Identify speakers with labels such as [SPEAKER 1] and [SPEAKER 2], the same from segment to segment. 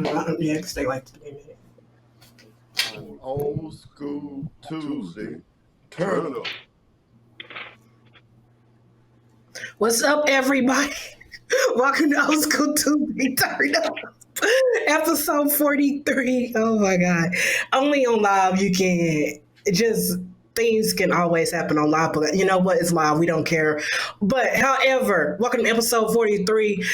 [SPEAKER 1] Yeah, stay like 3 minutes.
[SPEAKER 2] On Old School Tuesday, turn up.
[SPEAKER 1] What's up, everybody? Welcome to Old School Tuesday Turn Up. Episode 43. Oh my God. Only on live you can just things can always happen on live, but you know what? It's live. We don't care. But however, welcome to episode 43.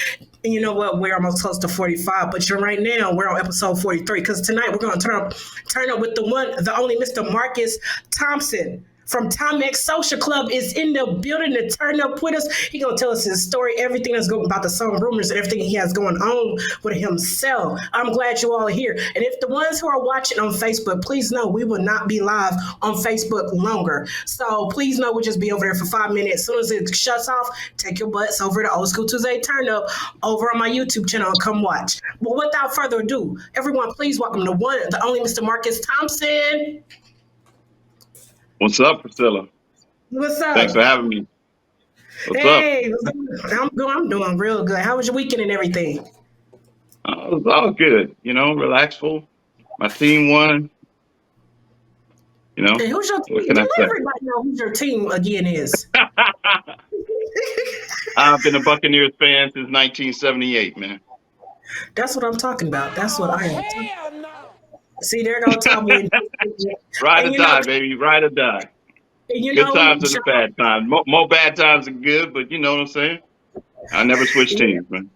[SPEAKER 1] And you know what? We're almost close to 45, but you're right now, we're on episode 43 because tonight we're going to turn up with the one, the only Mr. Marcus Thompson from Timex Social Club is in the building to turn up with us. He gonna tell us his story, everything that's going about the song rumors and everything he has going on with himself. I'm glad you all are here. And if the ones who are watching on Facebook, please know we will not be live on Facebook longer. So please know we'll just be over there for 5 minutes. As soon as it shuts off, take your butts over to Old School Tuesday Turn Up over on my YouTube channel and come watch. But without further ado, everyone, please welcome the one, the only Mr. Marcus Thompson.
[SPEAKER 3] What's up, Priscilla?
[SPEAKER 1] What's up?
[SPEAKER 3] Thanks for having me. What's
[SPEAKER 1] Hey, I'm doing real good. How was your weekend and everything?
[SPEAKER 3] up? It was all good, relaxful. My team won,
[SPEAKER 1] Hey, who's your
[SPEAKER 3] what
[SPEAKER 1] team?
[SPEAKER 3] can I
[SPEAKER 1] Don't let
[SPEAKER 3] say?
[SPEAKER 1] everybody know who's your team again is.
[SPEAKER 3] I've been a Buccaneers fan since 1978, man.
[SPEAKER 1] That's what I'm talking about. That's what I am. See, there go Tom.
[SPEAKER 3] Ride or
[SPEAKER 1] And
[SPEAKER 3] die, baby. Ride or die. Good times and the bad times. More bad times than good, but you know what I'm saying? I never switch teams, man.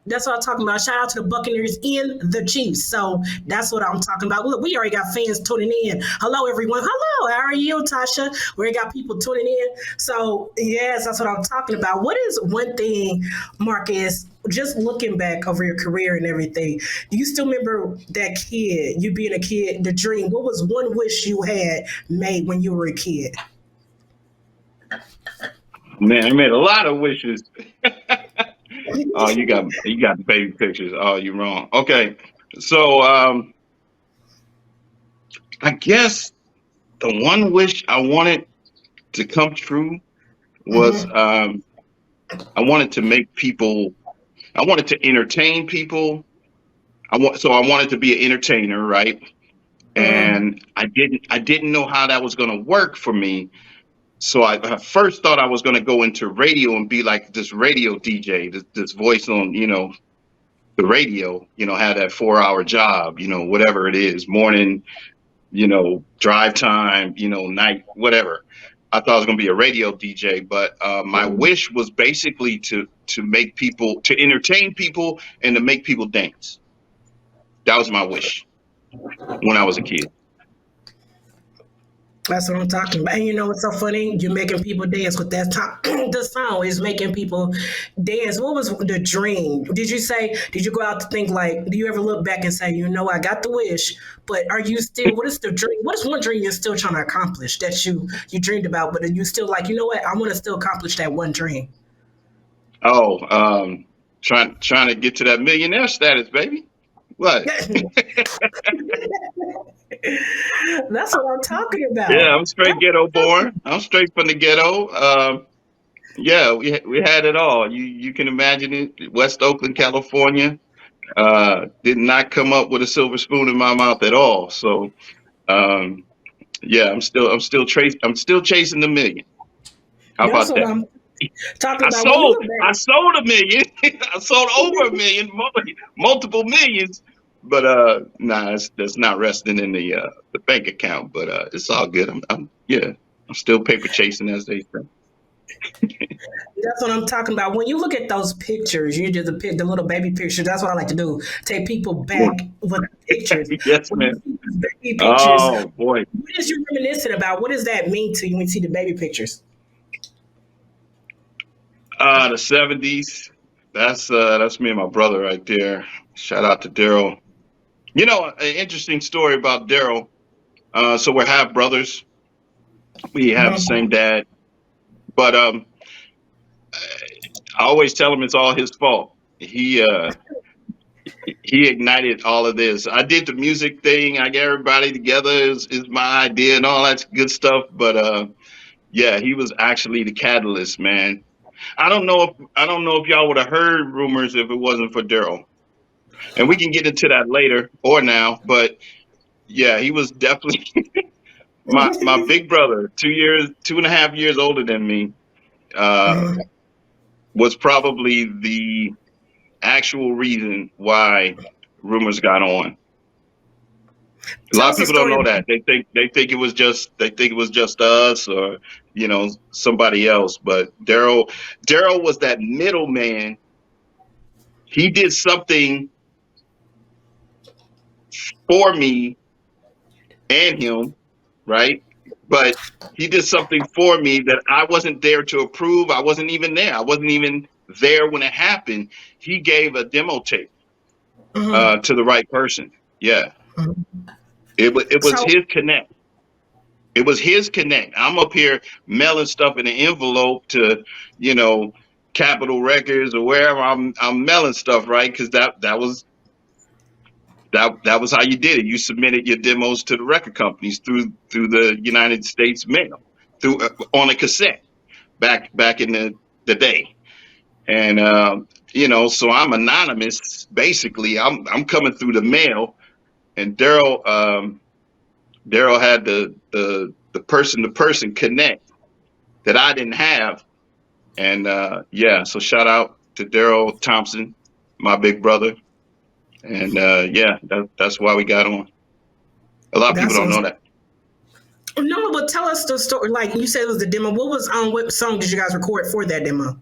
[SPEAKER 1] That's what I'm talking about. Shout out to the Buccaneers and the Chiefs. So that's what I'm talking about. Look, we already got fans tuning in. Hello, everyone. Hello. How are you, Tasha? We already got people tuning in. So, yes, that's what I'm talking about. What is one thing, Marcus, just looking back over your career and everything, do you still remember that kid, you being a kid, the dream? What was one wish you had made when you were a kid?
[SPEAKER 3] Man, I made a lot of wishes. Oh, you got the baby pictures. Oh, you're wrong. Okay. So I guess the one wish I wanted to come true was
[SPEAKER 1] Mm-hmm.
[SPEAKER 3] I wanted to make people I wanted to entertain people. I wanted to be an entertainer, right?
[SPEAKER 1] Mm-hmm.
[SPEAKER 3] And I didn't know how that was going to work for me. So I first thought I was going to go into radio and be like this radio DJ, this voice on, the radio, have that 4 hour job, whatever it is, morning, drive time, night, whatever. I thought I was going to be a radio DJ, but my wish was basically to make people, to entertain people and to make people dance. That was my wish when I was a kid.
[SPEAKER 1] That's what I'm talking about. And you know what's so funny? You're making people dance with that top. The song is making people dance. What was the dream? Did you go out to think like, do you ever look back and say, I got the wish, but are you still, what is the dream? What is one dream you're still trying to accomplish that you dreamed about, but are you still like, you know what? I want to still accomplish that one dream.
[SPEAKER 3] Oh, trying to get to that millionaire status, baby. What?
[SPEAKER 1] That's what I'm talking
[SPEAKER 3] Yeah,
[SPEAKER 1] about.
[SPEAKER 3] I'm straight ghetto born. I'm straight from the ghetto. Yeah, we had it all. You can imagine it. West Oakland, California. Did not come up with a silver spoon in my mouth at all. So um, yeah, I'm still chasing the million. How
[SPEAKER 1] That's
[SPEAKER 3] about
[SPEAKER 1] what
[SPEAKER 3] that?
[SPEAKER 1] I'm talking
[SPEAKER 3] I
[SPEAKER 1] about. When you
[SPEAKER 3] sold
[SPEAKER 1] look
[SPEAKER 3] I
[SPEAKER 1] back,
[SPEAKER 3] sold a million. I sold over a million, multiple millions. But nah, that's not resting in the bank account. But it's all good. I'm still paper chasing, as they say.
[SPEAKER 1] that's what I'm talking about. When you look at those pictures, you do the little baby pictures. That's what I like to do. Take people back with pictures.
[SPEAKER 3] Yes,
[SPEAKER 1] When you
[SPEAKER 3] man.
[SPEAKER 1] see these baby pictures,
[SPEAKER 3] Oh boy.
[SPEAKER 1] what is you reminiscent about? What does that mean to you when you see the baby pictures?
[SPEAKER 3] The '70s. That's me and my brother right there. Shout out to Daryl. An interesting story about Daryl. So we're half brothers. We have the
[SPEAKER 1] Mhm.
[SPEAKER 3] same dad, but I always tell him it's all his fault. He ignited all of this. I did the music thing. I got everybody together. Is my idea and all that good stuff. But yeah, he was actually the catalyst, man. I don't know if y'all would have heard rumors if it wasn't for Daryl. And we can get into that later or now, but yeah, he was definitely my big brother, 2.5 years older than me, uh,
[SPEAKER 1] Mhm.
[SPEAKER 3] was probably the actual reason why rumors got on. A
[SPEAKER 1] Tell
[SPEAKER 3] lot of
[SPEAKER 1] us a
[SPEAKER 3] people don't
[SPEAKER 1] story.
[SPEAKER 3] know that. They think it was just us or somebody else. But Daryl was that middleman. He did something for me and him, right? But he did something for me that I wasn't there to approve. I wasn't even there. I wasn't even there when it happened. He gave a demo tape
[SPEAKER 1] Mhm.
[SPEAKER 3] to the right person. Yeah, it was
[SPEAKER 1] So
[SPEAKER 3] his connect. It was his connect. I'm up here mailing stuff in an envelope to, you know, Capitol Records or wherever I'm mailing stuff, right? Because that was how you did it. You submitted your demos to the record companies through the United States mail, through on a cassette back in the day. And so I'm anonymous basically. I'm coming through the mail, and Daryl had the person to person connect that I didn't have. And yeah, so shout out to Daryl Thompson, my big brother. And yeah, that's why we got on. A lot of people
[SPEAKER 1] that's
[SPEAKER 3] don't
[SPEAKER 1] what's
[SPEAKER 3] know that.
[SPEAKER 1] no, but tell us the story. Like you said, it was the demo. What was on? What song did you guys record for that demo?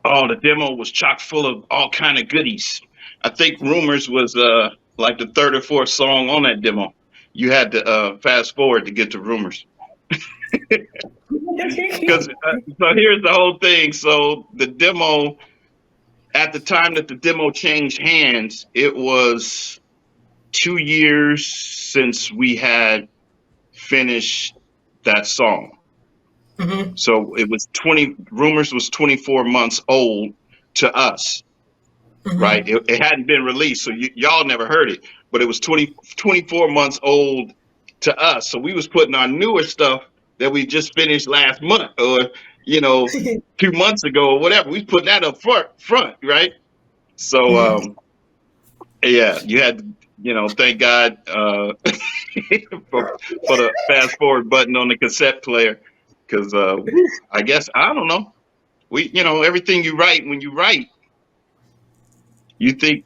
[SPEAKER 3] Oh, the demo was chock full of all kind of goodies. I think Rumors was like the third or fourth song on that demo. You had to fast forward to get to Rumors. Because so here's the whole thing. So the demo, at the time that the demo changed hands, it was 2 years since we had finished that song.
[SPEAKER 1] Mhm.
[SPEAKER 3] So it was 20, Rumors was 24 months old to us, right?
[SPEAKER 1] Mhm.
[SPEAKER 3] It hadn't been released, so y'all never heard it, but it was 24 months old to us. So we was putting our newer stuff that we just finished last month or, you know, 2 months ago or whatever. We putting that up front, right? So,
[SPEAKER 1] Mhm.
[SPEAKER 3] yeah, you had, thank God for, for the fast forward button on the cassette player. Cause, I guess, I don't know. Everything you write, when you write, you think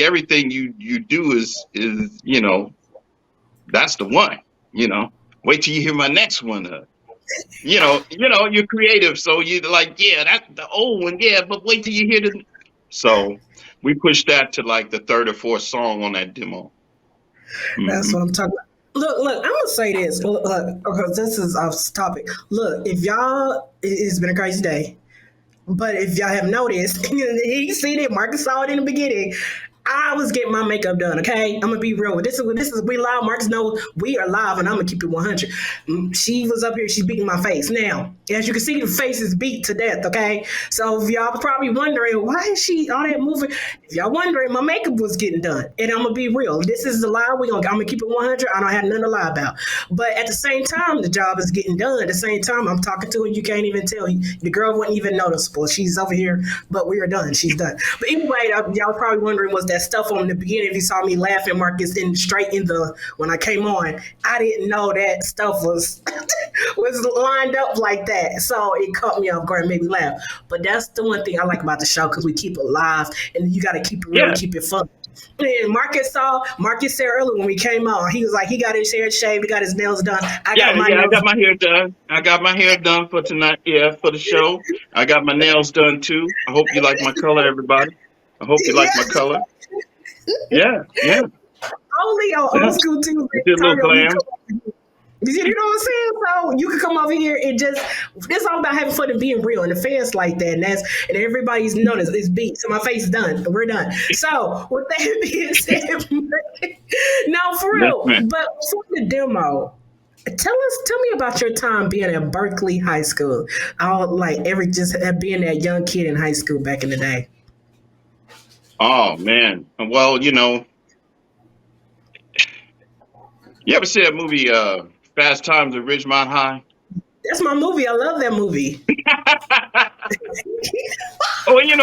[SPEAKER 3] everything you do is that's the one. You know, wait till you hear my next one. You're creative, so you like, yeah, that's the old one, yeah, but wait till you hear the. So we pushed that to like the third or fourth song on that demo.
[SPEAKER 1] That's
[SPEAKER 3] Hmm.
[SPEAKER 1] what I'm talking about. Look, I'm gonna say this. Look, because this is off topic. Look, if y'all, it's been a crazy day. But if y'all have noticed, he seen it. Marcus saw it in the beginning. I was getting my makeup done. Okay, I'm gonna be real. This is we live. Marcus knows we are live, and I'm gonna keep it 100. She was up here. She's beating my face. Now, as you can see, the face is beat to death. Okay, so if y'all probably wondering why is she all that moving, if y'all wondering, my makeup was getting done, and I'm gonna be real. This is the lie. I'm gonna keep it 100. I don't have nothing to lie about. But at the same time, the job is getting done. At the same time, I'm talking to her. You can't even tell. The girl wasn't even noticeable. She's over here, but we are done. She's done. But anyway, y'all probably wondering was that stuff on the beginning. If you saw me laughing, Marcus, in straight in the when I came on, I didn't know that stuff was was lined up like that. So it caught me off guard and made me laugh. But that's the one thing I like about the show because we keep it live and you got to keep it real and
[SPEAKER 3] Yeah,
[SPEAKER 1] keep it fun. And Marcus said earlier when we came on, he was like, he got his hair shaved, he got his nails done. I got
[SPEAKER 3] yeah,
[SPEAKER 1] my
[SPEAKER 3] yeah. I
[SPEAKER 1] nails
[SPEAKER 3] got my hair done. I got my hair done for tonight. Yeah, for the show. I got my nails done too. I hope you like my color, everybody. I hope you like my
[SPEAKER 1] yeah,
[SPEAKER 3] color. Yeah, yeah,
[SPEAKER 1] only on
[SPEAKER 3] yeah.
[SPEAKER 1] old school
[SPEAKER 3] I
[SPEAKER 1] Tuesday.
[SPEAKER 3] did a little
[SPEAKER 1] Turn up, you
[SPEAKER 3] glam.
[SPEAKER 1] come. You know what I'm saying? So you can come over here and just it's all about having fun and being real and the fans like that and everybody's noticed it's beat. So my face is done. We're done. So with that being said, no, for
[SPEAKER 3] Yes,
[SPEAKER 1] real.
[SPEAKER 3] man.
[SPEAKER 1] But for the demo, tell me about your time being at Berkeley High School. All like every just being that young kid in high school back in the day.
[SPEAKER 3] Oh man. Well, you ever see that movie Fast Times at Ridgemont High?
[SPEAKER 1] That's my movie. I love that movie.
[SPEAKER 3] Oh, we had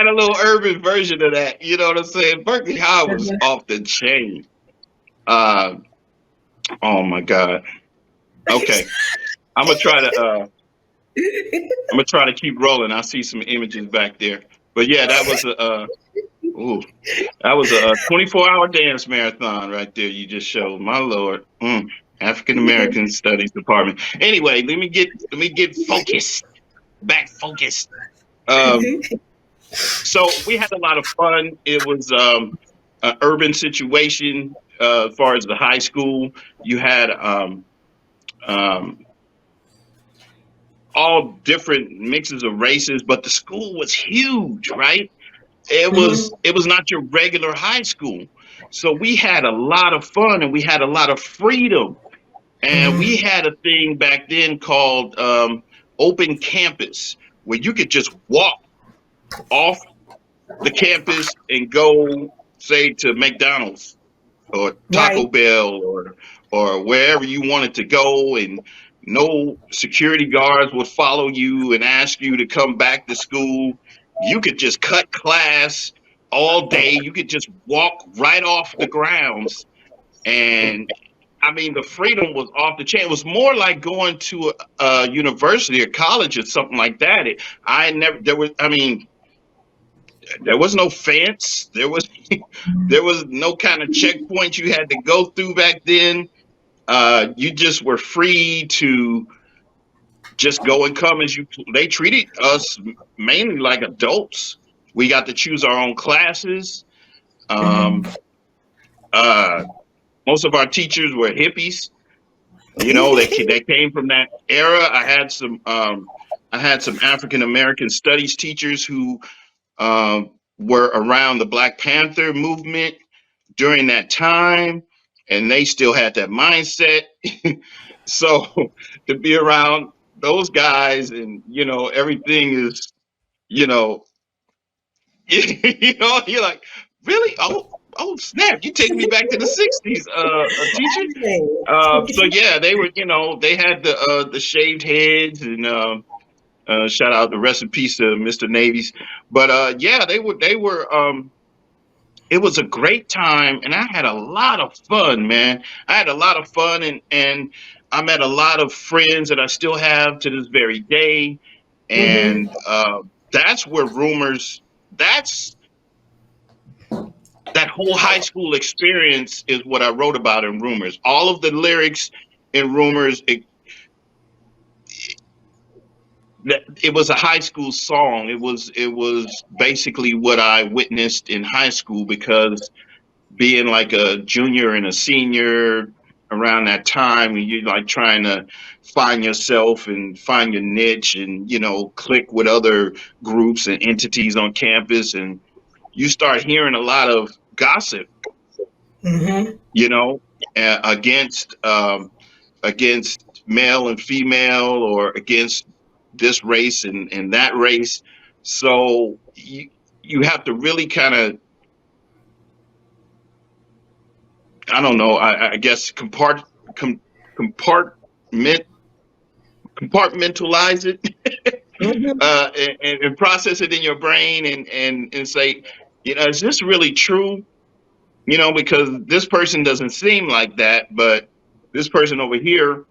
[SPEAKER 3] a little urban version of that. You know what I'm saying? Berkeley High was off the chain. Uh, oh my God. Okay, I'm gonna try to. I'm gonna try to keep rolling. I see some images back there, but yeah, that was a. Ooh, that was a 24-hour dance marathon right there. You just showed, my lord. African American Studies Department. Anyway, let me get focused. Back focused. Um, so we had a lot of fun. It was an urban situation as far as the high school. You had um, all different mixes of races, but the school was huge, right? It was not your regular high school. So we had a lot of fun and we had a lot of freedom. And we had a thing back then called open campus where you could just walk off the campus and go, say, to McDonald's or
[SPEAKER 1] Right.
[SPEAKER 3] Taco Bell or wherever you wanted to go, and no security guards would follow you and ask you to come back to school. You could just cut class all day. You could just walk right off the grounds, and I mean the freedom was off the chain. It was more like going to a university or college or something like that. I never there was. I mean, there was no fence. There was no kind of checkpoint you had to go through back then. You just were free to just go and come as you. They treated us mainly like adults. We got to choose our own classes. Um, uh, Most of our teachers were hippies. They came from that era. I had some African American studies teachers who were around the Black Panther movement during that time, and they still had that mindset. So to be around those guys, and everything is, you know, you're like, really? Oh, snap! You take me back to the '60s, teacher. So yeah, they were, they had the shaved heads, and shout out, the rest in peace to Mr. Navies. But yeah, they were. It was a great time, and I had a lot of fun, man. I had a lot of fun, and I met a lot of friends that I still have to this very day. And that's where rumors. That's that whole high school experience is what I wrote about in Rumors. All of the lyrics in Rumors. It was a high school song. It was basically what I witnessed in high school, because being like a junior and a senior around that time, and you're like trying to find yourself and find your niche, and click with other groups and entities on campus, and you start hearing a lot of gossip, you know against male and female, or against this race and that race. So you have to really kind of, I don't know. I guess compartment compartmentalize it, and process it in your brain, and say, is this really true? Because this person doesn't seem like that, but this person over here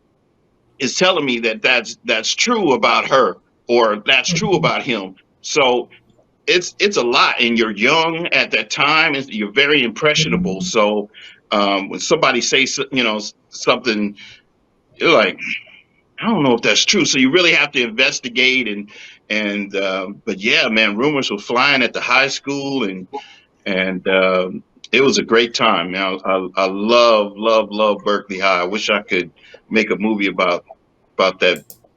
[SPEAKER 3] is telling me that that's true about her, or that's true about him. So it's a lot, and you're young at that time, and you're very impressionable. So when somebody says something, you're like, I don't know if that's true. So you really have to investigate, and but yeah, man, rumors were flying at the high school, and it was a great time. Man, I love Berkeley High. I wish I could make a movie about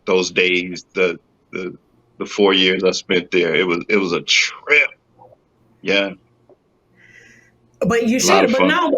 [SPEAKER 3] those days, the the 4 years I spent there. It was a trip. Yeah,
[SPEAKER 1] But you
[SPEAKER 3] a lot
[SPEAKER 1] should.
[SPEAKER 3] of
[SPEAKER 1] But
[SPEAKER 3] fun.
[SPEAKER 1] now,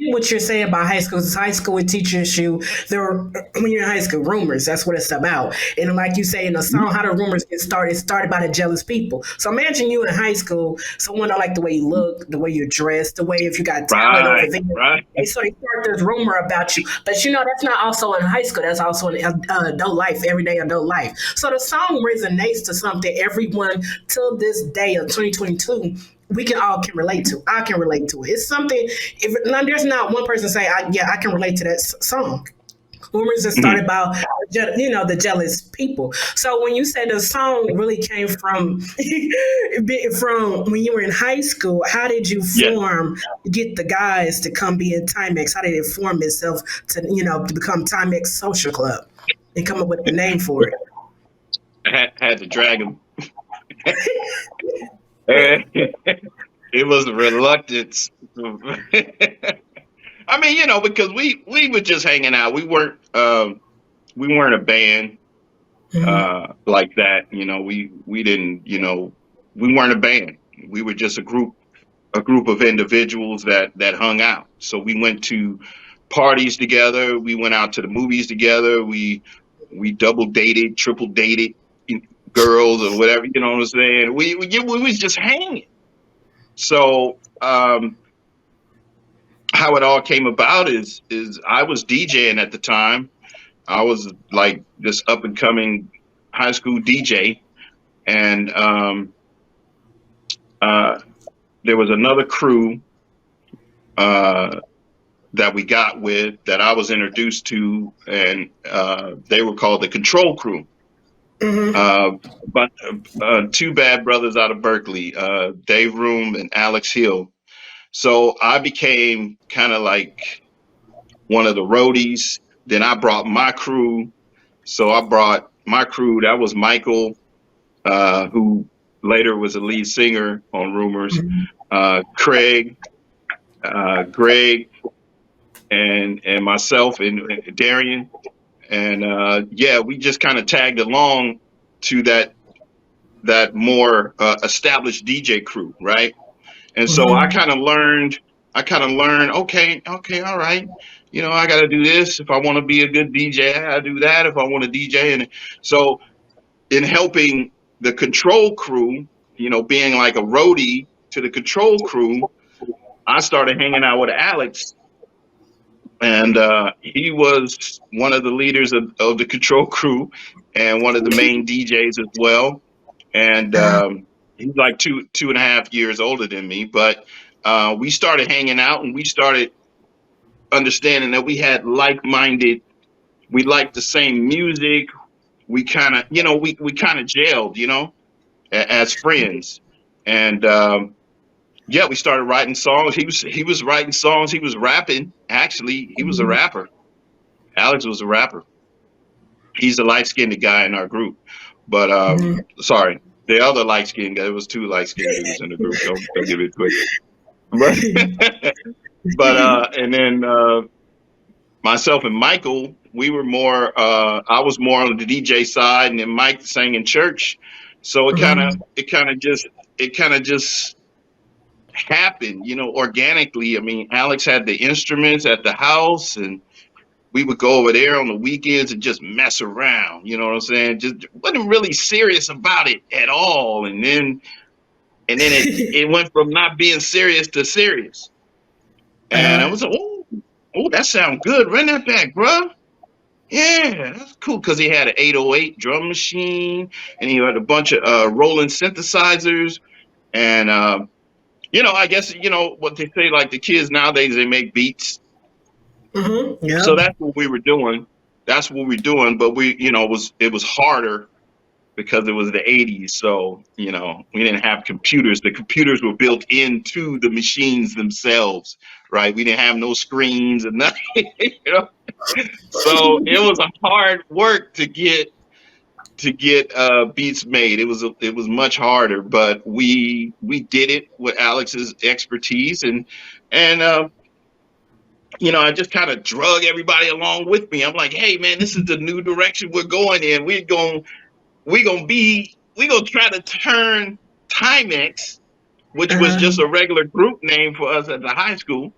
[SPEAKER 1] get what you're saying about high school. 'Cause high school it teaches you when you're in high school, rumors. That's what it's about. And like you say in the song, how the rumors get started. It's started by the jealous people. So imagine you in high school, someone don't like the way you look, the way you're dressed, the way if you got talent over
[SPEAKER 3] Right,
[SPEAKER 1] there.
[SPEAKER 3] right.
[SPEAKER 1] So they start this rumor about you. But you know, that's not also in high school. That's also in adult life, everyday adult life. So the song resonates to something everyone till this day of 2022 we can relate to. I can relate to it. It's something. If now, there's not one person say, "Yeah, I can relate to that song." Rumors that started
[SPEAKER 3] Mhm.
[SPEAKER 1] about the jealous people. So when you say the song really came from from when you were in high school, how did you
[SPEAKER 3] Yeah,
[SPEAKER 1] get the guys to come be in Timex? How did it form itself to become Timex Social Club and come up with the name for it?
[SPEAKER 3] had to drag him. It was a reluctance. I mean, because we were just hanging out. We weren't a band
[SPEAKER 1] Mm-hmm.
[SPEAKER 3] like that. We didn't. We weren't a band. We were just a group of individuals that hung out. So we went to parties together. We went out to the movies together. We double dated, triple dated girls or whatever. You know what I'm saying? We was just hanging. So how it all came about is I was DJing at the time. I was like this up and coming high school DJ, and uh, there was another crew uh, that we got with that I was introduced to, and they were called the Control Crew.
[SPEAKER 1] Mm-hmm.
[SPEAKER 3] Uh, but two bad brothers out of Berkeley, Dave Room and Alex Hill. So I became kind of like one of the roadies. Then I brought my crew. So I brought my crew. That was Michael, who later was a lead singer on Rumors, Craig, Greg, and myself and Darian. And yeah, we just kind of tagged along to that more established DJ crew, right? And so I
[SPEAKER 1] Mm-hmm.
[SPEAKER 3] kind of learned. Okay, okay, all right. I got to do this if I want to be a good DJ. I got to do that if I want to DJ. And so, in helping the Control Crew, being like a roadie to the Control Crew, I started hanging out with Alex, and he was one of the leaders of the Control Crew and one of the main DJs as well. And he's like two and a half years older than me, but we started hanging out and we started understanding that we had like-minded. We liked the same music. We kind of, we kind of gelled, as friends. And yeah, we started writing songs. He was writing songs. He was rapping. Actually, he was a rapper. Alex was a rapper. He's the light skinned guy in our group. But
[SPEAKER 1] Mm-hmm.
[SPEAKER 3] sorry, the other light skinned guy. There was two light skinned dudes in the group. Don't give it quick. But and then myself and Michael, we were more. I was more on the DJ side, and then Mike sang in church. So
[SPEAKER 1] Mm-hmm.
[SPEAKER 3] it kind of just happened, organically. I mean, Alex had the instruments at the house, and we would go over there on the weekends and just mess around. You know what I'm saying? Just wasn't really serious about it at all. And then it went from not being serious to serious. And I
[SPEAKER 1] Uh-huh.
[SPEAKER 3] was like, oh, that sounds good. Run that back, bro. Yeah, that's cool. Because he had an 808 drum machine, and he had a bunch of rolling synthesizers. And I guess what they say, like the kids nowadays, they make beats.
[SPEAKER 1] Mm-hmm.
[SPEAKER 3] So
[SPEAKER 1] Yep.
[SPEAKER 3] that's what we were doing. That's what we were doing. But it was harder because it was the 80s. So, we didn't have computers. The computers were built into the machines themselves, right? We didn't have no screens and nothing, you know. So it was a hard work to get beats made. It was much harder, but we did it with Alex's expertise, and I just kind of drug everybody along with me. I'm like, hey man, this is the new direction we're going in. We're gonna try to turn Timex, which was just
[SPEAKER 1] Uh-huh.
[SPEAKER 3] a regular group name for us at the high school.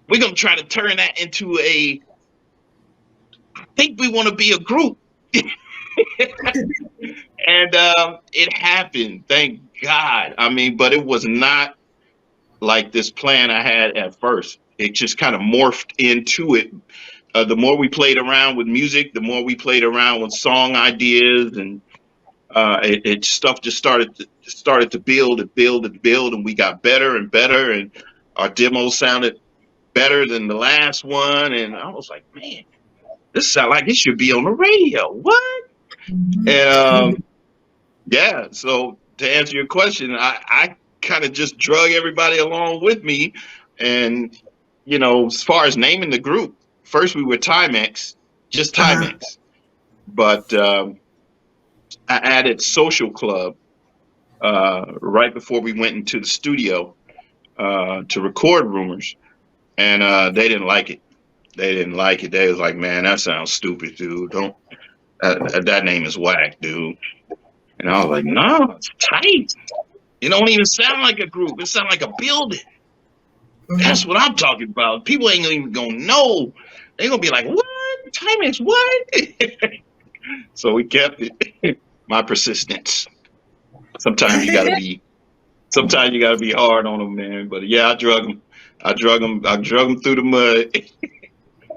[SPEAKER 3] we're gonna try to turn that into a. I think we want to be a group, and it happened. Thank God. I mean, but it was not like this plan I had at first. It just kind of morphed into it. The more we played around with music, the more we played around with song ideas, and it stuff just started to build and build and build, and we got better and better, and our demo sounded better than the last one, and I was like, man, this sounds like it should be on the radio. What? And yeah, so to answer your question, I kind of just drug everybody along with me, and as far as naming the group, first we were Timex, just Timex, but I added Social Club right before we went into the studio to record Rumors, and they didn't like it. They didn't like it. They was like, man, that sounds stupid, dude. Don't that name is whack, dude. And I was like, no, it's tight. It don't even sound like a group. It sounds like a building. That's what I'm talking about. People ain't even gonna know. They're gonna be like, what? Timex, what? So we kept it. My persistence. Sometimes you gotta be hard on them, man. But yeah, I drug them through the mud.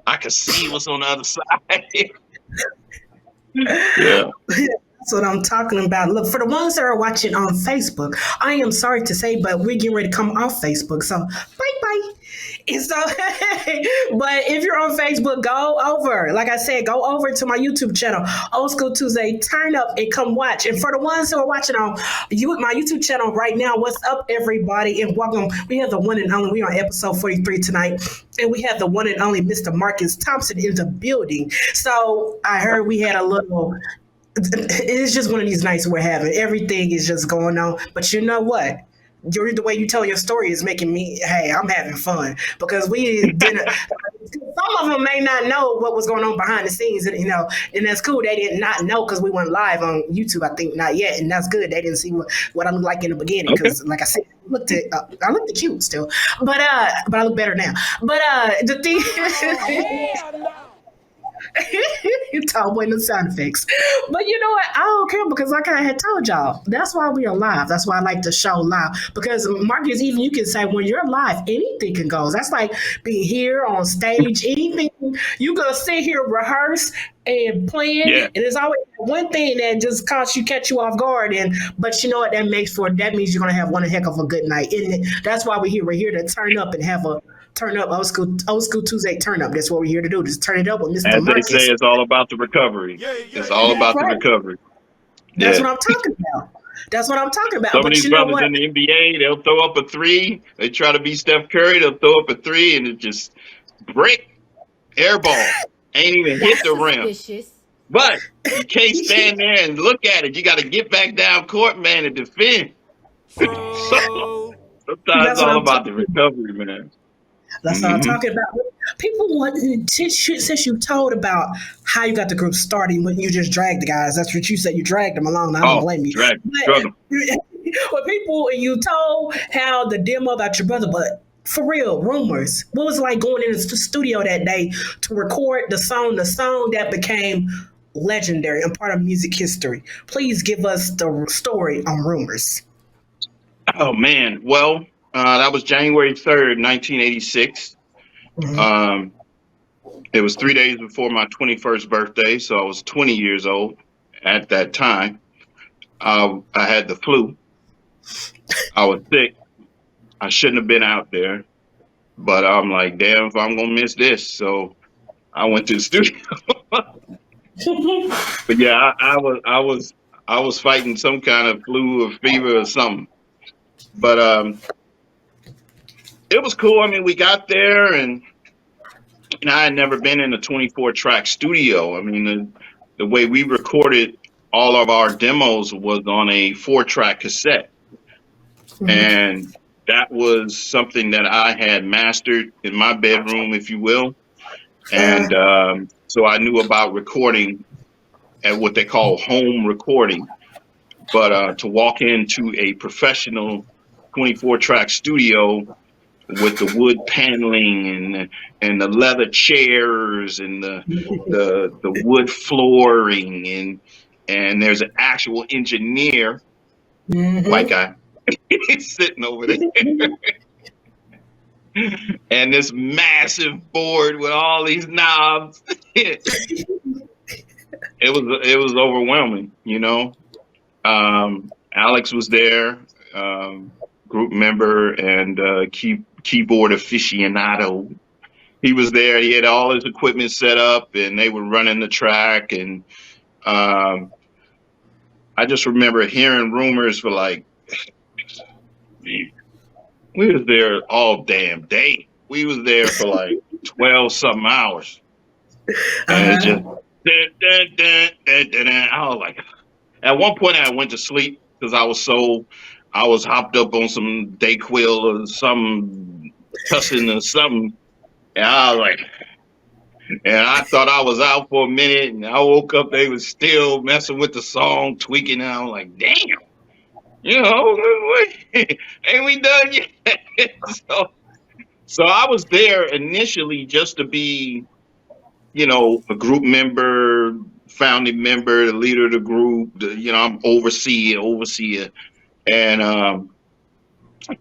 [SPEAKER 3] I could see what's on the other side. Yeah.
[SPEAKER 1] That's what I'm talking about. Look, for the ones that are watching on Facebook, I am sorry to say, but we're getting ready to come off Facebook. So bye. And so, but if you're on Facebook, go over. Like I said, go over to my YouTube channel, Old School Tuesday. Turn up and come watch. And for the ones who are watching on my YouTube channel right now, what's up, everybody? And welcome. We have the one and only. We're on episode 43 tonight, and we have the one and only Mr. Marcus Thompson in the building. So I heard we had a little. It's just one of these nights we're having. Everything is just going on. But you know what? The way you tell your story is making me, hey, I'm having fun because we didn't. Some of them may not know what was going on behind the scenes, and and that's cool. They did not know because we weren't live on YouTube. I think not yet, and that's good. They didn't see what I looked like in the beginning because, like I said, I looked cute still, but I look better now. But the thing. You talk with the sound effects. But you know what? I don't care because like I had told y'all, that's why we are live. That's why I like to show live. Because Marcus, even you can say when you're live, anything can go. That's like being here on stage, anything. You gonna sit here, rehearse and plan, and there's always one thing that just catch you off guard. But you know what that means you're gonna have one heck of a good night. And that's why we're here. We're here to turn up and have a turn up old school Tuesday turn up. That's what we're here to do. Just turn it up with Mr.
[SPEAKER 3] As
[SPEAKER 1] Marcus.
[SPEAKER 3] They say, it's all about the recovery. It's all about the recovery.
[SPEAKER 1] That's what I'm talking about. That's what I'm talking about.
[SPEAKER 3] Some of these brothers in the NBA, they'll throw up a three. They try to be Steph Curry. They'll throw up a three, and it just brick, air ball. Ain't even hit the rim. But you can't stand there and look at it. You got to get back down court, man, and defend. So sometimes it's all about the recovery, man.
[SPEAKER 1] That's what I'm talking about. People want, since you told about how you got the group starting when you just dragged the guys. That's what you said. You dragged them along. I don't blame you.
[SPEAKER 3] Drag them.
[SPEAKER 1] Well, people, and you told how the demo about your brother, but for real, Rumors. What was it like going in the studio that day to record the song that became legendary and part of music history? Please give us the story on Rumors.
[SPEAKER 3] Oh, man. Well, that was January 3rd, 1986. It was 3 days before my 21st birthday, so I was 20 years old at that time. I had the flu. I was sick. I shouldn't have been out there, but I'm like, damn, if I'm gonna miss this, so I went to the studio. But yeah, I was fighting some kind of flu or fever or something. But it was cool. I mean, we got there, and I had never been in a 24-track studio. I mean, the way we recorded all of our demos was on a 4-track cassette. And that was something that I had mastered in my bedroom, if you will. And so I knew about recording at what they call home recording. But to walk into a professional 24-track studio, with the wood paneling and the leather chairs and the wood flooring and there's an actual engineer, white
[SPEAKER 1] Mm-hmm.
[SPEAKER 3] guy, sitting over there, and this massive board with all these knobs. It was overwhelming, you know. Alex was there, group member and keyboard aficionado. He was there. He had all his equipment set up, and they were running the track. And um, I just remember hearing rumors for like, man, we was there all damn day. We was there for like 12 something hours, and it's just.
[SPEAKER 1] Uh-huh.
[SPEAKER 3] Dun, dun, dun, dun, dun, dun. I was like, at one point, I went to sleep because I was hopped up on some Dayquil or some tussin or something, and I was like, and I thought I was out for a minute, and I woke up, they was still messing with the song, tweaking, and I was like, damn, you know, ain't we done yet? so I was there initially just to be, you know, a group member, founding member, the leader of the group, you know, I'm overseer. And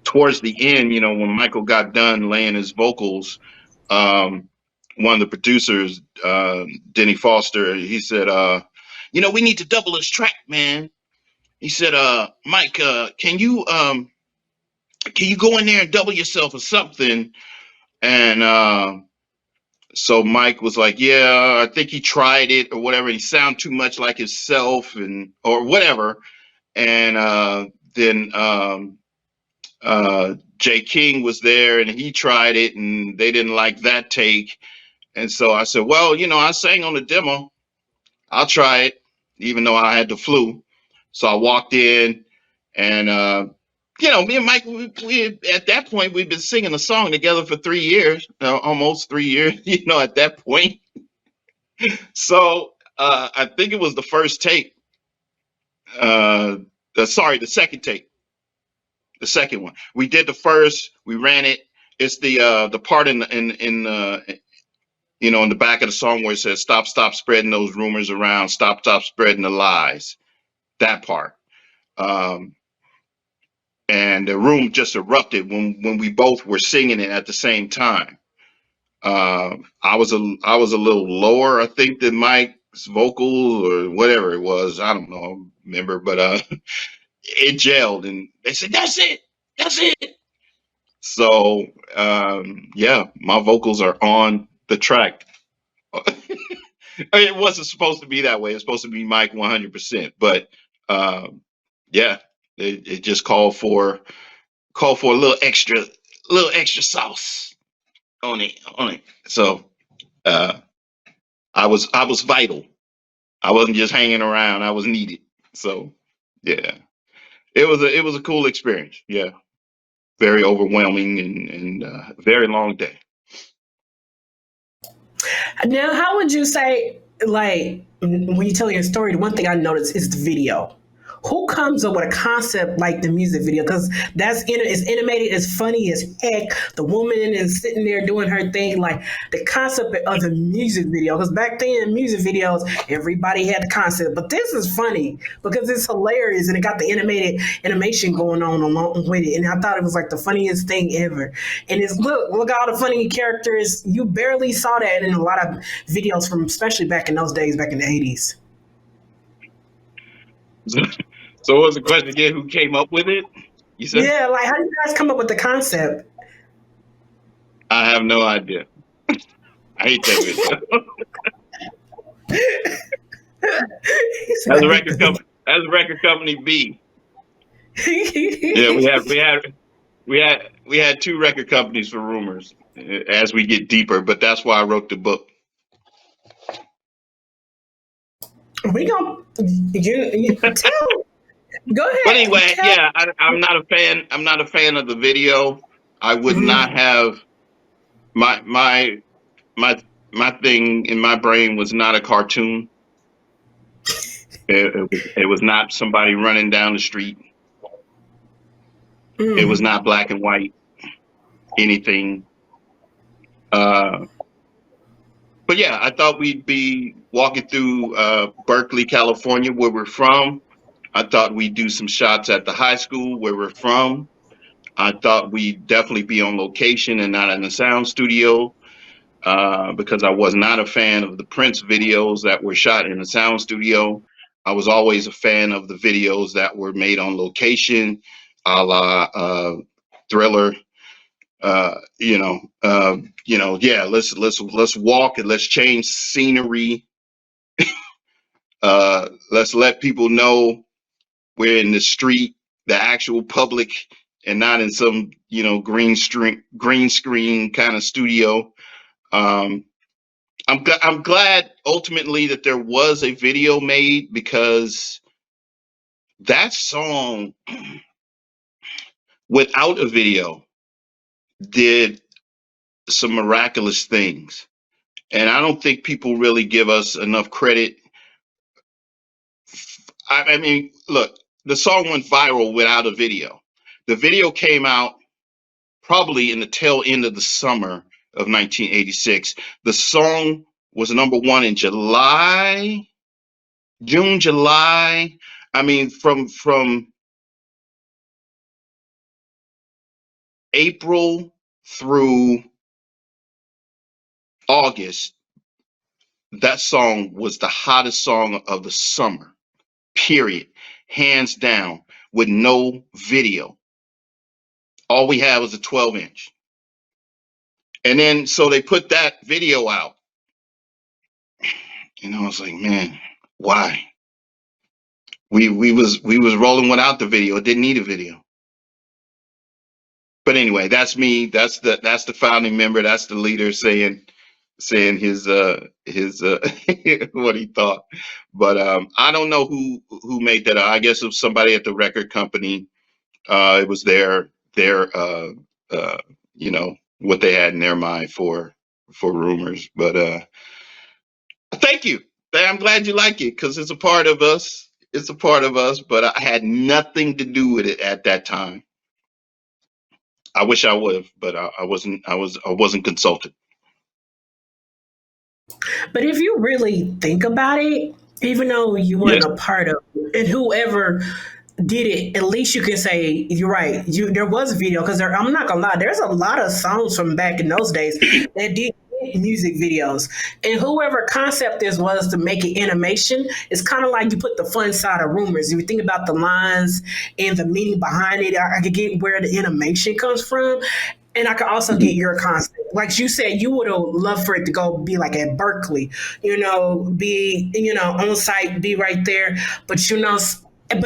[SPEAKER 3] towards the end, you know, when Michael got done laying his vocals, um, one of the producers, Denny Foster, he said, you know, we need to double this track, man. He said, Mike, can you go in there and double yourself or something? And so Mike was like, yeah, I think he tried it or whatever. He sounded too much like himself and or whatever. And then Jay King was there and he tried it and they didn't like that take. And so I said, well, you know, I sang on the demo. I'll try it, even though I had the flu. So I walked in and, you know, me and Mike, we at that point, we'd been singing a song together for 3 years, almost 3 years, you know, at that point. So I think it was the first take. Sorry, the second take. The second one. We did the first. We ran it. It's the part in you know, in the back of the song where it says "Stop, stop spreading those rumors around. Stop, stop spreading the lies." That part. Um, and the room just erupted when we both were singing it at the same time. I was a little lower, I think, than Mike's vocals or whatever it was. I don't know, remember, but it gelled, and they said, "That's it, that's it." So yeah, my vocals are on the track. It wasn't supposed to be that way. It's supposed to be Mike 100%, but um, yeah, it just called for a little extra sauce on it. So uh, I was vital. I wasn't just hanging around. I was needed. So yeah, it was a cool experience. Yeah, very overwhelming and very long day.
[SPEAKER 1] Now, how would you say, like, when you tell your story, the one thing I noticed is the video. Who comes up with a concept like the music video? Because it's animated, it's funny as heck. The woman is sitting there doing her thing, like the concept of the music video. Because back then, music videos, everybody had the concept, but this is funny because it's hilarious and it got the animation going on along with it. And I thought it was like the funniest thing ever. And it's look at all the funny characters. You barely saw that in a lot of videos from, especially back in those days, back in the 80s.
[SPEAKER 3] So what was the question again? Who came up with it? You said?
[SPEAKER 1] Yeah, like how do you guys come up with the concept?
[SPEAKER 3] I have no idea. I hate that video. As a record company B. Yeah, we had two record companies for rumors as we get deeper, but that's why I wrote the book.
[SPEAKER 1] We gonna you tell. Go ahead.
[SPEAKER 3] But anyway,
[SPEAKER 1] Tell.
[SPEAKER 3] yeah, I'm not a fan. I'm not a fan of the video. I would not have my my my my thing in my brain was not a cartoon. It was not somebody running down the street. It was not black and white. anything. Uh, but yeah, I thought we'd be walking through Berkeley, California, where we're from. I thought we'd do some shots at the high school where we're from. I thought we'd definitely be on location and not in the sound studio, because I was not a fan of the Prince videos that were shot in the sound studio. I was always a fan of the videos that were made on location, a la Thriller. Yeah. Let's walk and let's change scenery. Let's let people know we're in the street, the actual public, and not in some green screen kind of studio. Um, I'm glad ultimately that there was a video made, because that song without a video did some miraculous things. And I don't think people really give us enough credit. I mean, look, the song went viral without a video. The video came out probably in the tail end of the summer of 1986. The song was number one in June, July. I mean, from April through August, that song was the hottest song of the summer, period, hands down, with no video. All we had was a 12-inch. And then so they put that video out. And I was like, man, why? We was rolling without the video. It didn't need a video. But anyway, that's me. That's the founding member. That's the leader saying his what he thought. But I don't know who made that. I guess it was somebody at the record company. It was their what they had in their mind for Rumors. But thank you. I'm glad you like it, because it's a part of us. It's a part of us, but I had nothing to do with it at that time. I wish I would have, but I wasn't. I wasn't consulted.
[SPEAKER 1] But if you really think about it, even though you
[SPEAKER 3] Yes.
[SPEAKER 1] weren't a part of it, and whoever did it, at least you can say you're right. There was a video, because I'm not gonna lie, there's a lot of songs from back in those days that did music videos, and whoever concept this was to make it animation, it's kind of like you put the fun side of Rumors. If you think about the lines and the meaning behind it, I could get where the animation comes from. And I could also get your concept. Like you said, you would have loved for it to go be like at Berkeley, be, on site, be right there. But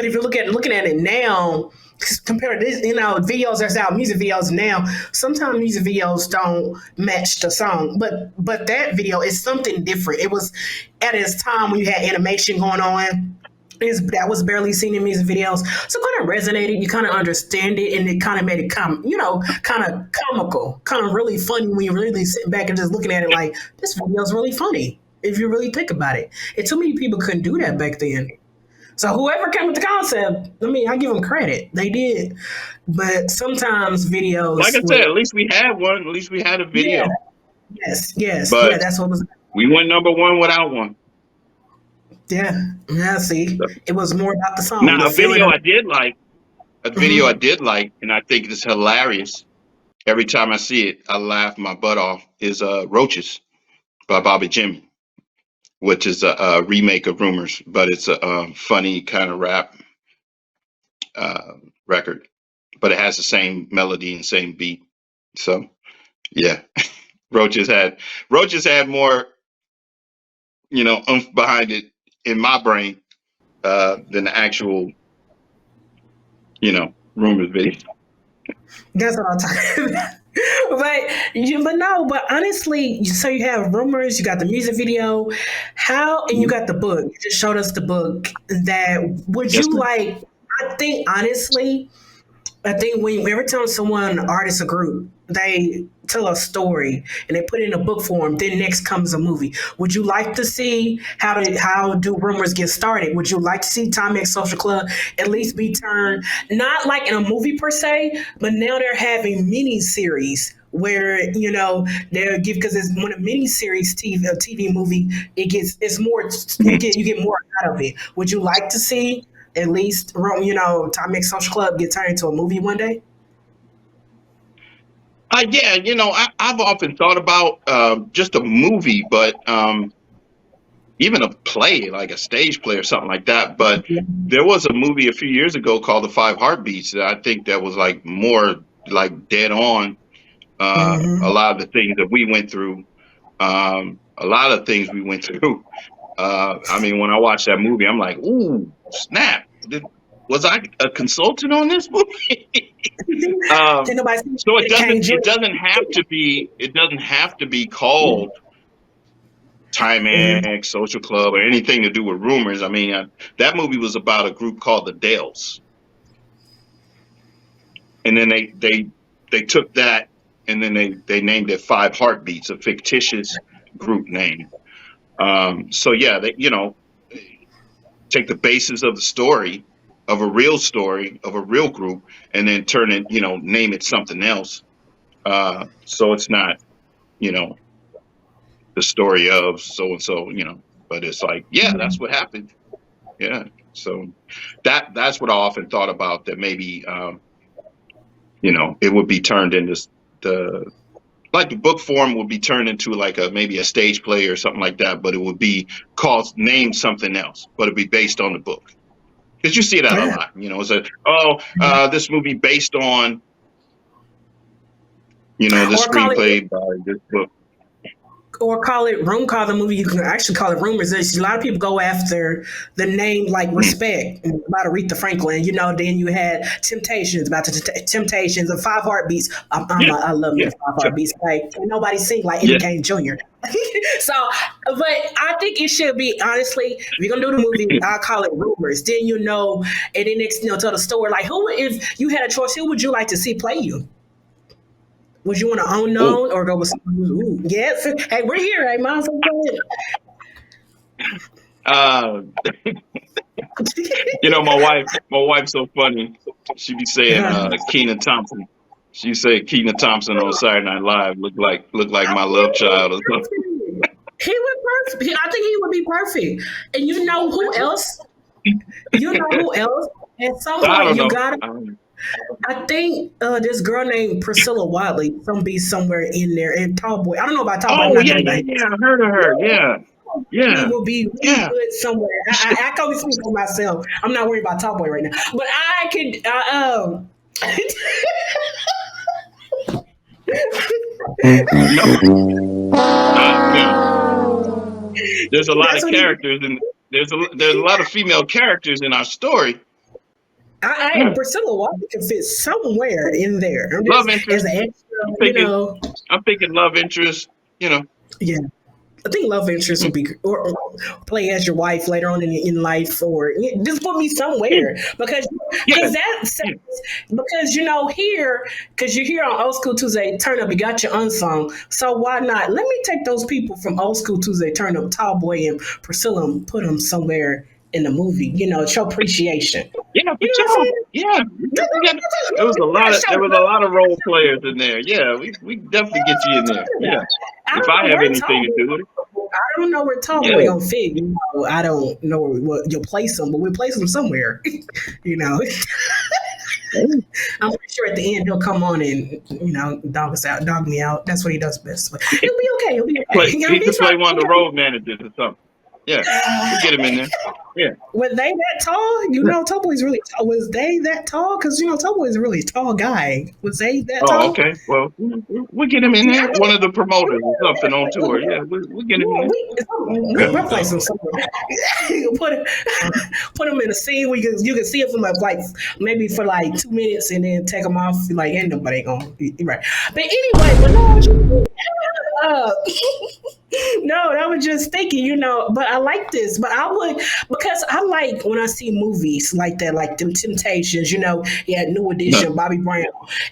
[SPEAKER 1] if you're looking at it now, compared to this, videos that's out, music videos now, sometimes music videos don't match the song. But that video is something different. It was at its time when you had animation going on. That was barely seen in music videos, so kind of resonated. You kind of understand it, and it kind of made it kind of comical, kind of really funny when you're really sitting back and just looking at it like this video is really funny if you really think about it. And too many people couldn't do that back then. So whoever came with the concept, I give them credit. They did, but sometimes
[SPEAKER 3] Like
[SPEAKER 1] videos
[SPEAKER 3] I said,
[SPEAKER 1] with
[SPEAKER 3] at least we had one. At least we had a
[SPEAKER 1] yeah,
[SPEAKER 3] video.
[SPEAKER 1] yeah,
[SPEAKER 3] But
[SPEAKER 1] that's what was.
[SPEAKER 3] we went number one without one.
[SPEAKER 1] Yeah, see, it was more about the song,
[SPEAKER 3] Now,
[SPEAKER 1] the
[SPEAKER 3] a
[SPEAKER 1] feeling
[SPEAKER 3] video
[SPEAKER 1] of.
[SPEAKER 3] I did like,
[SPEAKER 1] Mhm.
[SPEAKER 3] and I think it's hilarious. Every time I see it, I laugh my butt off. Is Roaches by Bobby Jimmy, which is a remake of Rumors, but it's a funny kind of rap uh, record, but it has the same melody and same beat. So yeah, Roaches had more, oomph behind it in my brain than the actual, Rumors video.
[SPEAKER 1] That's what I'm talking about. But honestly, so you have Rumors, you got the music video, and you got the book. You just showed us the book. That would
[SPEAKER 3] Yes,
[SPEAKER 1] you
[SPEAKER 3] ma'am.
[SPEAKER 1] like? I think honestly, I think when every time someone artist a group, they tell a story and they put it in a book form, then next comes a movie. Would you like to see how do Rumors get started? Would you like to see Time X Social Club at least be turned not like in a movie per se, but now they're having mini series where they'll give, because it's when a miniseries TV movie, it's more, you get more out of it. Would you like to see at least Tom Mix Social Club get turned into a movie one day?
[SPEAKER 3] Yeah, I've often thought about just a movie, but even a play, like a stage play or something like that. But there was a movie a few years ago called The Five Heartbeats that I think that was like more like dead on a
[SPEAKER 1] Hmm.
[SPEAKER 3] lot of the things that we went through. A lot of things we went through. I mean, when I watched that movie, I'm like, ooh, snap! Was I a consultant on this movie?
[SPEAKER 1] Can nobody see
[SPEAKER 3] So it
[SPEAKER 1] it
[SPEAKER 3] doesn't
[SPEAKER 1] came
[SPEAKER 3] it doesn't have to be called Timex, Social Club, or anything to do with rumors. I mean, that movie was about a group called the Dales, and then they took that and then they named it Five Heartbeats, a fictitious group name. So yeah, they take the basis of the story of a real story of a real group and then turn it, name it something else. So it's not, you know, the story of so and so, but it's like, yeah, that's what happened. Yeah. So that's what I often thought about, that maybe it would be turned into the like the book form would be turned into like maybe a stage play or something like that, but it would be called named something else, but it'd be based on the book. Because you see that a
[SPEAKER 1] Yeah.
[SPEAKER 3] lot, it's this movie based on, this
[SPEAKER 1] Or call it
[SPEAKER 3] screenplay by this book.
[SPEAKER 1] or call the movie. You can actually call it rumors. A lot of people go after the name like
[SPEAKER 3] Mm.
[SPEAKER 1] Respect about Aretha Franklin. Then you had Temptations about the Temptations and Five Heartbeats.
[SPEAKER 3] Yeah,
[SPEAKER 1] I love me
[SPEAKER 3] yeah,
[SPEAKER 1] the Five
[SPEAKER 3] sure.
[SPEAKER 1] Heartbeats. Like can nobody sing like Eddie
[SPEAKER 3] Yeah.
[SPEAKER 1] Kane Jr. So, but I think it should be, honestly, if you're gonna do the movie, I'll call it rumors. Then and then next tell the story like who, if you had a choice, who would you like to see play you? Would you want to
[SPEAKER 3] Oh,
[SPEAKER 1] unknown or go with someone who's, ooh, yes? Hey, we're here. Hey, mine's okay.
[SPEAKER 3] uh, my wife's so funny. She be saying Keenan Thompson. She said Keenan Thompson on Saturday Night Live look like my love child or something.
[SPEAKER 1] He would perfect. I think he would be perfect. And you know who else? You know who else? At some
[SPEAKER 3] I
[SPEAKER 1] point,
[SPEAKER 3] don't
[SPEAKER 1] you
[SPEAKER 3] know.
[SPEAKER 1] got to. I think this girl named Priscilla Wadley, some be somewhere in there. And Tall Boy. I don't know about Tall Boy. I'm
[SPEAKER 3] Oh
[SPEAKER 1] not
[SPEAKER 3] yeah,
[SPEAKER 1] doing
[SPEAKER 3] yeah,
[SPEAKER 1] that.
[SPEAKER 3] yeah. I heard of her. Yeah,
[SPEAKER 1] He
[SPEAKER 3] yeah,
[SPEAKER 1] will be really
[SPEAKER 3] yeah.
[SPEAKER 1] good somewhere. I can only speak for myself. I'm not worried about Tall Boy right now. But I could.
[SPEAKER 3] No, there's a lot
[SPEAKER 1] That's
[SPEAKER 3] of
[SPEAKER 1] what he.
[SPEAKER 3] characters and there's a lot of female characters in our story. Yeah.
[SPEAKER 1] Priscilla Walker can fit somewhere in there. I'm
[SPEAKER 3] Love
[SPEAKER 1] just as
[SPEAKER 3] interest.
[SPEAKER 1] an extra,
[SPEAKER 3] I'm thinking. I'm thinking love interest.
[SPEAKER 1] Yeah, I think love interest would
[SPEAKER 3] Mm,
[SPEAKER 1] be, or play as your wife later on in life, or just put me
[SPEAKER 3] yeah,
[SPEAKER 1] somewhere because
[SPEAKER 3] yeah,
[SPEAKER 1] that's
[SPEAKER 3] yeah.
[SPEAKER 1] because here because you're here on Old School Tuesday Turn Up, you got your unsung, so why not? Let me take those people from Old School Tuesday Turn Up, Tall Boy and Priscilla, and put them somewhere in the movie. Show appreciation.
[SPEAKER 3] Yeah, for
[SPEAKER 1] You know what I'm
[SPEAKER 3] sure.
[SPEAKER 1] saying?
[SPEAKER 3] Yeah, we got. There was a lot of role players in there. Yeah, we definitely get you in there. Yeah,
[SPEAKER 1] I
[SPEAKER 3] if
[SPEAKER 1] don't
[SPEAKER 3] I
[SPEAKER 1] know
[SPEAKER 3] have
[SPEAKER 1] where
[SPEAKER 3] anything
[SPEAKER 1] Tall
[SPEAKER 3] to do with it.
[SPEAKER 1] I don't know where Tall Boy
[SPEAKER 3] Yeah.
[SPEAKER 1] gonna fit. I don't know what you'll place him, but we'll place him somewhere. you know, I'm pretty sure at the end he'll come on and dog us out, dog me out. That's what he does best. But he'll be okay. He'll be okay.
[SPEAKER 3] He could
[SPEAKER 1] He's
[SPEAKER 3] play
[SPEAKER 1] right.
[SPEAKER 3] one of the road managers or something. Yeah, we'll get him in there. Yeah.
[SPEAKER 1] Were they that tall? Tall Boy's really tall. Was they that tall? Because Tall Boy's a really tall guy. Was they that
[SPEAKER 3] Oh,
[SPEAKER 1] tall?
[SPEAKER 3] okay. Well, we'll get him in
[SPEAKER 1] Yeah,
[SPEAKER 3] there. One of the promoters or something on tour. Yeah, we'll get him in
[SPEAKER 1] yeah,
[SPEAKER 3] there.
[SPEAKER 1] we'll place him somewhere. put him in a scene where you can see it from like maybe for like 2 minutes and then take him off. Like ain't nobody gonna be right. But anyway, but no, uh, no, I was just thinking, but I like this. But I would, because I like when I see movies like that, like them Temptations, yeah, New
[SPEAKER 3] No.
[SPEAKER 1] Edition, Bobby Brown.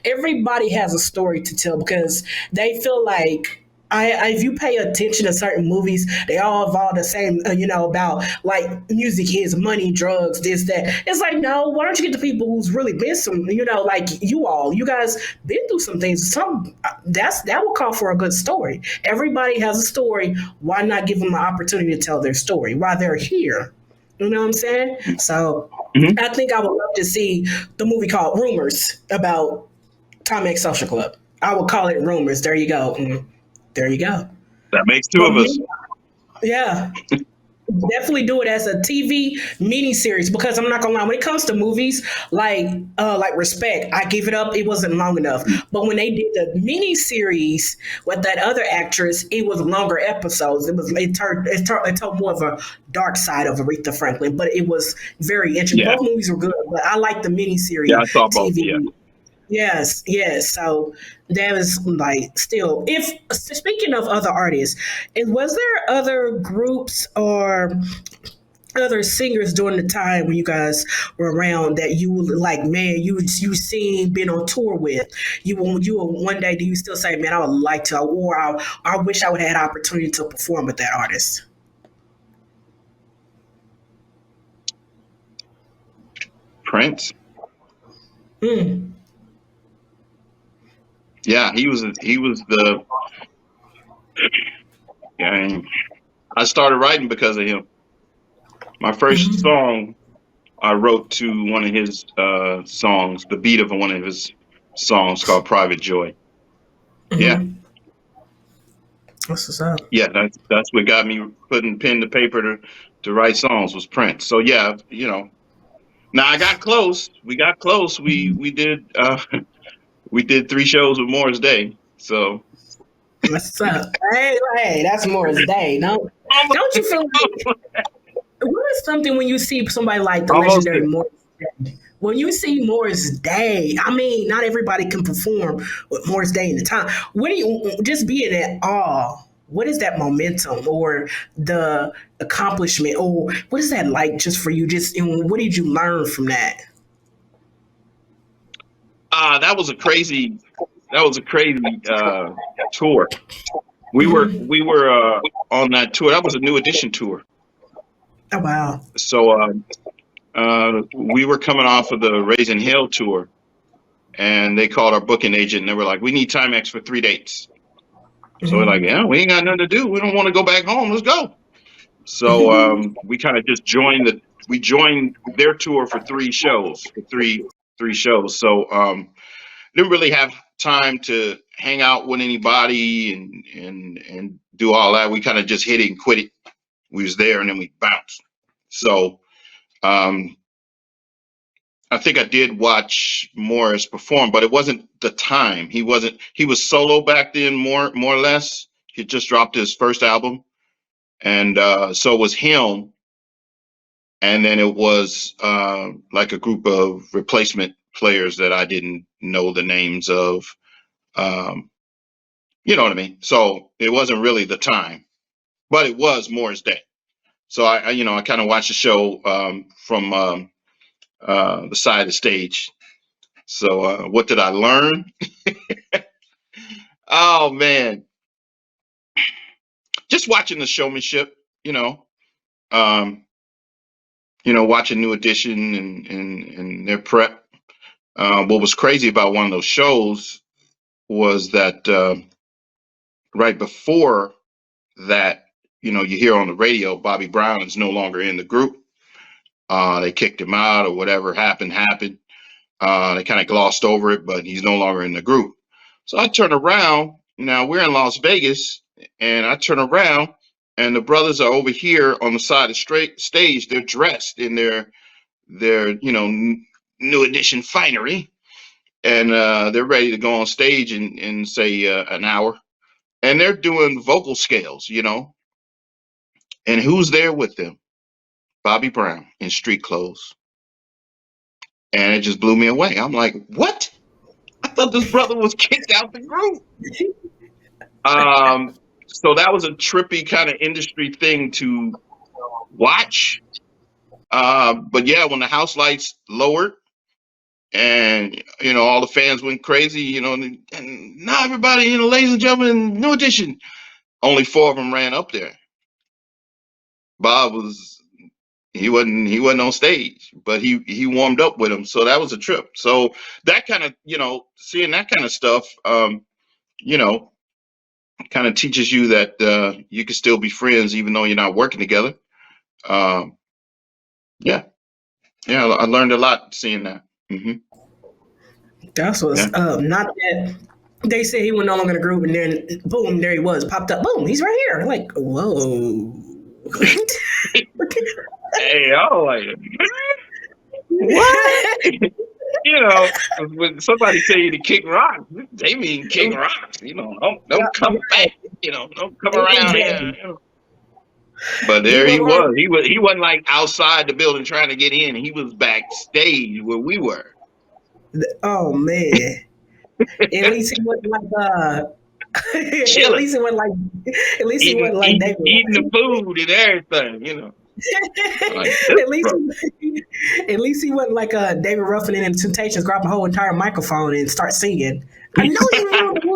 [SPEAKER 1] Everybody has a story to tell because they feel like if you pay attention to certain movies, they all involve the same, about like music is money, drugs, this, that. It's like, no, why don't you get the people who's really been some, like you guys been through some things. That will call for a good story. Everybody has a story. Why not give them the opportunity to tell their story while they're here? You know what I'm saying? So
[SPEAKER 3] Mhm.
[SPEAKER 1] I think I would love to see the movie called Rumors about Tom X Social Club. I would call it Rumors. There you go. There you go.
[SPEAKER 3] That makes two
[SPEAKER 1] But
[SPEAKER 3] of us.
[SPEAKER 1] me, yeah, definitely do it as a TV miniseries because I'm not gonna lie. When it comes to movies, like Respect, I gave it up. It wasn't long enough. But when they did the miniseries with that other actress, it was longer episodes. It told more of a dark side of Aretha Franklin, but it was very interesting.
[SPEAKER 3] Yeah.
[SPEAKER 1] Both movies were good, but I like the
[SPEAKER 3] Yeah,
[SPEAKER 1] miniseries
[SPEAKER 3] I saw both.
[SPEAKER 1] TV.
[SPEAKER 3] Yeah.
[SPEAKER 1] Yes, yes. So that was like still. If speaking of other artists, was there other groups or other singers during the time when you guys were around that you were like, man, you seen been on tour with? You one day do you still say, man, I would like to, or I wish I would have had opportunity to perform with that artist?
[SPEAKER 3] Prince.
[SPEAKER 1] Hmm.
[SPEAKER 3] Yeah, he was the. Yeah, I started writing because of him. My first
[SPEAKER 1] Hmm.
[SPEAKER 3] song I wrote to one of his songs, the beat of one of his songs called "Private Joy." Yeah,
[SPEAKER 1] Hmm. What's this up?
[SPEAKER 3] yeah, that's what got me putting pen to paper to write songs was Prince. So yeah, Now I got close. We got close. We did we did 3 shows with Morris Day. So
[SPEAKER 1] What's up? Hey, that's Morris Day. No, don't you feel like what is something when you see somebody like the
[SPEAKER 3] almost
[SPEAKER 1] legendary
[SPEAKER 3] there.
[SPEAKER 1] Morris Day? When you see Morris Day, I mean, not everybody can perform with Morris Day in the time. What do you just being at awe? What is that momentum or the accomplishment or what is that like just for you? Just and what did you learn from that?
[SPEAKER 3] That was a crazy tour.
[SPEAKER 1] Hmm.
[SPEAKER 3] We were on that tour. That was a New Edition tour.
[SPEAKER 1] Oh wow.
[SPEAKER 3] So we were coming off of the Raising Hell tour, and they called our booking agent, and they were like, "We need Timex for 3 dates." So we're like,
[SPEAKER 1] Hmm.
[SPEAKER 3] "Yeah, we ain't got nothing to do. We don't want to go back home. Let's go." So
[SPEAKER 1] Hmm.
[SPEAKER 3] we kind of just joined their tour for 3 shows, for three shows. So didn't really have time to hang out with anybody and do all that. We kind of just hit it and quit it. We was there and then we bounced. So um, I think I did watch Morris perform, but it wasn't the time. He was solo back then, more or less. He just dropped his first album, and so it was him. And then it was like a group of replacement players that I didn't know the names of. Um, you know what I mean? So it wasn't really the time, but it was Morris Day. So I kind of watched the show from the side of the stage. So what did I learn? Oh man, just watching the showmanship. You know, um, watching New Edition and their prep. What was crazy about one of those shows was that right before that, you hear on the radio Bobby Brown is no longer in the group. They kicked him out or whatever happened. They kind of glossed over it, but he's no longer in the group. So I turn around. Now we're in Las Vegas, and I turn around, and the brothers are over here on the side of the straight stage. They're dressed in their New Edition finery, and they're ready to go on stage in say an hour, and they're doing vocal scales, and who's there with them? Bobby Brown in street clothes, and it just blew me away. I'm like, what? I thought this brother was kicked out the group. So that was a trippy kind of industry thing to watch. But yeah, when the house lights lowered and all the fans went crazy, and now everybody, ladies and gentlemen, New Edition. only 4 of them ran up there. Bob he wasn't on stage, but he warmed up with him, so that was a trip. So that kind of, seeing that kind of stuff, you know, kind of teaches you that you can still be friends even though you're not working together. Um, yeah, yeah, I learned a lot seeing that.
[SPEAKER 1] That's what's
[SPEAKER 3] Yeah.
[SPEAKER 1] up. Not that they said he was no longer in the group, and then boom, there he was, popped up. Boom, he's right here. Like, whoa.
[SPEAKER 3] Hey, oh, like, what? When somebody tell you to kick rocks, they mean kick rocks. Don't come back. Don't come around here. But
[SPEAKER 1] He
[SPEAKER 3] there he
[SPEAKER 1] was on.
[SPEAKER 3] was. He wasn't like outside the building trying to get in. He was backstage where we were.
[SPEAKER 1] Oh man. At least he wasn't like at
[SPEAKER 3] Chilling,
[SPEAKER 1] least it wasn't like at least he
[SPEAKER 3] eating,
[SPEAKER 1] wasn't like
[SPEAKER 3] eating,
[SPEAKER 1] David.
[SPEAKER 3] eating the food and everything. Like this,
[SPEAKER 1] at least
[SPEAKER 3] bro.
[SPEAKER 1] at least he wasn't like David Ruffin in the Temptations, grab a whole entire microphone and start singing. I know you want to,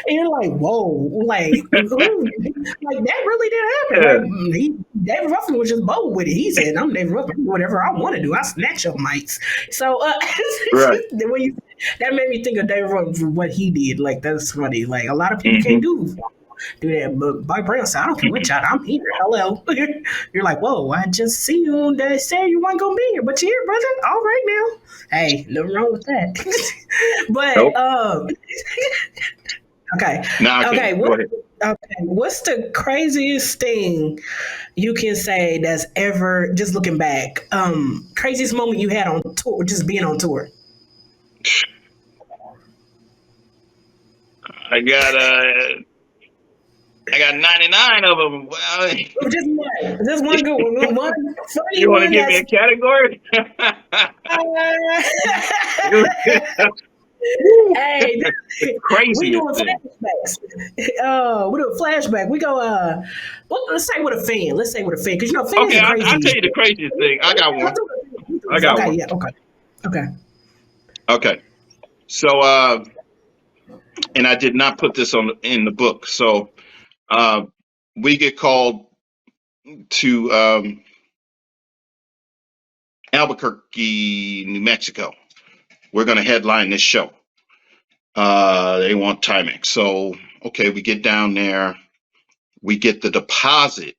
[SPEAKER 1] and you're like, whoa, like that really did happen.
[SPEAKER 3] Yeah.
[SPEAKER 1] Like David Ruffin was just bold with it. He said, "I'm David Ruffin. Whatever I want to do, I snatch your mics." So
[SPEAKER 3] Right.
[SPEAKER 1] when that made me think of David Ruffin for what he did. Like that's funny. Like a lot of people can't do that, but Mike Brown said, "I don't care what y'all. I'm here. Hello." You're like, "Whoa! I just see you that said you weren't gonna be here, but you're here, brother. All right now. Hey, nothing wrong with that." But
[SPEAKER 3] Nope.
[SPEAKER 1] okay,
[SPEAKER 3] Now
[SPEAKER 1] okay.
[SPEAKER 3] go ahead.
[SPEAKER 1] What's the craziest thing you can say that's ever just looking back? Craziest moment you had on tour, just being on tour.
[SPEAKER 3] I got 99 of them. Well,
[SPEAKER 1] Just one good one funny
[SPEAKER 3] you want to
[SPEAKER 1] one
[SPEAKER 3] give me
[SPEAKER 1] that's.
[SPEAKER 3] a category?
[SPEAKER 1] Hey, we
[SPEAKER 3] Craziest
[SPEAKER 1] doing
[SPEAKER 3] thing.
[SPEAKER 1] flashbacks. We do a flashback. We go. Let's say with a fan. Let's say with a fan, because fans
[SPEAKER 3] Okay,
[SPEAKER 1] are
[SPEAKER 3] I'll
[SPEAKER 1] crazy.
[SPEAKER 3] tell you the craziest thing. I got one.
[SPEAKER 1] Okay, yeah, okay.
[SPEAKER 3] Okay. So, and I did not put this in the book. So, we get called to Albuquerque, New Mexico. We're going to headline this show. They want Timex. So, okay, we get down there. We get the deposit.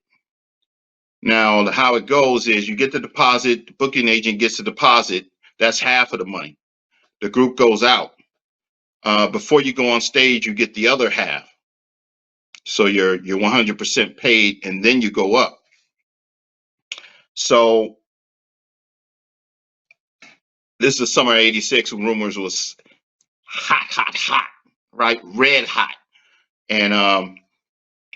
[SPEAKER 3] Now, how it goes is you get the deposit, the booking agent gets the deposit. That's half of the money. The group goes out. Before you go on stage, you get the other half. So you're 100% paid, and then you go up. So this is the summer of '86 when Rumors was hot, right? Red hot. And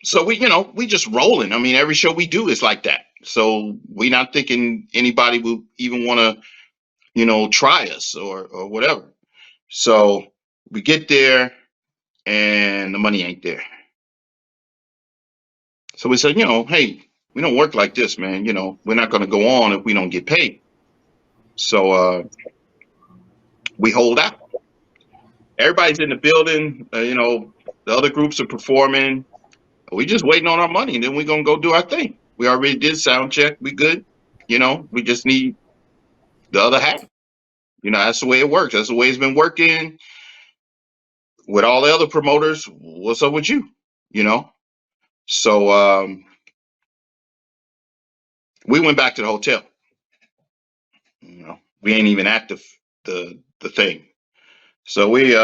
[SPEAKER 3] so we just rolling. I mean, every show we do is like that. So we not thinking anybody will even want to, try us or whatever. So we get there and the money ain't there. So we said, hey, we don't work like this, man. We're not going to go on if we don't get paid. So we hold out. Everybody's in the building. The other groups are performing. We just waiting on our money, and then we're going to go do our thing. We already did sound check. We good. We just need the other half. That's the way it works. That's the way it's been working with all the other promoters. What's up with you? So we went back to the hotel. We ain't even at the thing. So we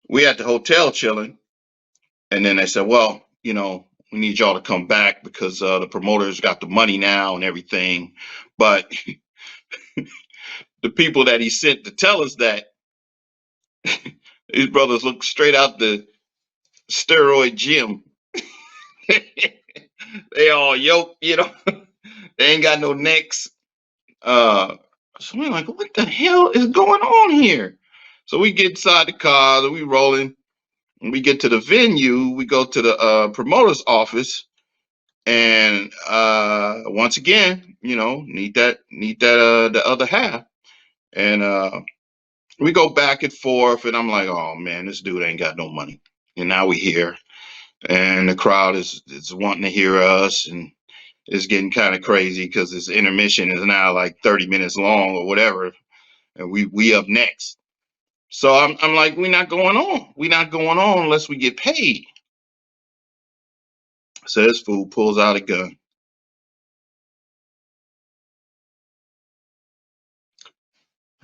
[SPEAKER 3] we at the hotel chilling, and then they said, well, we need y'all to come back because the promoters got the money now and everything. But the people that he sent to tell us that, these brothers look straight out the steroid gym. They all yoked, they ain't got no necks. So we're like, what the hell is going on here? So we get inside the car, we rolling. When we get to the venue, we go to the promoter's office, and once again, need that the other half. And we go back and forth, and I'm like, oh man, this dude ain't got no money. And now we here. and the crowd is wanting to hear us, and it's getting kind of crazy because this intermission is now like 30 minutes long or whatever, and we up next. So I'm like, we're not going on. We're not going on unless we get paid. So this fool pulls out a gun.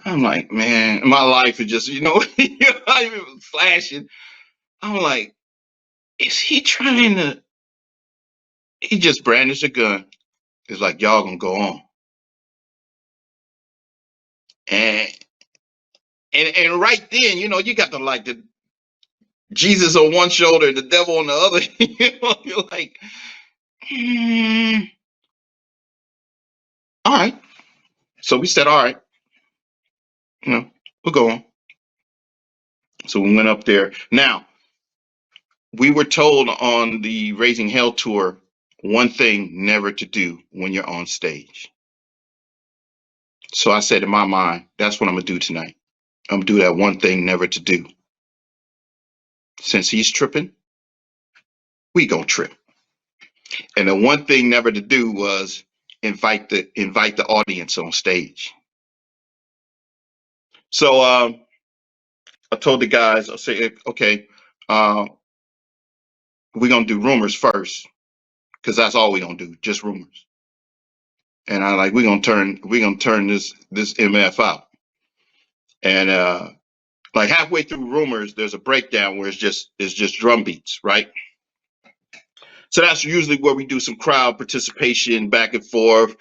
[SPEAKER 3] I'm like, man, my life is just, it was flashing. I'm like, is he trying to? He just brandished a gun. It's like, y'all gonna go on. And and right then, you got the Jesus on one shoulder, the devil on the other. You're like, all right. So we said, all right, we'll go on. So we went up there. Now, we were told on the Raising Hell tour one thing never to do when you're on stage. So I said in my mind, that's what I'm gonna do tonight. I'm gonna do that one thing never to do. Since he's tripping, we gonna trip. And the one thing never to do was invite the audience on stage. So I told the guys, I said, okay, we're gonna do rumors first, because that's all we're gonna do, just rumors. And I like we're gonna turn this MF out. And like halfway through rumors, there's a breakdown where it's just drum beats, right? So that's usually where we do some crowd participation back and forth.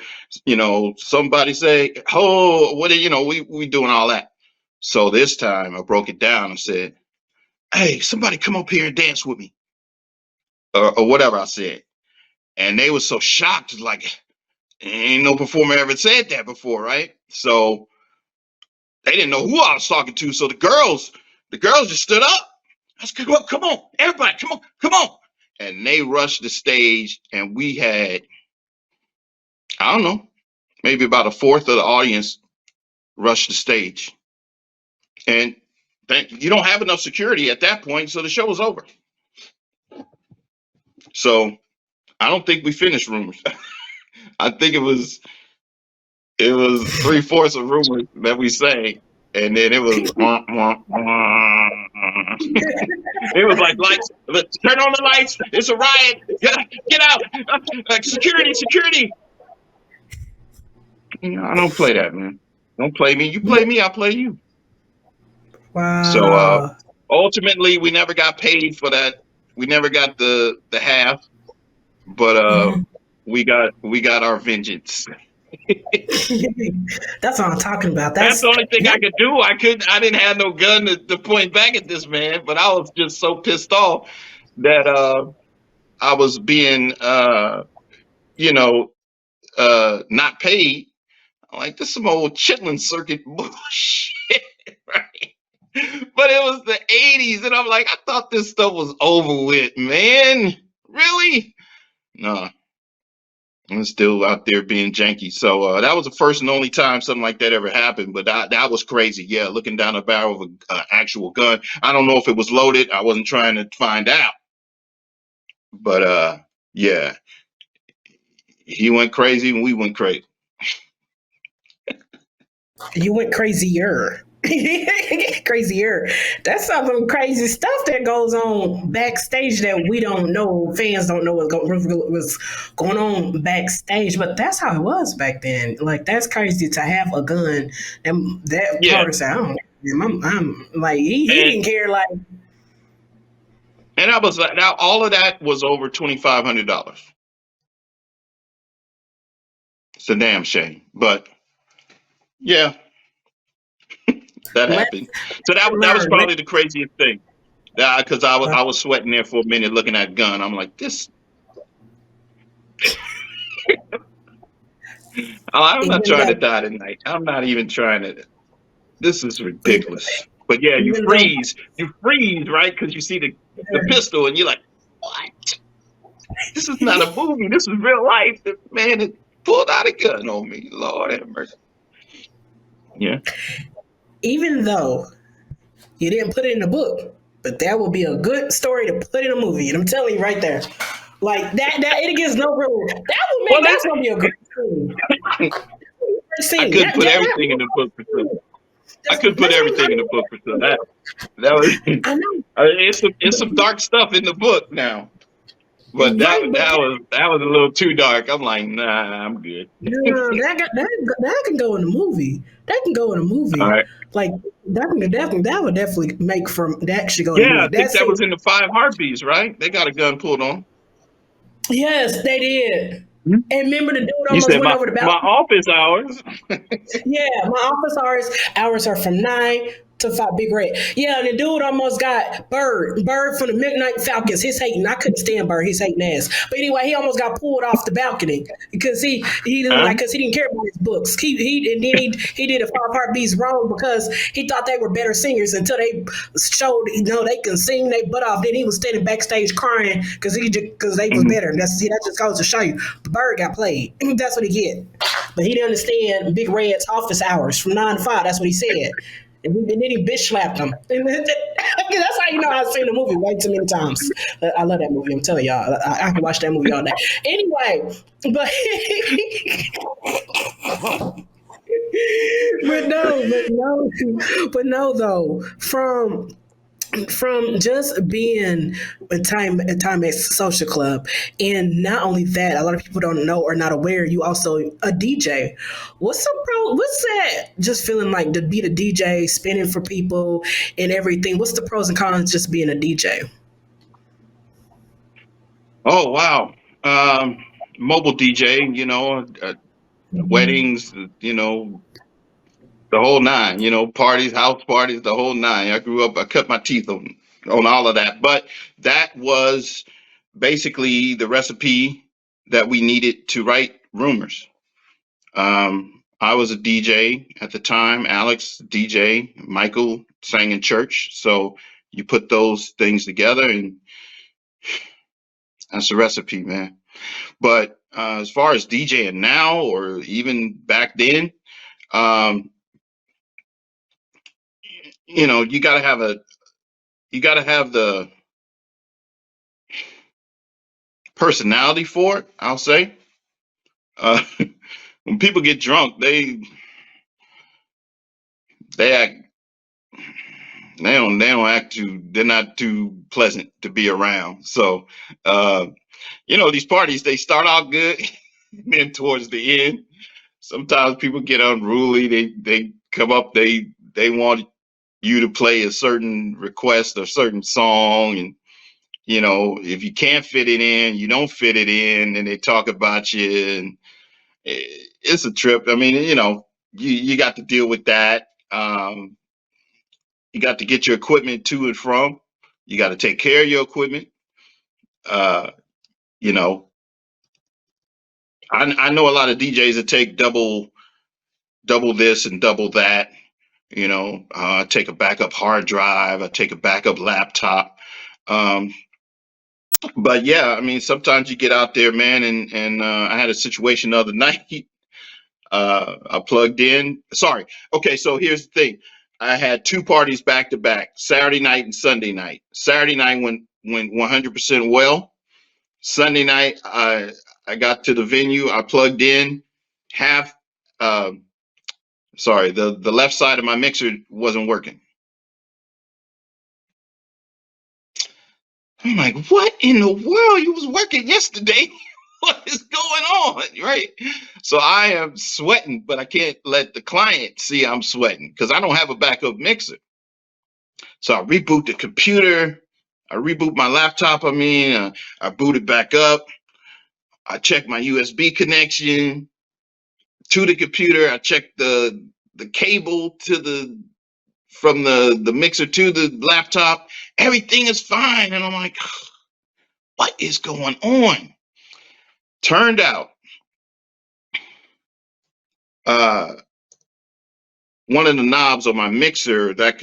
[SPEAKER 3] Somebody say, "Oh, what?" We doing all that. So this time I broke it down and said, "Hey, somebody come up here and dance with me," or whatever I said. And they were so shocked, like, ain't no performer ever said that before, right? So they didn't know who I was talking to. So the girls just stood up. I said, come on, everybody, come on. And they rushed the stage, and we had, I don't know, maybe about a fourth of the audience rushed the stage. And you don't have enough security at that point, so the show was over. So I don't think we finished rumors. I think it was 3/4 of rumors that we sang, and then it was it was like, lights, turn on the lights, it's a riot, get out, security. I don't play that, man. Don't play me. You play me, I play you.
[SPEAKER 1] Wow.
[SPEAKER 3] So ultimately, we never got paid for that. We never got the half, but we got our vengeance.
[SPEAKER 1] That's what I'm talking about.
[SPEAKER 3] That's the only thing I could do. I didn't have no gun to point back at this man, but I was just so pissed off that I was being not paid. I'm like, this is some old chitlin circuit bullshit, right? But it was the 80s, and I'm like, I thought this stuff was over with, man. Really? No. I'm still out there being janky. So that was the first and only time something like that ever happened. But that was crazy. Yeah, looking down the barrel of an actual gun. I don't know if it was loaded. I wasn't trying to find out. But yeah, he went crazy and we went crazy.
[SPEAKER 1] You went crazier. Crazier. That's some crazy stuff that goes on backstage that we don't know. Fans don't know what's going on backstage, but that's how it was back then. Like, that's crazy to have a gun. And that part sound. I'm like, he didn't care. Like,
[SPEAKER 3] and I was like, now all of that was over $2,500. It's a damn shame, but yeah. That happened. So that was probably the craziest thing. Because I was sweating there for a minute looking at gun. I'm like, this. I'm not trying to die tonight. I'm not even trying to. This is ridiculous. But yeah, you freeze, right? Because you see the pistol and you're like, what? This is not a movie. This is real life. The man had pulled out a gun on me. Lord have mercy. Yeah.
[SPEAKER 1] Even though you didn't put it in the book, But that would be a good story to put in a movie. And I'm telling you right there. Like that it gets no real.
[SPEAKER 3] Well,
[SPEAKER 1] That's gonna be a great scene. Great
[SPEAKER 3] I
[SPEAKER 1] scene.
[SPEAKER 3] couldn't put everything in the book for sure. I couldn't put
[SPEAKER 1] That's what
[SPEAKER 3] everything in the book for sure. That was
[SPEAKER 1] I know.
[SPEAKER 3] it's some dark stuff in the book now. But
[SPEAKER 1] Right, but
[SPEAKER 3] that was a little too dark. I'm like, nah, I'm good.
[SPEAKER 1] no, that can go in a movie. That can go in a
[SPEAKER 3] All
[SPEAKER 1] movie.
[SPEAKER 3] right.
[SPEAKER 1] Like that would definitely make from that should go in a
[SPEAKER 3] Yeah, I
[SPEAKER 1] movie.
[SPEAKER 3] think
[SPEAKER 1] That's
[SPEAKER 3] that
[SPEAKER 1] it.
[SPEAKER 3] was in the Five Heartbeats, right? They got a gun pulled on.
[SPEAKER 1] Yes, they did.
[SPEAKER 3] Hmm?
[SPEAKER 1] And remember, the dude
[SPEAKER 3] You
[SPEAKER 1] almost
[SPEAKER 3] said
[SPEAKER 1] went over the
[SPEAKER 3] my
[SPEAKER 1] balcony.
[SPEAKER 3] office hours.
[SPEAKER 1] Yeah, my office hours are from 9 to 5. Big Red. Yeah, and the dude almost got Bird from the Midnight Falcons. His hating. I couldn't stand Bird. His hating ass. But anyway, he almost got pulled off the balcony because he didn't
[SPEAKER 3] Huh?
[SPEAKER 1] like because he didn't care about his books. He and then he did a Five Heartbeats wrong because he thought they were better singers until they showed they can sing they butt off. Then he was standing backstage crying because they was
[SPEAKER 3] Mhm.
[SPEAKER 1] better. That just goes to show you. Bird got played. That's what he get. But he didn't understand Big Red's office hours from 9 to 5. That's what he said. And then he bitch slapped him. And that's how you know I've seen the movie way too many times. I love that movie. I'm telling y'all, I can watch that movie all day. Anyway, but but no though from just being a time at social club, and not only that, a lot of people don't know or not aware you also a DJ. What's that? Just feeling like to be the DJ, spinning for people and everything. What's the pros and cons just being a DJ?
[SPEAKER 3] Oh wow. Mobile DJ, weddings, the whole nine, parties, house parties, the whole nine. I grew up, I cut my teeth on all of that. But that was basically the recipe that we needed to write rumors. I was a DJ at the time, Alex, DJ, Michael sang in church. So you put those things together and that's the recipe, man. But as far as DJing now or even back then, um, you gotta have the personality for it. I'll say. Uh, when people get drunk, they act they don't act too. They're not too pleasant to be around. So, uh, these parties they start out good, and then towards the end, sometimes people get unruly. They come up. They want you to play a certain request or certain song, and if you can't fit it in, you don't fit it in, and they talk about you, and it's a trip. I mean, you got to deal with that. You got to get your equipment to and from. You got to take care of your equipment. Uh, you know, I know a lot of DJs that take double this and double that. I take a backup hard drive. I take a backup laptop. Um, but yeah, I mean, sometimes you get out there, man, and I had a situation the other night. I plugged in. Sorry. Okay, so here's the thing. I had two parties back to back, Saturday night and Sunday night. Saturday night went 100% well. Sunday night, I got to the venue. I plugged in. Half, um, sorry, the left side of my mixer wasn't working. I'm like, what in the world? You was working yesterday. What is going on? Right. So I am sweating, but I can't let the client see I'm sweating because I don't have a backup mixer. So I reboot the computer. I reboot my laptop. I boot it back up. I check my USB connection to the computer. I check the cable from the mixer to the laptop. Everything is fine. And I'm like, what is going on? Turned out, uh, one of the knobs on my mixer that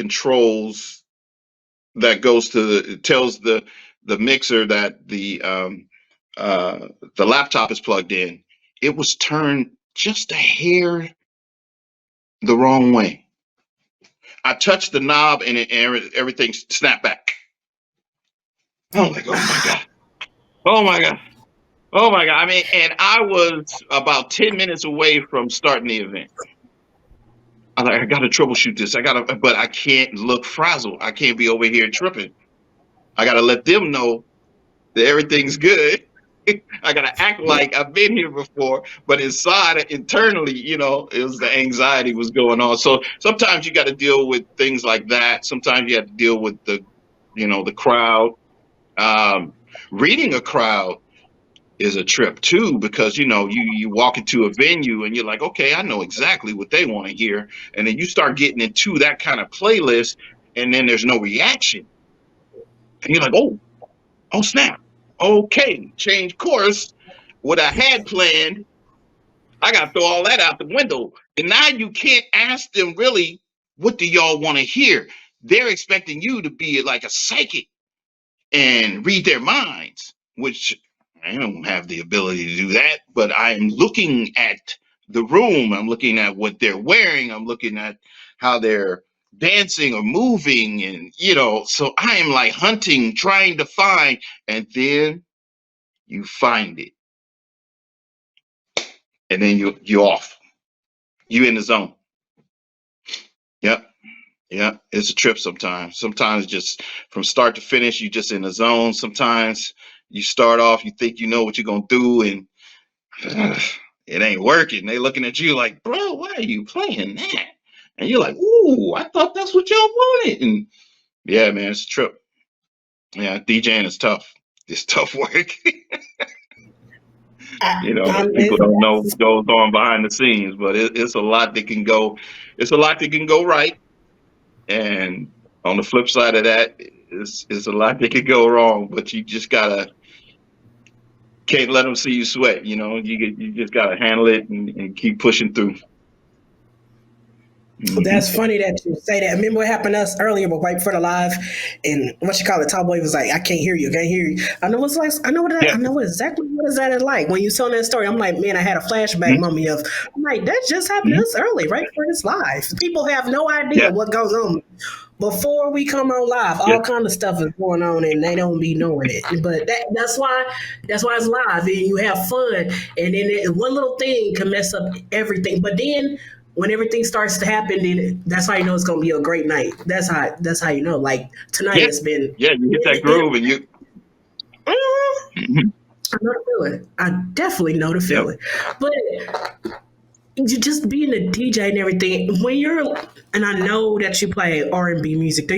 [SPEAKER 3] goes to it tells the mixer that the laptop is plugged in. It was turned just a hair the wrong way. I touched the knob and everything snapped back. I'm like, oh my God. Oh my God. Oh my God. I mean, and I was about 10 minutes away from starting the event. I'm like, I gotta troubleshoot this. But I can't look frazzled. I can't be over here tripping. I gotta let them know that everything's good. I gotta act like I've been here before, but internally, it was the anxiety was going on. So sometimes you got to deal with things like that. Sometimes you have to deal with the crowd. Um, Reading a crowd is a trip too, because you walk into a venue and you're like, okay, I know exactly what they want to hear, and then you start getting into that kind of playlist, and then there's no reaction, and you're like, oh snap, okay, change course. What I had planned, I got to throw all that out the window, and now you can't ask them really, what do y'all want to hear? They're expecting you to be like a psychic and read their minds, which I don't have the ability to do that, but I'm looking at the room. I'm looking at what they're wearing. I'm looking at how they're dancing or moving. And, so I am like hunting, trying to find, and then you find it. And then you're off. You in the zone. Yep. Yeah, it's a trip sometimes. Sometimes just from start to finish, you just in the zone. Sometimes you start off, you think you know what you're gonna do, and it ain't working. They looking at you like, bro, why are you playing that? And you're like, ooh, I thought that's what y'all wanted. And yeah, man, it's a trip. Yeah, DJing is tough. It's tough work. People don't know what goes on behind the scenes, but it's a lot that can go. It's a lot that can go right. And on the flip side of that, it's a lot that could go wrong, but you just can't let them see you sweat. You just gotta handle it and keep pushing through.
[SPEAKER 1] That's funny that you say that. Remember what happened to us earlier, but right before the live, and what you call it, Tall Boy was like, "I can't hear you, can't hear you." I know what's like. I
[SPEAKER 3] Yeah.
[SPEAKER 1] know exactly what is that is like. When you telling that story, I'm like, man, I had a flashback moment of, I'm like, that just happened to us early, right before this live. People have no idea
[SPEAKER 3] Yeah.
[SPEAKER 1] what goes on before we come on live.
[SPEAKER 3] Yeah.
[SPEAKER 1] All kind of stuff is going on, and they don't be knowing it. But that's why it's live, and you have fun, and then one little thing can mess up everything. But then when everything starts to happen, then that's how you know it's gonna be a great night. That's how you know. Like tonight
[SPEAKER 3] Yeah.
[SPEAKER 1] has been.
[SPEAKER 3] Yeah. You hit that groove and you.
[SPEAKER 1] Mhm. I know the feeling. I definitely know the
[SPEAKER 3] Yep.
[SPEAKER 1] feeling. But you just being a DJ and everything, when you're, and I know that you play R&B music,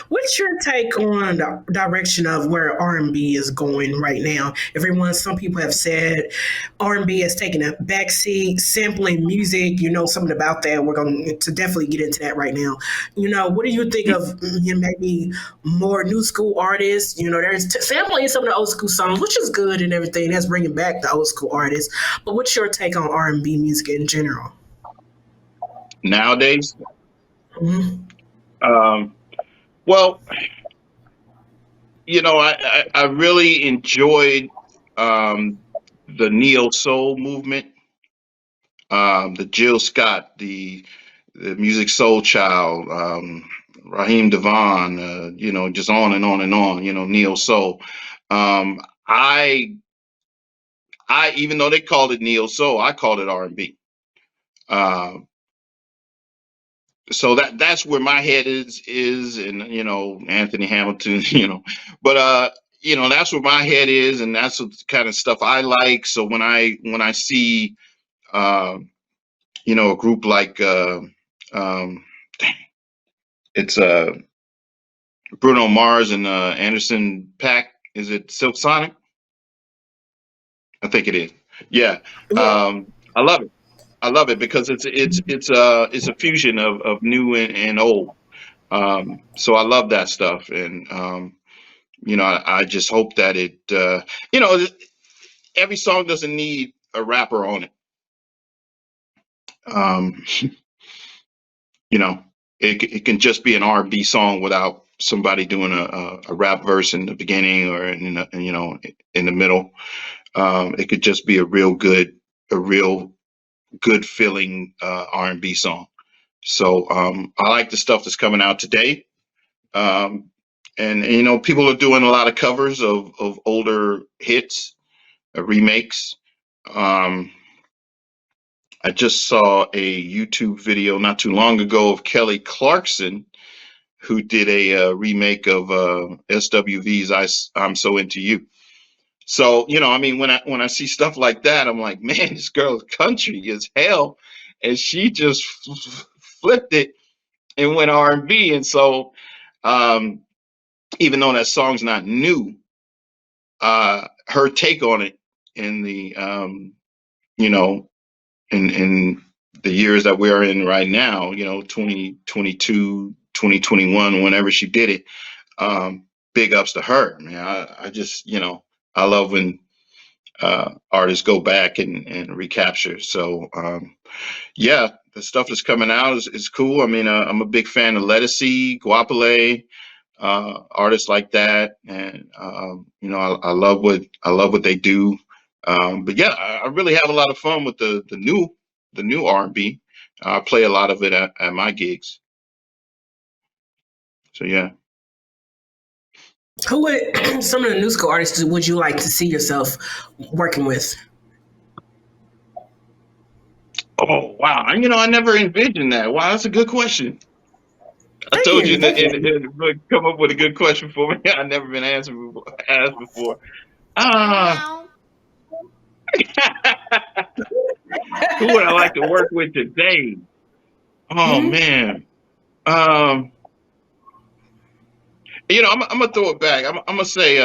[SPEAKER 1] what's your take on the direction of where R&B is going right now? Some people have said R&B has taken a backseat, sampling music, something about that. We're going to definitely get into that right now. What do you think of maybe more new school artists? There's sampling some of the old school songs, which is good and everything. That's bringing back the old school artists. But what's your take on R&B music in general?
[SPEAKER 3] Nowadays,
[SPEAKER 1] Mhm.
[SPEAKER 3] well, I really enjoyed the neo soul movement, the Jill Scott, the music soul child, Raheem Devon, just on and on and on, neo soul. Um, I even though they called it neo soul, I called it R&B. So that's where my head is, and Anthony Hamilton, but that's where my head is, and that's the kind of stuff I like. So when I see uh, a group like um, it's Bruno Mars and Anderson Paak, is it Silk Sonic? I think it is. Yeah.
[SPEAKER 1] Yeah.
[SPEAKER 3] I love it. I love it because it's a fusion of new and old. So I love that stuff, and I just hope that you know, every song doesn't need a rapper on it. Um, you know, it can just be an R&B song without somebody doing a rap verse in the beginning or in the middle. It could just be a real good feeling R&B song. So I like the stuff that's coming out today. Um, and you know, people are doing a lot of covers of older hits, remakes. Um, I just saw a YouTube video not too long ago of Kelly Clarkson, who did a remake of SWV's "I'm So Into You." So you know, I mean, when I see stuff like that, I'm like, man, this girl's country as hell, and she just flipped it and went R&B. And so, um, even though that song's not new, her take on it in the you know, in the years that we're in right now, you know, 2022, 2021, whenever she did it, big ups to her. Man, I just, you know, I love when artists go back and recapture. So, yeah, the stuff that's coming out is cool. I mean, I'm a big fan of Lettucey, Guapale, artists like that, and you know, I love what they do. But yeah, I really have a lot of fun with the new R&B. I play a lot of it at my gigs. So yeah.
[SPEAKER 1] Who would some of the new school artists would you like to see yourself working with?
[SPEAKER 3] Oh wow, you know, I never envisioned that. Wow, that's a good question. I
[SPEAKER 1] Thank
[SPEAKER 3] told you
[SPEAKER 1] you. Thank you.
[SPEAKER 3] would come up with a good question for me. I've never been asked before. Ah, who would I like to work with today? Oh
[SPEAKER 1] Mhm.
[SPEAKER 3] man. Um, you know, I'm gonna throw it back. I'm gonna say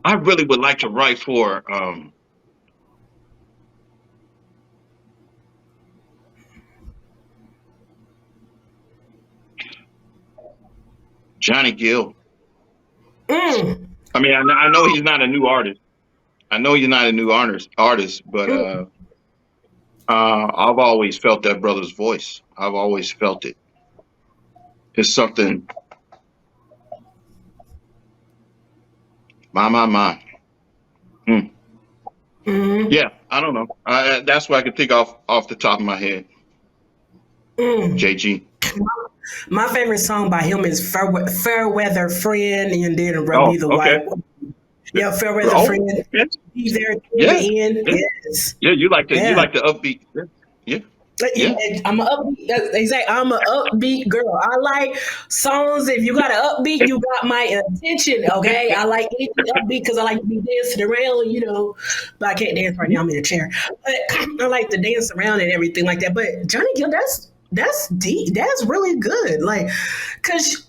[SPEAKER 3] I really would like to write for Johnny Gill.
[SPEAKER 1] Mm.
[SPEAKER 3] I mean, I know he's not a new artist. I know he's not a new artist, but
[SPEAKER 1] Mm.
[SPEAKER 3] I've always felt that brother's voice. I've always felt it. It's something. My. Hmm.
[SPEAKER 1] Mm.
[SPEAKER 3] Yeah, I don't know. That's what I can think off the top of my head.
[SPEAKER 1] Mm.
[SPEAKER 3] JG.
[SPEAKER 1] My favorite song by him is Fair Weather Friend, and then Rub
[SPEAKER 3] Oh,
[SPEAKER 1] You the
[SPEAKER 3] okay.
[SPEAKER 1] White. Yeah, Fair Weather
[SPEAKER 3] Oh,
[SPEAKER 1] Friend.
[SPEAKER 3] okay.
[SPEAKER 1] Be there to
[SPEAKER 3] Yeah,
[SPEAKER 1] the end.
[SPEAKER 3] yeah,
[SPEAKER 1] Yes.
[SPEAKER 3] yeah. You
[SPEAKER 1] Yeah.
[SPEAKER 3] like the upbeat. Yeah, yeah.
[SPEAKER 1] I'm a upbeat. They say I'm a upbeat girl. I like songs. If you got an upbeat, you got my attention. Okay, I like anything upbeat because I like to be dancing around. You know, but I can't dance right now. I'm in a chair. But I like to dance around and everything like that. But Johnny Gill, that's deep. That's really good. Like, cause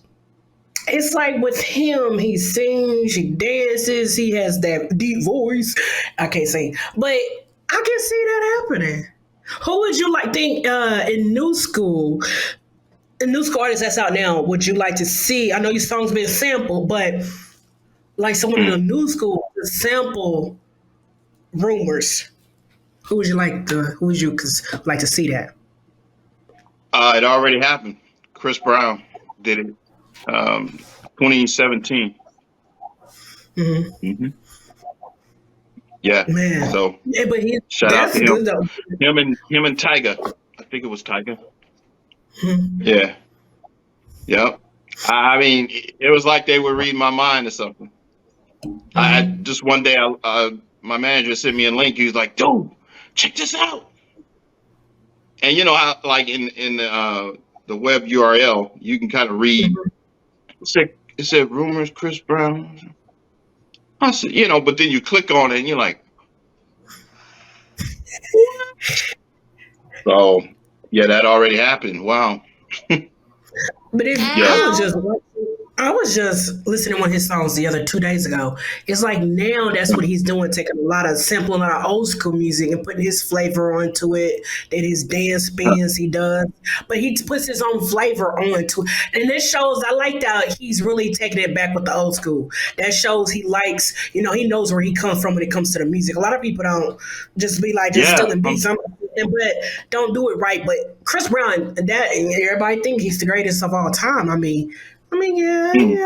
[SPEAKER 1] it's like with him, he sings, he dances, he has that deep voice. I can't sing, but I can see that happening. Who would you like think in new school artists that's out now? Would you like to see? I know your song's been sampled, but like someone in the
[SPEAKER 3] Hmm.
[SPEAKER 1] new school to sample rumors. Who would you like to? Who would you like to see that?
[SPEAKER 3] It already happened. Chris Brown did it. 2017.
[SPEAKER 1] Hmm.
[SPEAKER 3] Hmm. Yeah.
[SPEAKER 1] Man,
[SPEAKER 3] So
[SPEAKER 1] yeah, but
[SPEAKER 3] shout out
[SPEAKER 1] that's
[SPEAKER 3] to him.
[SPEAKER 1] good though.
[SPEAKER 3] Him and Tiger. I think it was Tiger.
[SPEAKER 1] Mhm.
[SPEAKER 3] Yeah. Yep. I mean, it was like they were reading my mind or something. I
[SPEAKER 1] Mhm.
[SPEAKER 3] just one day, my manager sent me a link. He was like, "Dude, check this out." And you know how, like in the web URL, you can kind of read.
[SPEAKER 1] Mhm.
[SPEAKER 3] It said rumors, Chris Brown. I said, you know, but then you click on it and you're like, oh, yeah, that already happened. Wow.
[SPEAKER 1] But if
[SPEAKER 3] Yeah.
[SPEAKER 1] I was just listening to one of his songs the other 2 days ago. It's like now that's what he's doing, taking a lot of sampling a lot of old school music and putting his flavor onto it. Then his dance spins he does, but he puts his own flavor onto it, and this shows. I like that he's really taking it back with the old school. That shows he likes, he knows where he comes from when it comes to the music. A lot of people don't just be like just
[SPEAKER 3] Yeah.
[SPEAKER 1] stealing beats, but don't do it right. But Chris Brown, that everybody think he's the greatest of all time. Yeah,
[SPEAKER 3] Mm.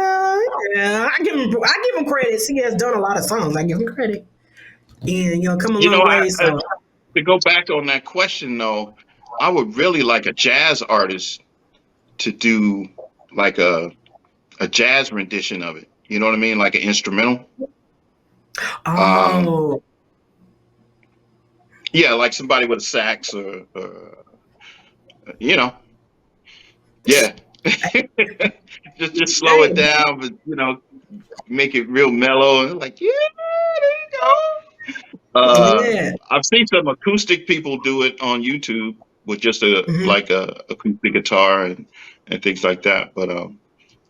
[SPEAKER 1] yeah. I give him credit. He has done a lot of songs. I give him credit, and come a
[SPEAKER 3] You know,
[SPEAKER 1] long way. So,
[SPEAKER 3] to go back on that question though, I would really like a jazz artist to do like a jazz rendition of it. You know what I mean? Like an instrumental. Um,
[SPEAKER 1] Oh,
[SPEAKER 3] yeah, like somebody with a sax or you know, yeah. just slow it
[SPEAKER 1] hey,
[SPEAKER 3] down, but make it real mellow and like, yeah, there you go.
[SPEAKER 1] yeah.
[SPEAKER 3] I've seen some acoustic people do it on YouTube with just a
[SPEAKER 1] Mhm.
[SPEAKER 3] like a acoustic guitar and things like that. But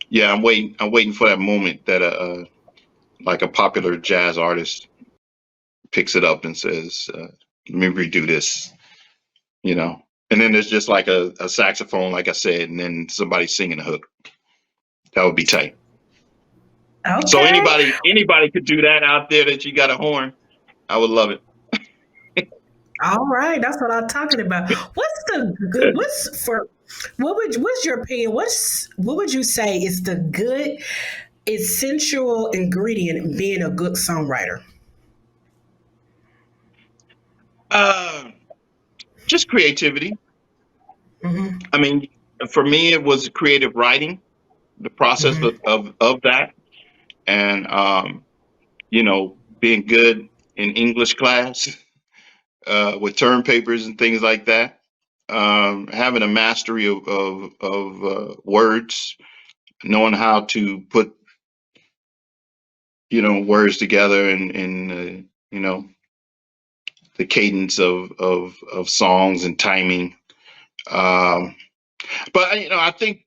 [SPEAKER 3] yeah, I'm waiting for that moment that like a popular jazz artist picks it up and says, "Let me redo this," you know. And then there's just like a saxophone, like I said, and then somebody singing a hook. That would be tight. So
[SPEAKER 1] Okay.
[SPEAKER 3] anybody could do that out there that you got a horn. I would love
[SPEAKER 1] All right. That's what I'm talking about. What's the good?
[SPEAKER 3] it.
[SPEAKER 1] What's for? What's your opinion? What would you say is the good essential ingredient in being a good songwriter?
[SPEAKER 3] Uh, just creativity.
[SPEAKER 1] Hmm.
[SPEAKER 3] I mean, for me, it was creative writing, the process
[SPEAKER 1] Hmm.
[SPEAKER 3] of that, and being good in English class with term papers and things like that. Having a mastery of words, knowing how to put words together and the cadence of songs and timing. Um, but I think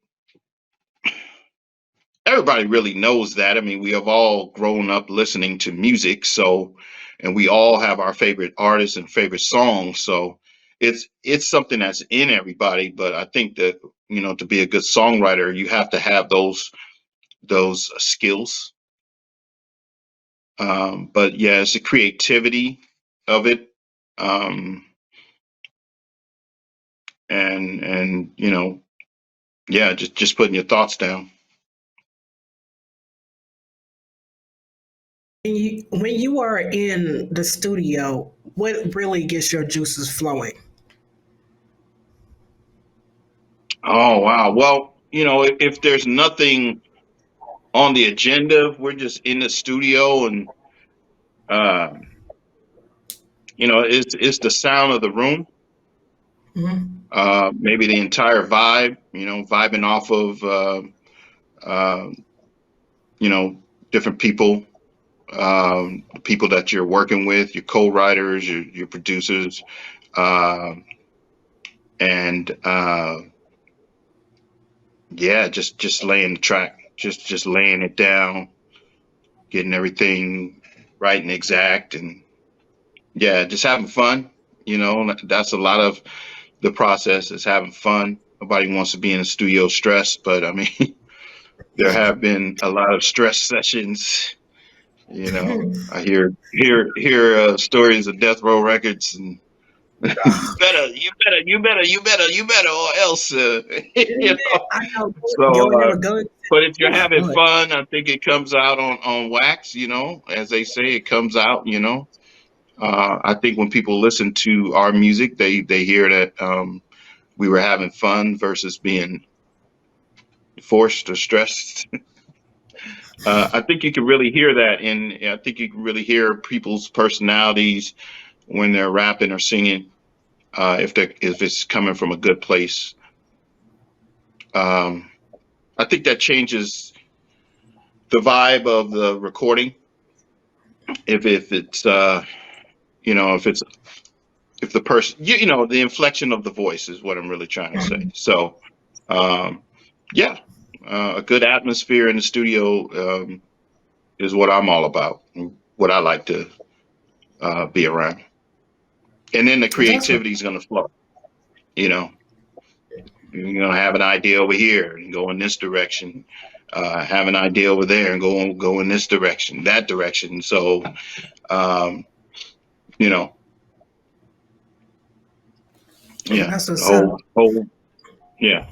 [SPEAKER 3] everybody really knows that. I mean, we have all grown up listening to music, so and we all have our favorite artists and favorite songs. So it's something that's in everybody. But I think that to be a good songwriter, you have to have those skills. But yeah, it's the creativity of it, um, and yeah, just putting your thoughts down.
[SPEAKER 1] When you are in the studio, what really gets your juices flowing?
[SPEAKER 3] Oh wow. Well, if there's nothing on the agenda, we're just in the studio and uh, it's the sound of the room,
[SPEAKER 1] Hmm.
[SPEAKER 3] maybe the entire vibe, vibing off of uh, you know different people, people that you're working with, your co-writers, your producers, um, and yeah, just laying the track, just laying it down, getting everything right and exact, and yeah, just having fun. That's a lot of the process is having fun. Nobody wants to be in a studio stressed, but I mean, there have been a lot of stress sessions. I hear stories of Death Row Records, and you better, or else,
[SPEAKER 1] I know
[SPEAKER 3] So,
[SPEAKER 1] going there with guns.
[SPEAKER 3] but if you're
[SPEAKER 1] Oof,
[SPEAKER 3] having
[SPEAKER 1] Lord.
[SPEAKER 3] fun, I think it comes out on wax. As they say, it comes out. I think when people listen to our music, they hear that we were having fun versus being forced or stressed. I think you can really hear that, and I think you can really hear people's personalities when they're rapping or singing. If it's coming from a good place, um, I think that changes the vibe of the recording. If it's if the person the inflection of the voice is what I'm really trying to say. So um, yeah, a good atmosphere in the studio is what I'm all about, what I like to be around. And then the
[SPEAKER 1] That's what.
[SPEAKER 3] creativity is going to flow. You know, you're going to have an idea over here and go in this direction. Have an idea over there and go in this direction, that direction. So, um, you know, yeah,
[SPEAKER 1] That's
[SPEAKER 3] the
[SPEAKER 1] what's up.
[SPEAKER 3] whole, yeah,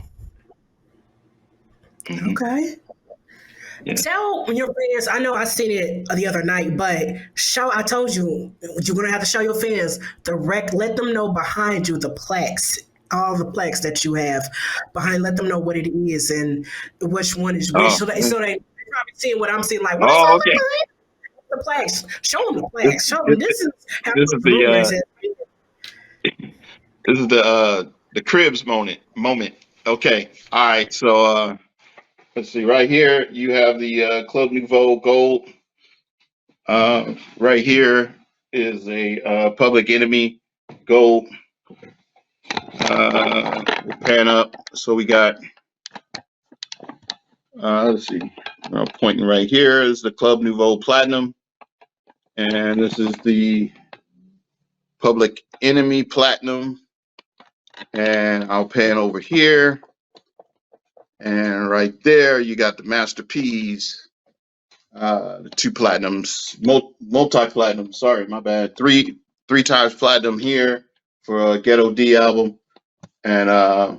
[SPEAKER 3] hmm
[SPEAKER 1] Okay.
[SPEAKER 3] yeah.
[SPEAKER 1] Tell your fans. I know I seen it the other night, but show. I told you you're gonna have to show your fans the rec. Let them know behind you the plaques. all the plaques that you have behind. Let them know what it is and which one is which.
[SPEAKER 3] Oh,
[SPEAKER 1] So they probably seeing what I'm seeing. Like, what is
[SPEAKER 3] oh,
[SPEAKER 1] all
[SPEAKER 3] okay.
[SPEAKER 1] the plaques? Show them the
[SPEAKER 3] This,
[SPEAKER 1] plaques. Show them
[SPEAKER 3] this,
[SPEAKER 1] this is how
[SPEAKER 3] this is
[SPEAKER 1] much rumors.
[SPEAKER 3] the cribs moment. Okay. All right. So let's see. Right here, you have the Club Nouveau Gold. Right here is a Public Enemy Gold. Pan up. So we got. Let's see. Pointing right here is the Club Nouveau Platinum, and this is the Public Enemy Platinum. And I'll pan over here, and right there you got the Master P's, the two platinums, multi-platinum. Sorry, my bad. Three times platinum here for a Ghetto D album, and I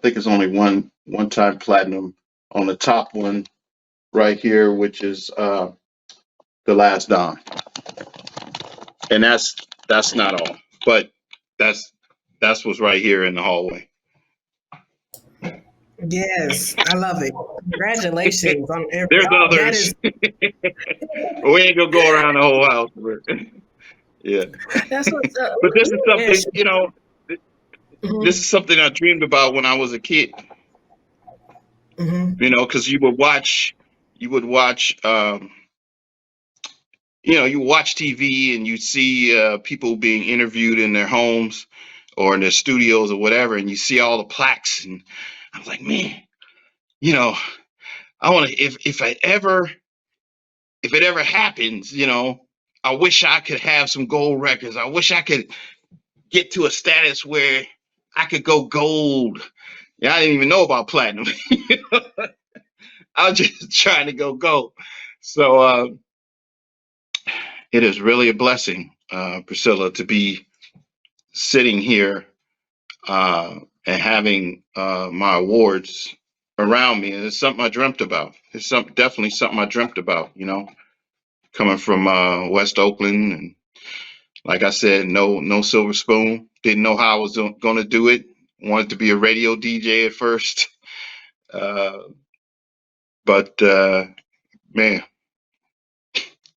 [SPEAKER 3] think it's only one time platinum on the top one right here, which is The Last Don. And that's not all, but that's what's right here in the hallway.
[SPEAKER 1] Yes, I love it. Congratulations on
[SPEAKER 3] There's
[SPEAKER 1] that
[SPEAKER 3] others.
[SPEAKER 1] is
[SPEAKER 3] We ain't gonna go around the whole house. Yeah,
[SPEAKER 1] that's what's up.
[SPEAKER 3] but this is
[SPEAKER 1] Yes.
[SPEAKER 3] something, this is something I dreamed about when I was a kid.
[SPEAKER 1] Hmm.
[SPEAKER 3] Because you would watch, you watch TV and you see people being interviewed in their homes or in their studios or whatever, and you see all the plaques, and I was like, man, I want to, if it ever happens, I wish I could have some gold records. I wish I could get to a status where I could go gold. Yeah, I didn't even know about platinum. I was just trying to go gold. So it is really a blessing, Priscilla, to be sitting here and having my awards around me. And it's something I dreamt about. It's definitely something I dreamt about, coming from West Oakland. And like I said, no silver spoon. Didn't know how I was going to do it. Wanted to be a radio DJ at first. But man,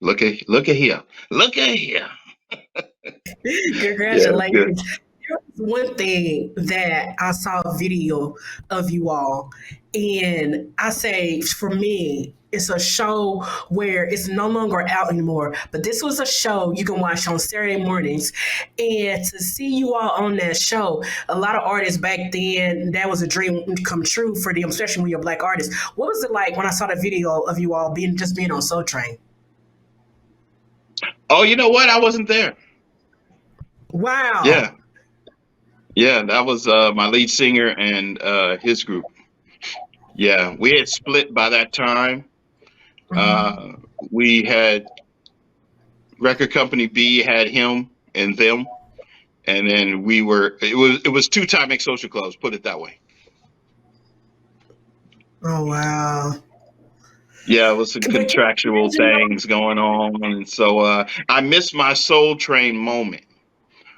[SPEAKER 3] look at here. Look at here. Yeah, it's good.
[SPEAKER 1] Congratulations. There was one thing that I saw a video of you all, and I say for me, it's a show where it's no longer out anymore. But this was a show you can watch on Saturday mornings. And to see you all on that show, a lot of artists back then, that was a dream come true for them, especially when you're a black artist. What was it like when I saw the video of you all being on Soul Train?
[SPEAKER 3] Oh, you know what? I wasn't there.
[SPEAKER 1] Wow.
[SPEAKER 3] Yeah. Yeah, that was my lead singer and his group. Yeah, we had split by that time.
[SPEAKER 1] Mhm.
[SPEAKER 3] Uh, we had record company B had him and them, and then it was two Timex social clubs. Put it that way.
[SPEAKER 1] Oh wow.
[SPEAKER 3] Yeah, it was some
[SPEAKER 1] But can you
[SPEAKER 3] contractual
[SPEAKER 1] imagine
[SPEAKER 3] things going on, and so I missed my Soul Train moment,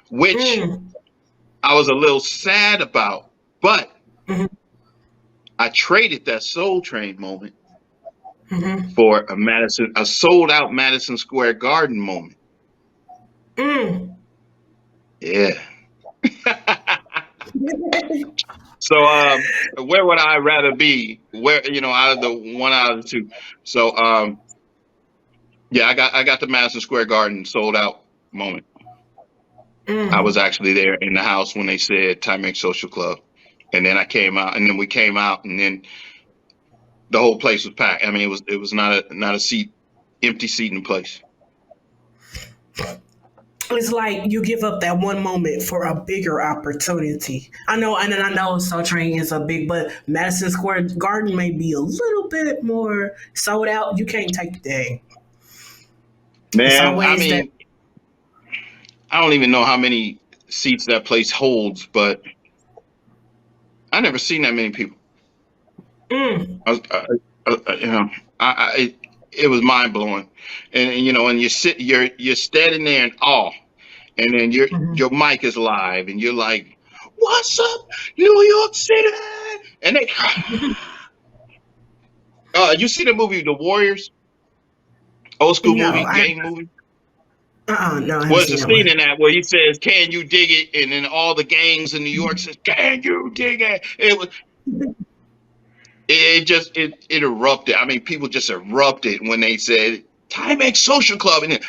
[SPEAKER 3] which
[SPEAKER 1] Mm,
[SPEAKER 3] I was a little sad about, but
[SPEAKER 1] mhm,
[SPEAKER 3] I traded that Soul Train moment
[SPEAKER 1] mhm,
[SPEAKER 3] for a sold out Madison Square Garden moment.
[SPEAKER 1] mm.
[SPEAKER 3] Yeah. So where would I rather be? Where out of the two. So yeah, I got the Madison Square Garden sold out moment. I was
[SPEAKER 1] Mm.
[SPEAKER 3] actually there in the house when they said Timex Social Club, and then I came out, and then we came out, and then the whole place was packed. I mean, it was not a seat, empty seat in the place.
[SPEAKER 1] It's like you give up that one moment for a bigger opportunity. I know, and then I know Soul Train is a big, but Madison Square Garden may be a little bit more sold out. You can't take the day. It's
[SPEAKER 3] Man, I
[SPEAKER 1] always that.
[SPEAKER 3] mean, I don't even know how many seats that place holds, but I never seen that many people.
[SPEAKER 1] Mm,
[SPEAKER 3] I was, it was mind blowing, and you're standing there in awe, and then your
[SPEAKER 1] mhm,
[SPEAKER 3] your mic is live, and you're like, "What's up, New York City?" And they, you see the movie The Warriors, old school
[SPEAKER 1] No,
[SPEAKER 3] movie, game movie.
[SPEAKER 1] no, I haven't
[SPEAKER 3] Well, it's
[SPEAKER 1] seen
[SPEAKER 3] a
[SPEAKER 1] that
[SPEAKER 3] scene
[SPEAKER 1] one.
[SPEAKER 3] in that where he says, "Can you dig it?" And then all the gangs in New York says, "Can you dig it?" It erupted. I mean, people just erupted when they said Timex Social Club, and then,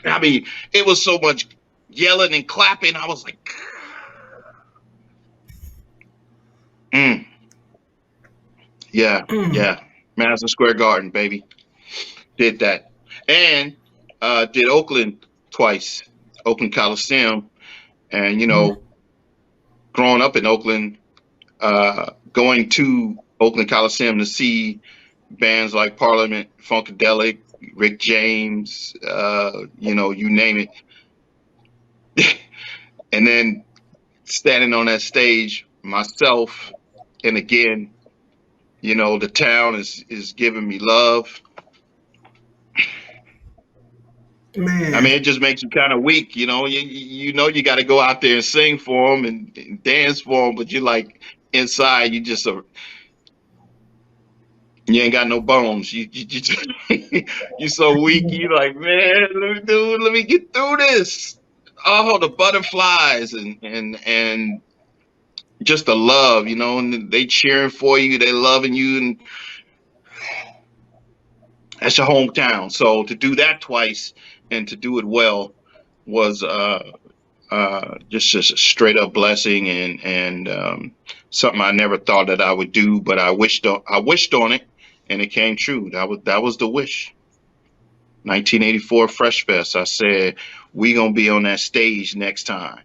[SPEAKER 3] I mean, it was so much yelling and clapping. I was like, mm, yeah,
[SPEAKER 1] Mm,
[SPEAKER 3] yeah, Madison Square Garden, baby, did that, and did Oakland twice, Oakland Coliseum, and
[SPEAKER 1] mm,
[SPEAKER 3] growing up in Oakland, going to Oakland Coliseum to see bands like Parliament, Funkadelic, Rick James, you name it. And then standing on that stage myself, and again, the town is giving me love. I mean,
[SPEAKER 1] man,
[SPEAKER 3] it just makes you kind of weak, you got to go out there and sing for them and dance for them, but you're like inside, you ain't got no bones. You so weak. You like, man, let me get through this. Oh, the butterflies and just the love, and they cheering for you, they loving you, and that's your hometown. So to do that twice and to do it well was just a straight up blessing, and something I never thought that I would do, but I wished on it, and it came true. That was the wish. 1984 Fresh Fest. I said, we gonna be on that stage next time.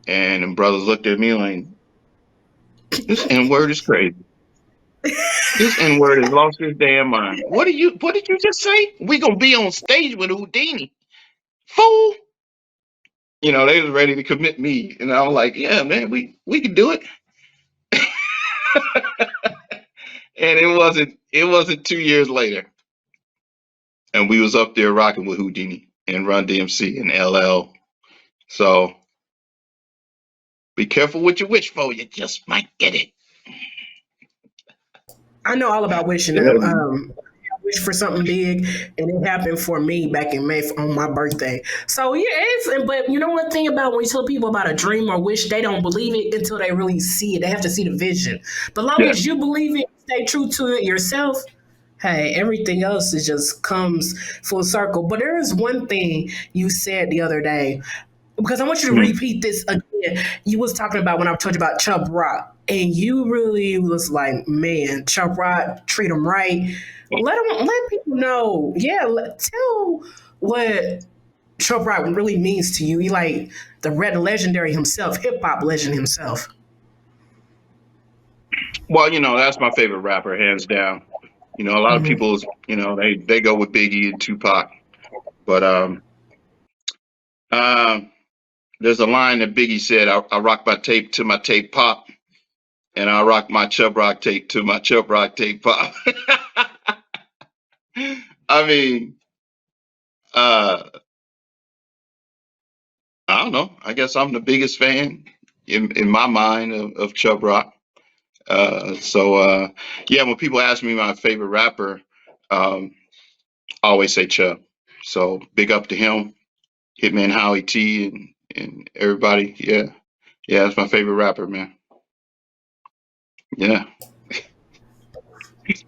[SPEAKER 3] And the brothers looked at me like, this N word is crazy. This N word has lost his damn mind. What did you just say? We gonna be on stage with Houdini. Fool. They was ready to commit me. And I was like, yeah, man, we can do it. And it wasn't 2 years later. And we was up there rocking with Houdini and Run DMC and LL. So be careful what you wish for. You just might get it.
[SPEAKER 1] I know all about wishing
[SPEAKER 3] Yeah,
[SPEAKER 1] now.
[SPEAKER 3] man.
[SPEAKER 1] I wish for something big, and it happened for me back in May on my birthday. So yeah, but you know one thing about when you tell people about a dream or wish, they don't believe it until they really see it. They have to see the vision. But long
[SPEAKER 3] Yeah.
[SPEAKER 1] as you believe it, stay true to it yourself. Hey, everything else is just comes full circle. But there is one thing you said the other day, because I want you to
[SPEAKER 3] Mm.
[SPEAKER 1] repeat this again. You was talking about when I told you about Chubb Rock, and you really was like, man, Chubb Rock, treat him right. Let people know. Yeah, tell what Chubb Rock really means to you. He like the red legendary himself, hip hop legend himself.
[SPEAKER 3] Well, that's my favorite rapper, hands down. A lot of
[SPEAKER 1] Mhm.
[SPEAKER 3] people, they go with Biggie and Tupac, but um, there's a line that Biggie said: I rock my tape to my tape pop, and I rock my Chubb Rock tape to my Chubb Rock tape pop. I mean, uh, I don't know. I guess I'm the biggest fan in my mind of Chubb Rock. So yeah, when people ask me my favorite rapper, I always say Chubb. So big up to him, Hitman Howie T, and everybody. Yeah, yeah, that's my favorite rapper, man. Yeah,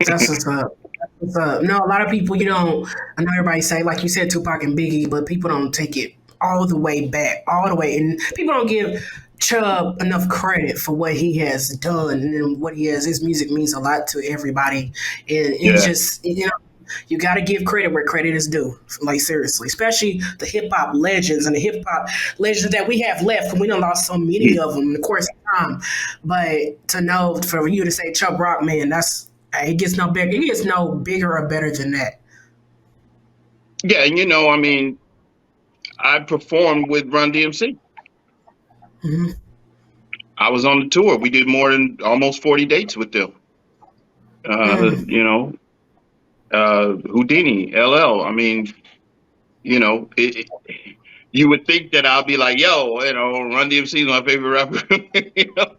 [SPEAKER 1] That's what's up. That's what's up. No, a lot of people, you don't. I know everybody say, like you said, Tupac and Biggie, but people don't take it all the way back, all the way, and people don't give Chubb enough credit for what he has done and what he has. His music means a lot to everybody, and it's
[SPEAKER 3] yeah,
[SPEAKER 1] just you got to give credit where credit is due. Like seriously, especially the hip hop legends and the hip hop legends that we have left. We done lost so many of them in the course of time. But to know for you to say Chubb Rock, man, that's it gets no bigger. It gets no bigger or better than that.
[SPEAKER 3] yeah. And I mean, I performed with Run DMC.
[SPEAKER 1] Hmm.
[SPEAKER 3] I was on the tour. We did more than almost 40 dates with them.
[SPEAKER 1] Mm.
[SPEAKER 3] You know, Houdini, LL. I mean, it. you would think that I'll be like, yo, Run DMC is my favorite rapper. you know?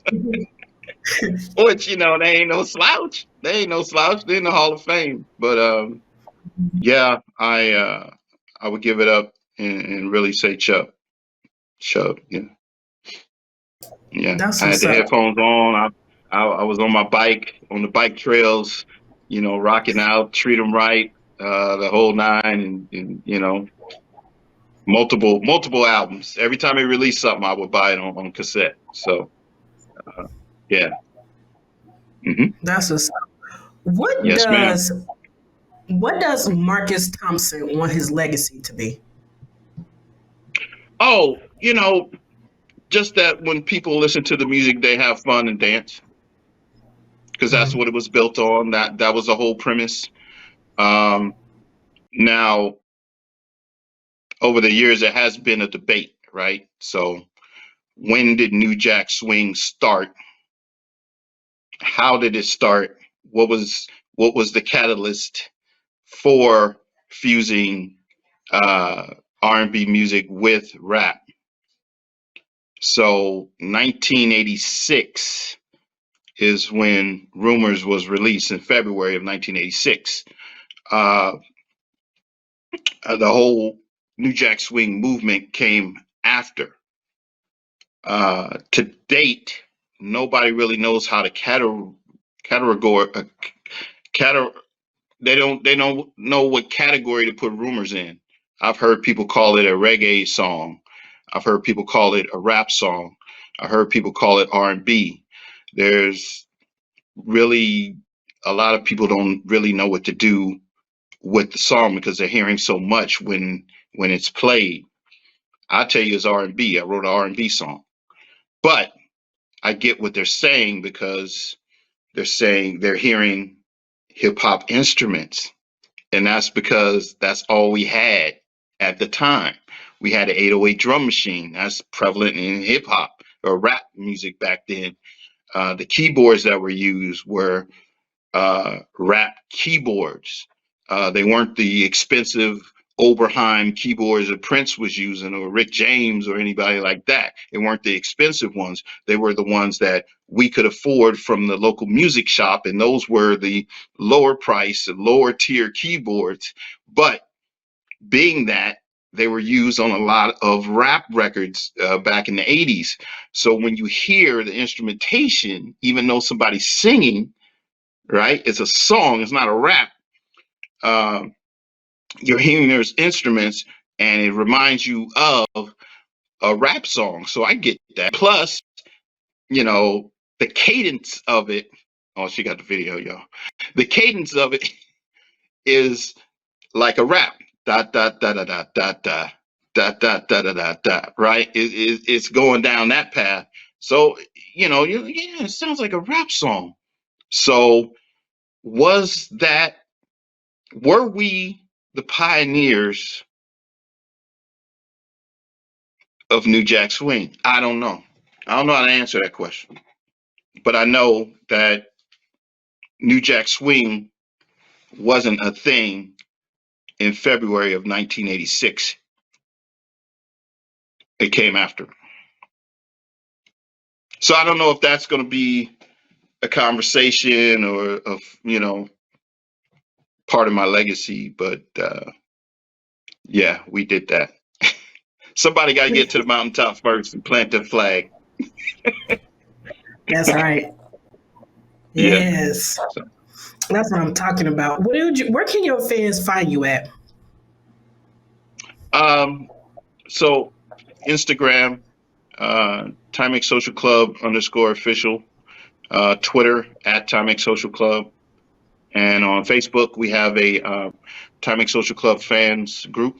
[SPEAKER 3] Which, they ain't no slouch. They ain't no slouch. They're in the Hall of Fame. But yeah, I would give it up and really say Chubb. Chubb, yeah. Yeah.
[SPEAKER 1] That's
[SPEAKER 3] I had
[SPEAKER 1] what's
[SPEAKER 3] the
[SPEAKER 1] up.
[SPEAKER 3] headphones on. I was on my bike, on the bike trails, rocking out, treat them right, the whole nine, and multiple albums. Every time they released something, I would buy it on cassette. So, yeah. Hmm.
[SPEAKER 1] That's what's up. What
[SPEAKER 3] Yes, ma'am.
[SPEAKER 1] does what does Marcus Thompson want his legacy to be?
[SPEAKER 3] Oh, just that when people listen to the music, they have fun and dance, because that's what it was built on. That was the whole premise. Um, Now, over the years, there has been a debate, right? So, when did New Jack Swing start? How did it start? What was the catalyst for fusing R&B music with rap? So, 1986 is when Rumors was released in February of 1986. Uh, the whole New Jack Swing movement came after. To date, nobody really knows how to categorize. They don't know what category to put Rumors in. I've heard people call it a reggae song. I've heard people call it a rap song. I heard people call it R&B. There's really a lot of people don't really know what to do with the song because they're hearing so much when it's played. I tell you, it's R&B. I wrote an R&B song, but I get what they're saying because they're saying they're hearing hip hop instruments, and that's because that's all we had at the time. We had an 808 drum machine that's prevalent in hip hop or rap music back then. The keyboards that were used were rap keyboards. They weren't the expensive Oberheim keyboards that Prince was using or Rick James or anybody like that. They weren't the expensive ones. They were the ones that we could afford from the local music shop, and those were the lower price, lower tier keyboards. But being that they were used on a lot of rap records back in the 80s. So when you hear the instrumentation, even though somebody's singing, right? It's a song. It's not a rap. Um, you're hearing there's instruments, and it reminds you of a rap song. So I get that. Plus, the cadence of it. Oh, she got the video, y'all. The cadence of it is like a rap. Da da da da da da da da da da da da da. Right? It's going down that path. So it sounds like a rap song. So was that were we the pioneers of New Jack Swing? I don't know. I don't know how to answer that question. But I know that New Jack Swing wasn't a thing in February of 1986. It came after. So I don't know if that's going to be a conversation or part of my legacy, but yeah, we did that. Somebody got to get to the mountaintop first and plant the flag.
[SPEAKER 1] That's right.
[SPEAKER 3] Yeah.
[SPEAKER 1] Yes.
[SPEAKER 3] So,
[SPEAKER 1] That's what I'm talking about. Where can your fans find you at?
[SPEAKER 3] so Instagram, Timex Social Club _official, Twitter at Timex Social Club, and on Facebook we have a Timex Social Club fans group,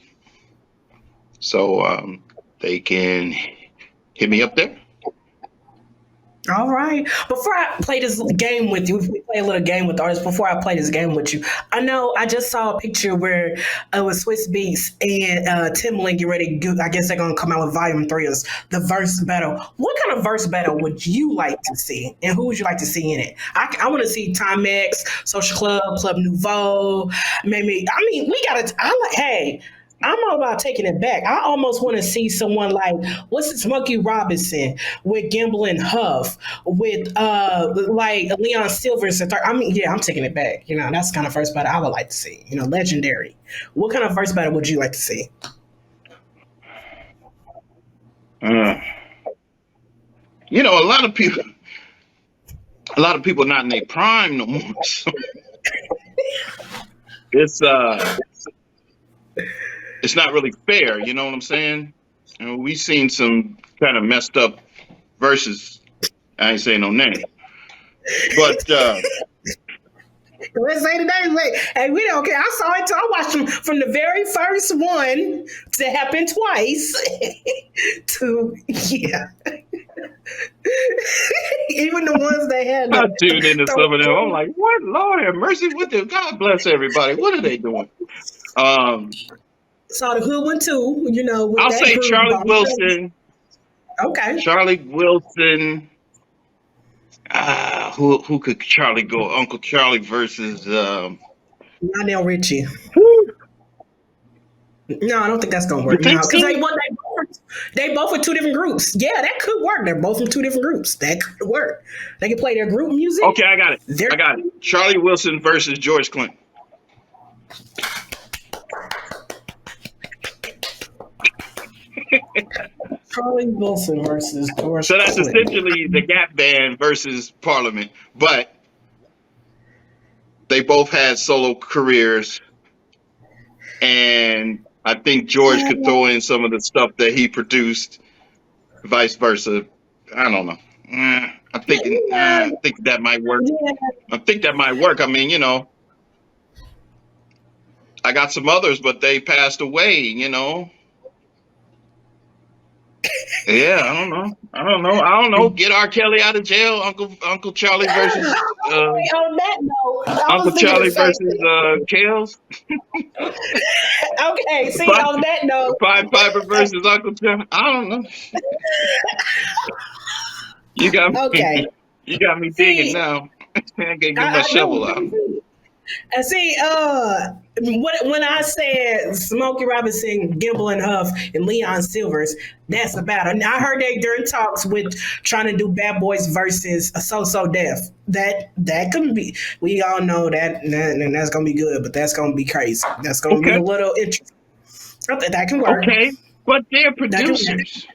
[SPEAKER 3] so they can hit me up there.
[SPEAKER 1] All right. Before I play this game with you, if we play a little game with artists, before I play this game with you, I know I just saw a picture where it was Swiss Beats and Timbaland get ready. I guess they're going to come out with Volume 3 of the verse battle. What kind of verse battle would you like to see? And who would you like to see in it? I want to see Timex, Social Club, Club Nouveau. Maybe, I mean, we got to, hey, I'm all about taking it back. I almost want to see someone like what's it, Smokey Robinson with Gimble and Huff with like Leon Silvers. I mean, yeah, I'm taking it back. You know, that's the kind of first battle I would like to see. You know, legendary. What kind of first battle would you like to see?
[SPEAKER 3] Uh, a lot of people not in their prime no more. So it's it's not really fair. You know what I'm saying? We've seen some kind of messed up verses. I ain't saying no name, but
[SPEAKER 1] Let's say the name. Wait, hey, we don't care. I saw it. I watched them from the very first one to happen twice. to yeah, even the ones they had.
[SPEAKER 3] I tuned into some of them. I'm like, what? Lord have mercy with them. God bless everybody. What are they doing?
[SPEAKER 1] Saw the hood one too. You know, with
[SPEAKER 3] I'll
[SPEAKER 1] that
[SPEAKER 3] say
[SPEAKER 1] group,
[SPEAKER 3] Charlie Wilson.
[SPEAKER 1] Okay.
[SPEAKER 3] Charlie Wilson. Who could Charlie go? Uncle Charlie versus
[SPEAKER 1] Lionel Richie. No, I don't think that's gonna
[SPEAKER 3] You
[SPEAKER 1] work.
[SPEAKER 3] think
[SPEAKER 1] No, because
[SPEAKER 3] so?
[SPEAKER 1] they both were two different groups. Yeah, that could work. They're both from two different groups. That could work. They can play their group music.
[SPEAKER 3] Okay, I got it. I got it. Charlie Wilson versus George Clinton.
[SPEAKER 1] Charlie Wilson versus George.
[SPEAKER 3] So that's
[SPEAKER 1] Clinton.
[SPEAKER 3] essentially the Gap Band versus Parliament, but they both had solo careers, and I think George could throw in some of the stuff that he produced, vice versa. I don't know. I think that might work.
[SPEAKER 1] Yeah.
[SPEAKER 3] I think that might work. I mean, I got some others, but they passed away. Yeah, I don't know. Get R. Kelly out of jail, Uncle Charlie versus
[SPEAKER 1] On that note, I
[SPEAKER 3] Uncle
[SPEAKER 1] was thinking
[SPEAKER 3] Charlie
[SPEAKER 1] the same
[SPEAKER 3] versus Kales.
[SPEAKER 1] Okay, see, on that note,
[SPEAKER 3] Pied Piper versus Uncle Charlie. I don't know. You got me.
[SPEAKER 1] okay.
[SPEAKER 3] You got me digging now. I can't get my shovel out.
[SPEAKER 1] And see, when I said Smokey Robinson, Gimble and Huff, and Leon Silvers, that's about it. I heard they during talks with trying to do Bad Boys versus So Def. That could be. We all know that, and that's gonna be good, but that's gonna be crazy. That's gonna be a little interesting. That can work.
[SPEAKER 3] Okay, but they're producers.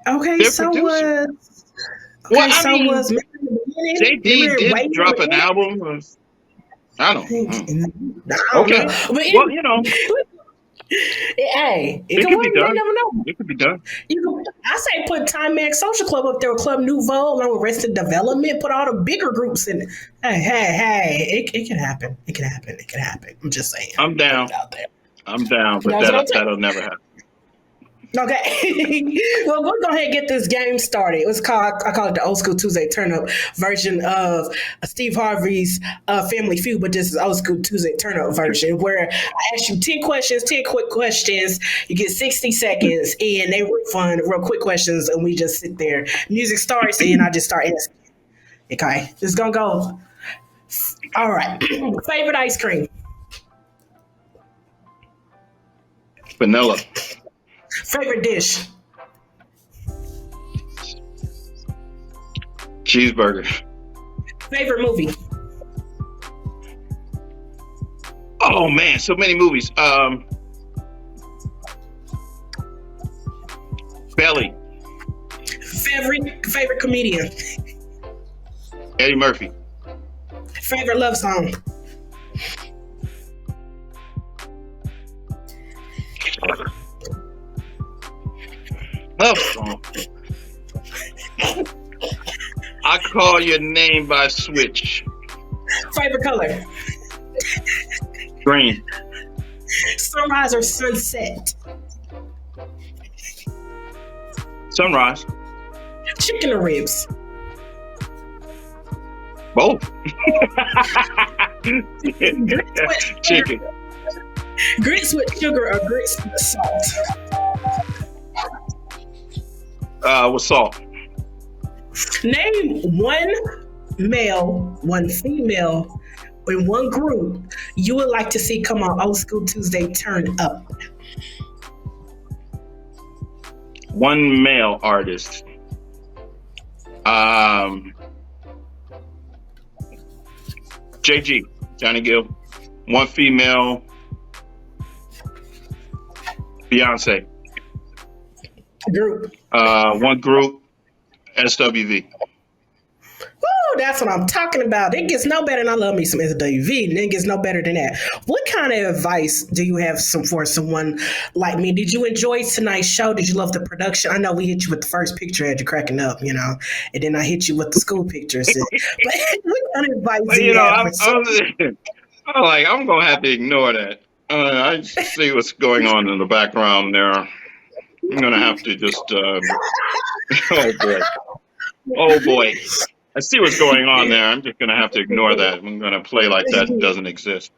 [SPEAKER 1] Okay,
[SPEAKER 3] They're
[SPEAKER 1] so
[SPEAKER 3] producers.
[SPEAKER 1] okay, was
[SPEAKER 3] JD did drop an album. I don't know. Okay.
[SPEAKER 1] But
[SPEAKER 3] Well,
[SPEAKER 1] hey,
[SPEAKER 3] it could be done.
[SPEAKER 1] You never know.
[SPEAKER 3] It could be done.
[SPEAKER 1] I say put Time Mag Social Club up there with Club Nouveau along with Arrested Development. Put all the bigger groups in it. Hey, it can happen. It can happen. It can happen. I'm just saying.
[SPEAKER 3] I'm down. I'm down, but that'll never happen.
[SPEAKER 1] Okay. Well, we'll go ahead and get this game started. I call it the Old School Tuesday Turn Up version of Steve Harvey's Family Feud, but this is Old School Tuesday Turn Up version where I ask you 10 questions, 10 quick questions. You get 60 seconds, and they were fun, real quick questions, and we just sit there. Music starts, and I just start asking. Okay. It's going to go. All right. Favorite ice cream?
[SPEAKER 3] Vanilla.
[SPEAKER 1] Favorite dish?
[SPEAKER 3] Cheeseburger.
[SPEAKER 1] Favorite movie?
[SPEAKER 3] Oh man, so many movies. Belly.
[SPEAKER 1] Favorite comedian?
[SPEAKER 3] Eddie Murphy.
[SPEAKER 1] Favorite love song?
[SPEAKER 3] Love song. I Call Your Name by Switch.
[SPEAKER 1] Favorite color?
[SPEAKER 3] Green.
[SPEAKER 1] Sunrise or sunset?
[SPEAKER 3] Sunrise.
[SPEAKER 1] Chicken or ribs?
[SPEAKER 3] Both.
[SPEAKER 1] Chicken.
[SPEAKER 3] Chicken.
[SPEAKER 1] Grits with sugar or grits with salt?
[SPEAKER 3] With salt.
[SPEAKER 1] Name one male, one female in one group you would like to see come on Old School Tuesday turn up?
[SPEAKER 3] One male artist. Um, JG, Johnny Gill. One female, Beyonce.
[SPEAKER 1] Group.
[SPEAKER 3] One group, SWV.
[SPEAKER 1] Woo, that's what I'm talking about. It gets no better, and I love me some SWV, and it gets no better than that. What kind of advice do you have for someone like me? Did you enjoy tonight's show? Did you love the production? I know we hit you with the first picture, had you cracking up, and then I hit you with the school pictures. But what kind of advice
[SPEAKER 3] But
[SPEAKER 1] do you have
[SPEAKER 3] I'm,
[SPEAKER 1] for someone?
[SPEAKER 3] I'm like, I'm gonna have to ignore that. I see what's going on in the background there. I'm gonna have to just. Oh boy. Oh boy. I see what's going on there. I'm just gonna have to ignore that. I'm gonna play like that doesn't exist.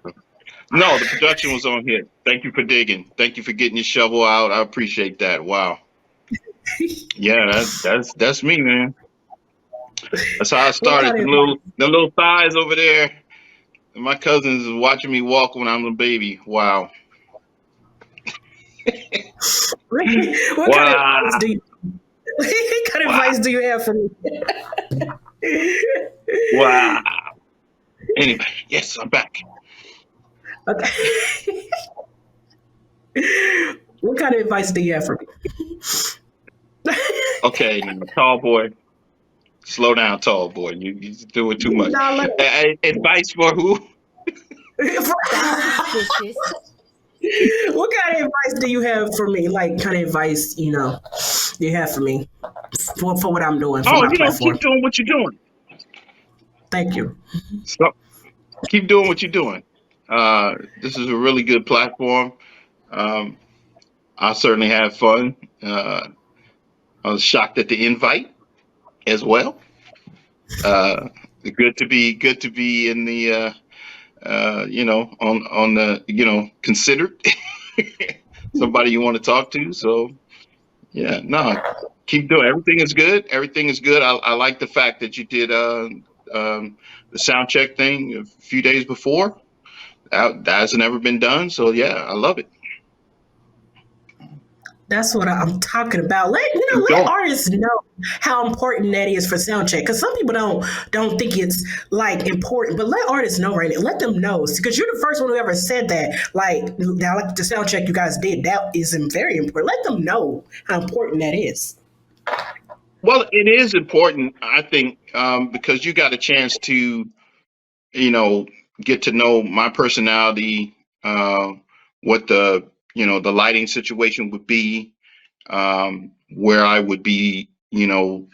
[SPEAKER 3] No, the production was on here. Thank you for digging. Thank you for getting your shovel out. I appreciate that. Wow. Yeah, that's me, man. That's how I
[SPEAKER 1] What
[SPEAKER 3] started.
[SPEAKER 1] kind of
[SPEAKER 3] The little thighs over there. My cousins is watching me walk when I'm a baby. Wow.
[SPEAKER 1] what kind of advice
[SPEAKER 3] Wow.
[SPEAKER 1] do you what kind of
[SPEAKER 3] Wow.
[SPEAKER 1] advice do you have for me?
[SPEAKER 3] Wow. Anyway, yes, I'm back.
[SPEAKER 1] Okay. What kind of advice do you have for me?
[SPEAKER 3] Okay, now, tall boy. Slow down, tall boy. You doing too much.
[SPEAKER 1] Nah, let-
[SPEAKER 3] Advice for who?
[SPEAKER 4] That's suspicious.
[SPEAKER 1] What kind of advice do you have for me? Like, kind of advice, you have for me for what I'm doing for
[SPEAKER 3] Oh,
[SPEAKER 1] my platform.
[SPEAKER 3] keep doing what you're doing.
[SPEAKER 1] Thank you.
[SPEAKER 3] So, keep doing what you're doing. This is a really good platform. Um, I certainly have fun. I was shocked at the invite as well. Uh, good to be in the on the considered somebody you want to talk to. So yeah, no, keep doing. Everything is good. Everything is good. I like the fact that you did the sound check thing a few days before. That hasn't ever been done. So yeah, I love it.
[SPEAKER 1] That's what I'm talking about. Let
[SPEAKER 3] Keep
[SPEAKER 1] let
[SPEAKER 3] going.
[SPEAKER 1] artists know how important that is for sound check. Because some people don't think it's like important, but let artists know right now. Let them know because you're the first one who ever said that. Like now, like the sound check you guys did, that is very important. Let them know how important that is.
[SPEAKER 3] Well, it is important, I think, because you got a chance to, you know, get to know my personality, what the lighting situation would be, where I would be,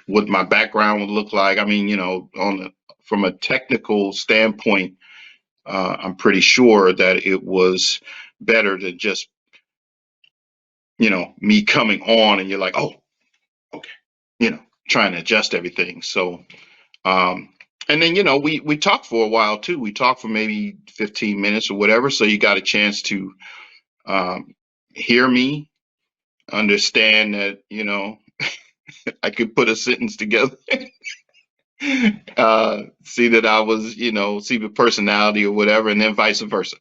[SPEAKER 3] what my background would look like. I mean, from a technical standpoint, I'm pretty sure that it was better than just, me coming on and you're like, oh, okay, trying to adjust everything. So, and then we talked for a while too. We talked for maybe 15 minutes or whatever. So you got a chance to um, hear me, understand that I could put a sentence together, see that I was see the personality or whatever, and then vice versa.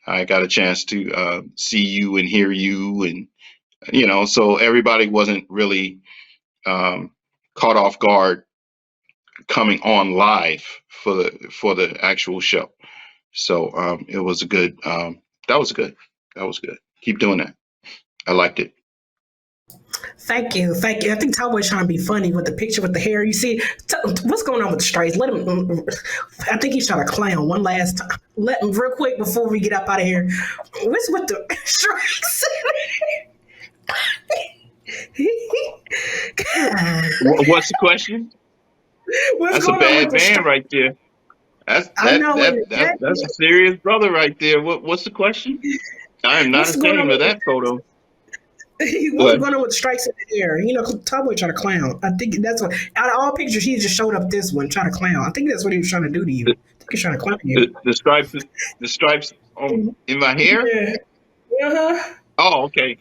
[SPEAKER 3] I got a chance to see you and hear you, and so everybody wasn't really um, caught off guard coming on live for the actual show. So it was a good. That was good. That was good. Keep doing that. I liked it.
[SPEAKER 1] Thank you, thank you. I think Tallboy's trying to be funny with the picture with the hair. You see, what's going on with the straights? Let him. I think he's trying to clown one last time. Let him real quick before we get up out of here. What's with the straights? God,
[SPEAKER 3] What's the question?
[SPEAKER 1] what's
[SPEAKER 3] That's a
[SPEAKER 1] going on with
[SPEAKER 3] bad
[SPEAKER 1] the
[SPEAKER 3] man
[SPEAKER 1] straights?
[SPEAKER 3] right there. That's
[SPEAKER 1] I know what
[SPEAKER 3] that's a serious brother right there. What's the question? I am not
[SPEAKER 1] what's going on
[SPEAKER 3] ashamed of
[SPEAKER 1] with
[SPEAKER 3] that photo.
[SPEAKER 1] what's
[SPEAKER 3] But
[SPEAKER 1] going on with the strikes in the air? Tallboy trying to clown. I think that's what. Out of all pictures, he just showed up this one trying to clown. I think that's what he was trying to do to you.
[SPEAKER 3] the,
[SPEAKER 1] I think he's trying to clown you.
[SPEAKER 3] the stripes on in my hair.
[SPEAKER 1] Yeah. Uh-huh.
[SPEAKER 3] Oh, okay.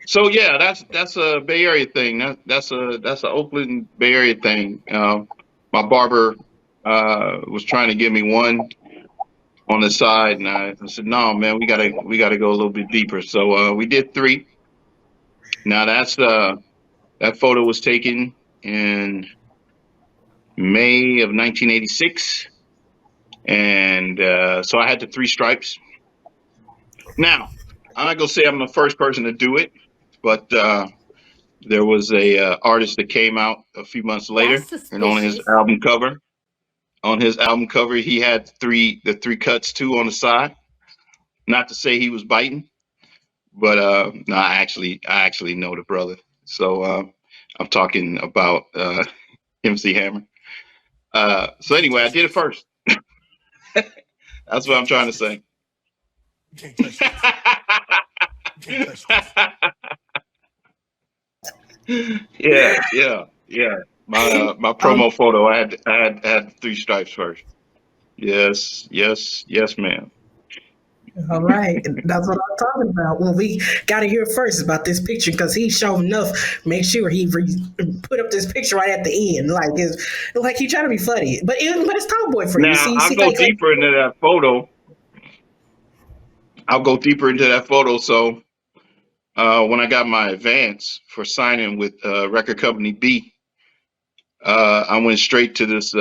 [SPEAKER 3] So yeah, that's a Bay Area thing. That's a Oakland Bay Area thing. My barber was trying to give me one on the side, and I said, "No, man, we gotta go a little bit deeper." So we did 3. Now that photo was taken in May of 1986, and so I had the 3 stripes. Now I'm not gonna say I'm the first person to do it, but there was a artist that came out a few months later,
[SPEAKER 4] That's
[SPEAKER 3] and
[SPEAKER 4] suspicious.
[SPEAKER 3] on his album cover, he had the 3 cuts too on the side. Not to say he was biting, but no, I actually know the brother. So I'm talking about MC Hammer. So
[SPEAKER 2] You can't
[SPEAKER 3] anyway, I
[SPEAKER 2] touch
[SPEAKER 3] did it
[SPEAKER 2] this.
[SPEAKER 3] first.
[SPEAKER 2] You
[SPEAKER 3] That's what
[SPEAKER 2] can't
[SPEAKER 3] I'm trying
[SPEAKER 2] touch
[SPEAKER 3] to
[SPEAKER 2] this.
[SPEAKER 3] say.
[SPEAKER 2] You can't touch this. You can't touch this.
[SPEAKER 3] Yeah. My
[SPEAKER 1] Um,
[SPEAKER 3] promo photo, I had 3 stripes first. Yes, ma'am.
[SPEAKER 1] all right, that's what I'm talking about. Well, we got to hear first about this picture because he sure enough made sure he put up this picture right at the end, like he trying to be funny, but it's Tomboy for you.
[SPEAKER 3] Now
[SPEAKER 1] See,
[SPEAKER 3] I'll
[SPEAKER 1] see,
[SPEAKER 3] go deeper into that photo. I'll go deeper into that photo. So when I got my advance for signing with record company B, I went straight to this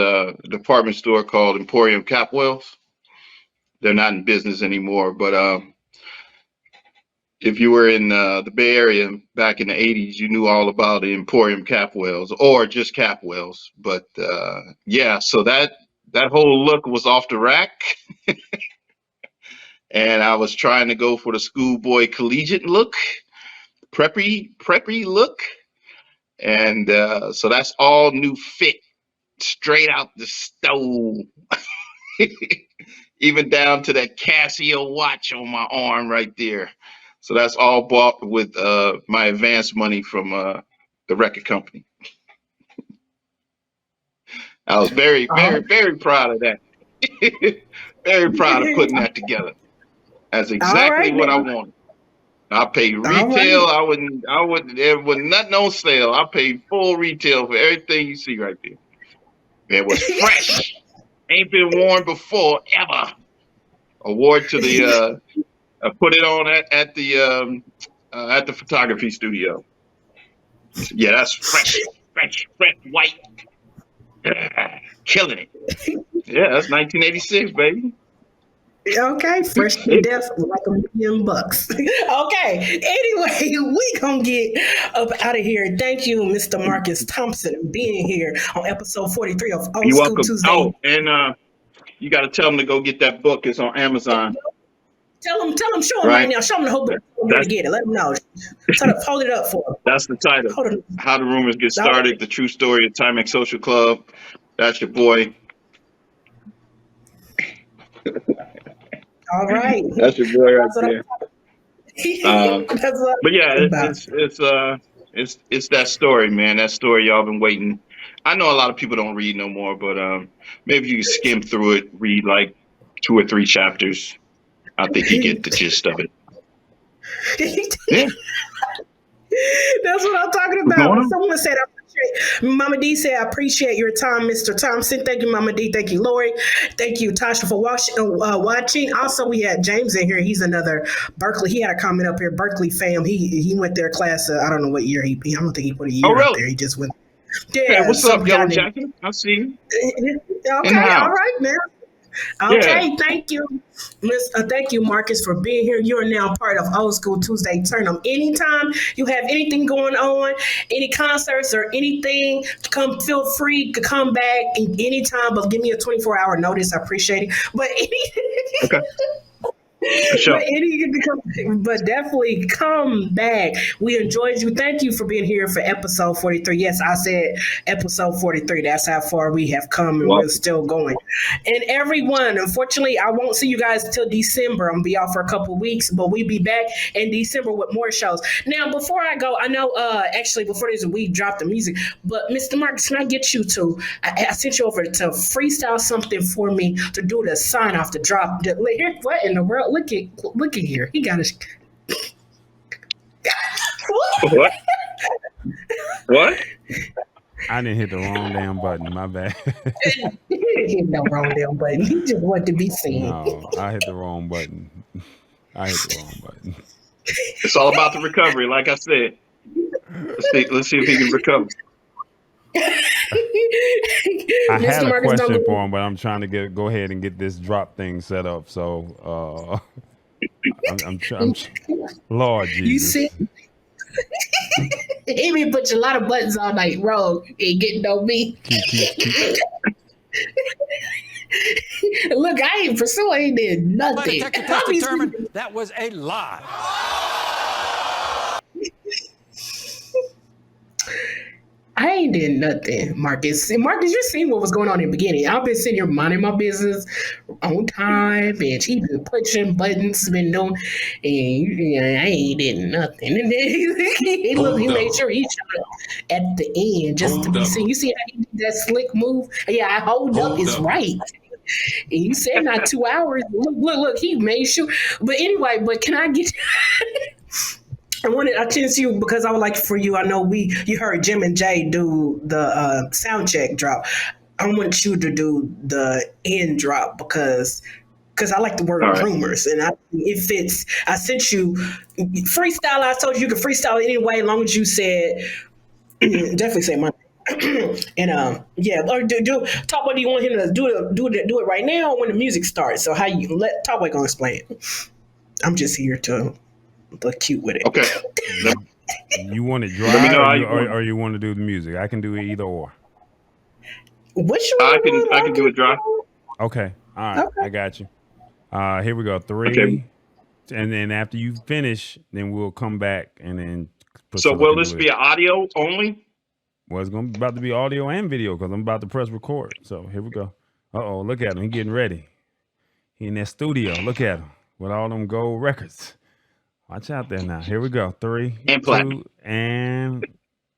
[SPEAKER 3] department store called Emporium Capwells. They're not in business anymore, but if you were in the Bay Area back in the 80s, you knew all about the Emporium Capwells or just Capwells. But yeah, so that whole look was off the rack, and I was trying to go for the schoolboy collegiate look, preppy look, and so that's all new fit, straight out the stove. Even down to that Casio watch on my arm right there. So that's all bought with my advance money from the record company. I was very,
[SPEAKER 1] all
[SPEAKER 3] very, very proud of that. Very proud of
[SPEAKER 1] right,
[SPEAKER 3] putting that together. That's
[SPEAKER 1] all
[SPEAKER 3] exactly
[SPEAKER 1] right
[SPEAKER 3] what I
[SPEAKER 1] now,
[SPEAKER 3] wanted. I paid
[SPEAKER 1] all
[SPEAKER 3] retail.
[SPEAKER 1] right.
[SPEAKER 3] There was nothing on sale. I paid full retail for everything you see right there. It was fresh. Ain't been worn before ever. Award to the I put it on at the photography studio. Yeah, that's fresh white, killing it. Yeah, that's 1986, baby.
[SPEAKER 1] Okay, fresh to death like $1 million. Okay, anyway, we gonna get up out of here. Thank you, Mr. Marcus Thompson, being here on episode 43 of Old
[SPEAKER 3] You're
[SPEAKER 1] School
[SPEAKER 3] welcome.
[SPEAKER 1] Tuesday.
[SPEAKER 3] Oh, and you got to tell them to go get that book. It's on Amazon,
[SPEAKER 1] Tell him, show him right
[SPEAKER 3] right?
[SPEAKER 1] now. Show him the whole book. Tell him where to
[SPEAKER 3] That's
[SPEAKER 1] get it. Let him know. Hold it up for him.
[SPEAKER 3] that's the title.
[SPEAKER 1] Hold it.
[SPEAKER 3] How the rumors get
[SPEAKER 1] All
[SPEAKER 3] started. The true story of Timex Social Club. That's your boy.
[SPEAKER 1] right.
[SPEAKER 3] That's your boy right
[SPEAKER 1] That's what
[SPEAKER 3] there.
[SPEAKER 1] I'm, that's what
[SPEAKER 3] But yeah,
[SPEAKER 1] I'm about.
[SPEAKER 3] it's that story, man. That story y'all been waiting. I know a lot of people don't read no more, but maybe you can skim through it, read like 2 or 3 chapters. I think you get the gist of it. Yeah,
[SPEAKER 1] That's what I'm talking
[SPEAKER 3] what's going
[SPEAKER 1] about.
[SPEAKER 3] on?
[SPEAKER 1] Someone said, I appreciate, Mama D said, I appreciate your time, Mr. Thompson. Thank you, Mama D. Thank you, Lori. Thank you, Tasha, for watching. Also, we had James in here. He's another Berkeley. He had a comment up here. Berkeley fam. He went their class. I don't know what year I don't think he put a
[SPEAKER 3] Oh,
[SPEAKER 1] year up
[SPEAKER 3] really?
[SPEAKER 1] there. He just went.
[SPEAKER 3] Hey,
[SPEAKER 1] Yeah,
[SPEAKER 3] what's up,
[SPEAKER 1] some
[SPEAKER 3] Yellow
[SPEAKER 1] guy named.
[SPEAKER 3] Jacket? I see you in the
[SPEAKER 1] Okay, all
[SPEAKER 3] house.
[SPEAKER 1] right, man.
[SPEAKER 3] Yeah.
[SPEAKER 1] Okay, thank you. Thank you, Marcus, for being here. You are now part of Old School Tuesday Turn 'em. Anytime you have anything going on, any concerts or anything, come feel free to come back anytime, but give me a 24-hour notice. I appreciate it. But
[SPEAKER 3] Okay. For sure.
[SPEAKER 1] but definitely come back. We enjoyed you. Thank you for being here for episode 43. Yes, I said episode 43. That's how far we have come, and we're
[SPEAKER 3] Welcome.
[SPEAKER 1] still going. And everyone, unfortunately, I won't see you guys till December. I'm gonna be off for a couple of weeks, but we'll be back in December with more shows. Now, before I go, I know actually before this we dropped the music, but Mr. Marcus, can I get you to? I sent you over to freestyle something for me to do the sign off the drop. What in the world? Look at here. He got his.
[SPEAKER 3] What? What?
[SPEAKER 4] I didn't hit the wrong damn button. My bad.
[SPEAKER 1] Hit no wrong damn button. He just wanted to be seen.
[SPEAKER 4] No, I hit the wrong button. I hit the wrong button.
[SPEAKER 3] It's all about the recovery. Like I said, let's see if he can recover.
[SPEAKER 4] I had
[SPEAKER 1] Mr.
[SPEAKER 4] a
[SPEAKER 1] Marcus, don't
[SPEAKER 4] question for
[SPEAKER 1] go.
[SPEAKER 4] him, but I'm trying to go ahead and get this drop thing set up. So Lord
[SPEAKER 1] You see,
[SPEAKER 4] Jesus.
[SPEAKER 1] he been pushing a lot of buttons all night. Wrong. Ain't getting on me.
[SPEAKER 4] Keep.
[SPEAKER 1] Look, I ain't pursuing. I ain't did
[SPEAKER 2] Lie
[SPEAKER 1] nothing.
[SPEAKER 2] detector test determined that was a lie.
[SPEAKER 1] I ain't did nothing, Marcus. And Marcus, you seen what was going on in the beginning. I've been sitting here minding my business on time, and he been pushing buttons, been doing, and I ain't did nothing. And then he made sure he shot up at the end just to be seen. You see how he did that slick move? Yeah, I hold up is right. And you said not 2 hours. Look, he made sure. But anyway, but can I get I wanted I chance you because I would like for you. I know you heard Jim and Jay do the sound check drop. I want you to do the end drop because I like the word
[SPEAKER 3] All right.
[SPEAKER 1] rumors and it fits. I sent you freestyle. I told you could freestyle it anyway, as long as you said definitely say my and yeah, or do Top Boy. Do you want him to do it right now or when the music starts? So how you let Top Boy go explain it? I'm just here to look cute with it.
[SPEAKER 3] Okay.
[SPEAKER 4] You want to
[SPEAKER 3] Let me
[SPEAKER 4] drive
[SPEAKER 3] know how
[SPEAKER 4] or you want to do the music? I can do it either or.
[SPEAKER 1] Which
[SPEAKER 3] I
[SPEAKER 1] one?
[SPEAKER 3] can do it dry.
[SPEAKER 4] Okay. All right.
[SPEAKER 1] Okay.
[SPEAKER 4] I got you. Here we go.
[SPEAKER 3] Okay.
[SPEAKER 4] 3. And then after you finish, then we'll come back and then put
[SPEAKER 3] So
[SPEAKER 4] something
[SPEAKER 3] will this
[SPEAKER 4] with
[SPEAKER 3] be
[SPEAKER 4] it.
[SPEAKER 3] audio only?
[SPEAKER 4] Well, it's about to be audio and video because I'm about to press record. So here we go. Uh-oh, look at him. He getting ready. He in that studio. Look at him with all them gold records. Watch out there now. Here we go. 3,
[SPEAKER 3] And platinum.
[SPEAKER 4] 2, and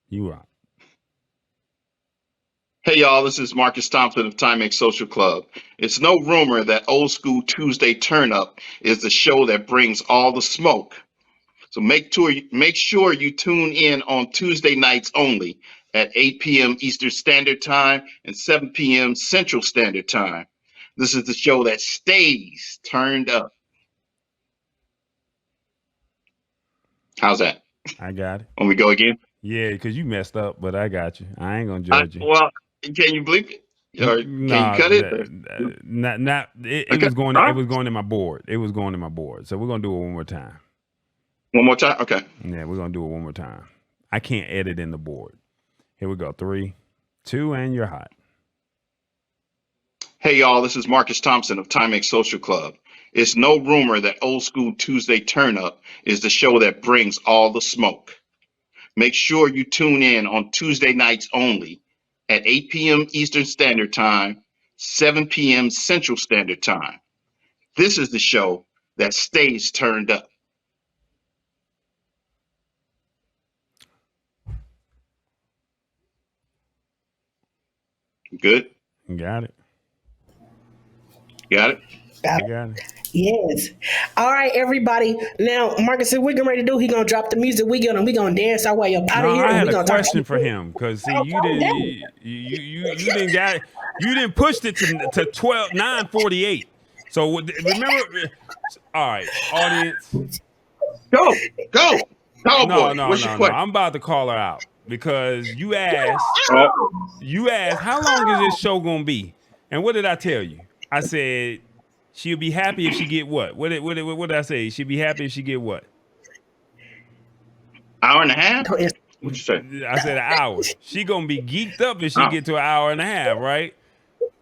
[SPEAKER 4] you rock.
[SPEAKER 3] Hey y'all, this is Marcus Thompson of Timex Social Club. It's no rumor that Old School Tuesday Turn Up is the show that brings all the smoke. So make sure you tune in on Tuesday nights only at 8 p.m. Eastern Standard Time and 7 p.m. Central Standard Time. This is the show that stays turned up. How's that?
[SPEAKER 4] I got it.
[SPEAKER 3] When we go again?
[SPEAKER 4] Yeah, because you messed up, but I got you. I ain't going to judge you.
[SPEAKER 3] Well, can you bleep it? Or can you cut it?
[SPEAKER 4] Not. It
[SPEAKER 3] Okay.
[SPEAKER 4] was going.
[SPEAKER 3] All
[SPEAKER 4] It
[SPEAKER 3] right.
[SPEAKER 4] was going in my board. It was going in my board. So we're gonna do it one more time.
[SPEAKER 3] One more time? Okay.
[SPEAKER 4] Yeah, we're gonna do it one more time. I can't edit in the board. Here we go. 3, 2, and you're hot.
[SPEAKER 3] Hey y'all, this is Marcus Thompson of Timex Social Club. It's no rumor that Old School Tuesday Turn Up is the show that brings all the smoke. Make sure you tune in on Tuesday nights only at 8 p.m. Eastern Standard Time, 7 p.m. Central Standard Time. This is the show that stays turned up. Good?
[SPEAKER 4] Got it.
[SPEAKER 3] Got it?
[SPEAKER 4] I got it.
[SPEAKER 1] Yes. All right, everybody. Now, Marcus said we're getting ready to do. He gonna drop the music. We gonna dance our way up out of
[SPEAKER 4] No,
[SPEAKER 1] here.
[SPEAKER 4] I
[SPEAKER 1] and
[SPEAKER 4] had
[SPEAKER 1] we
[SPEAKER 4] a
[SPEAKER 1] gonna
[SPEAKER 4] question
[SPEAKER 1] talk
[SPEAKER 4] for him because see,
[SPEAKER 1] Oh,
[SPEAKER 4] you
[SPEAKER 1] calm down.
[SPEAKER 4] didn't pushed it to 9:48. So remember, all right, audience.
[SPEAKER 3] Go! Go! Oh
[SPEAKER 4] No,
[SPEAKER 3] boy, what's your question?
[SPEAKER 4] I'm about to call her out because you asked
[SPEAKER 3] Oh,
[SPEAKER 4] how long is this show gonna be, and what did I tell you? I said she'll be happy if she get what? What did I say? She'll be happy if she get what?
[SPEAKER 3] hour and a half?
[SPEAKER 1] Don't answer.
[SPEAKER 3] What'd you say?
[SPEAKER 4] I said an hour. She gonna be geeked up if she
[SPEAKER 3] Oh.
[SPEAKER 4] get to an hour and a half, right?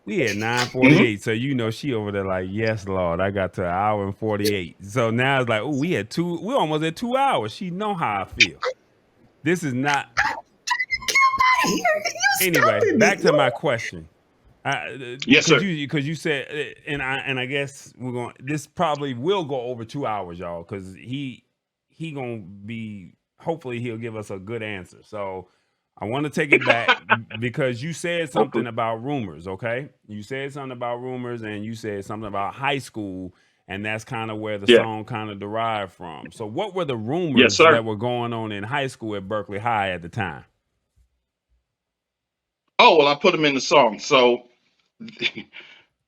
[SPEAKER 4] We had 9:48, so you know she over there like, yes, Lord, I got to an hour and 48. So now it's like, oh, we almost at 2 hours. She know how I feel. This is not. Anyway, back to my question.
[SPEAKER 3] Yes, sir.
[SPEAKER 4] Because you said, and I guess we're going. This probably will go over 2 hours, y'all, because he gonna be. Hopefully, he'll give us a good answer. So I want to take it back because you said something about rumors. Okay, you said something about rumors, and you said something about high school, and that's kind of where the song kind of derived from. So, what were the rumors
[SPEAKER 3] Yes, sir.
[SPEAKER 4] that were going on in high school at Berkeley High at the time?
[SPEAKER 3] Oh well, I put them in the song. So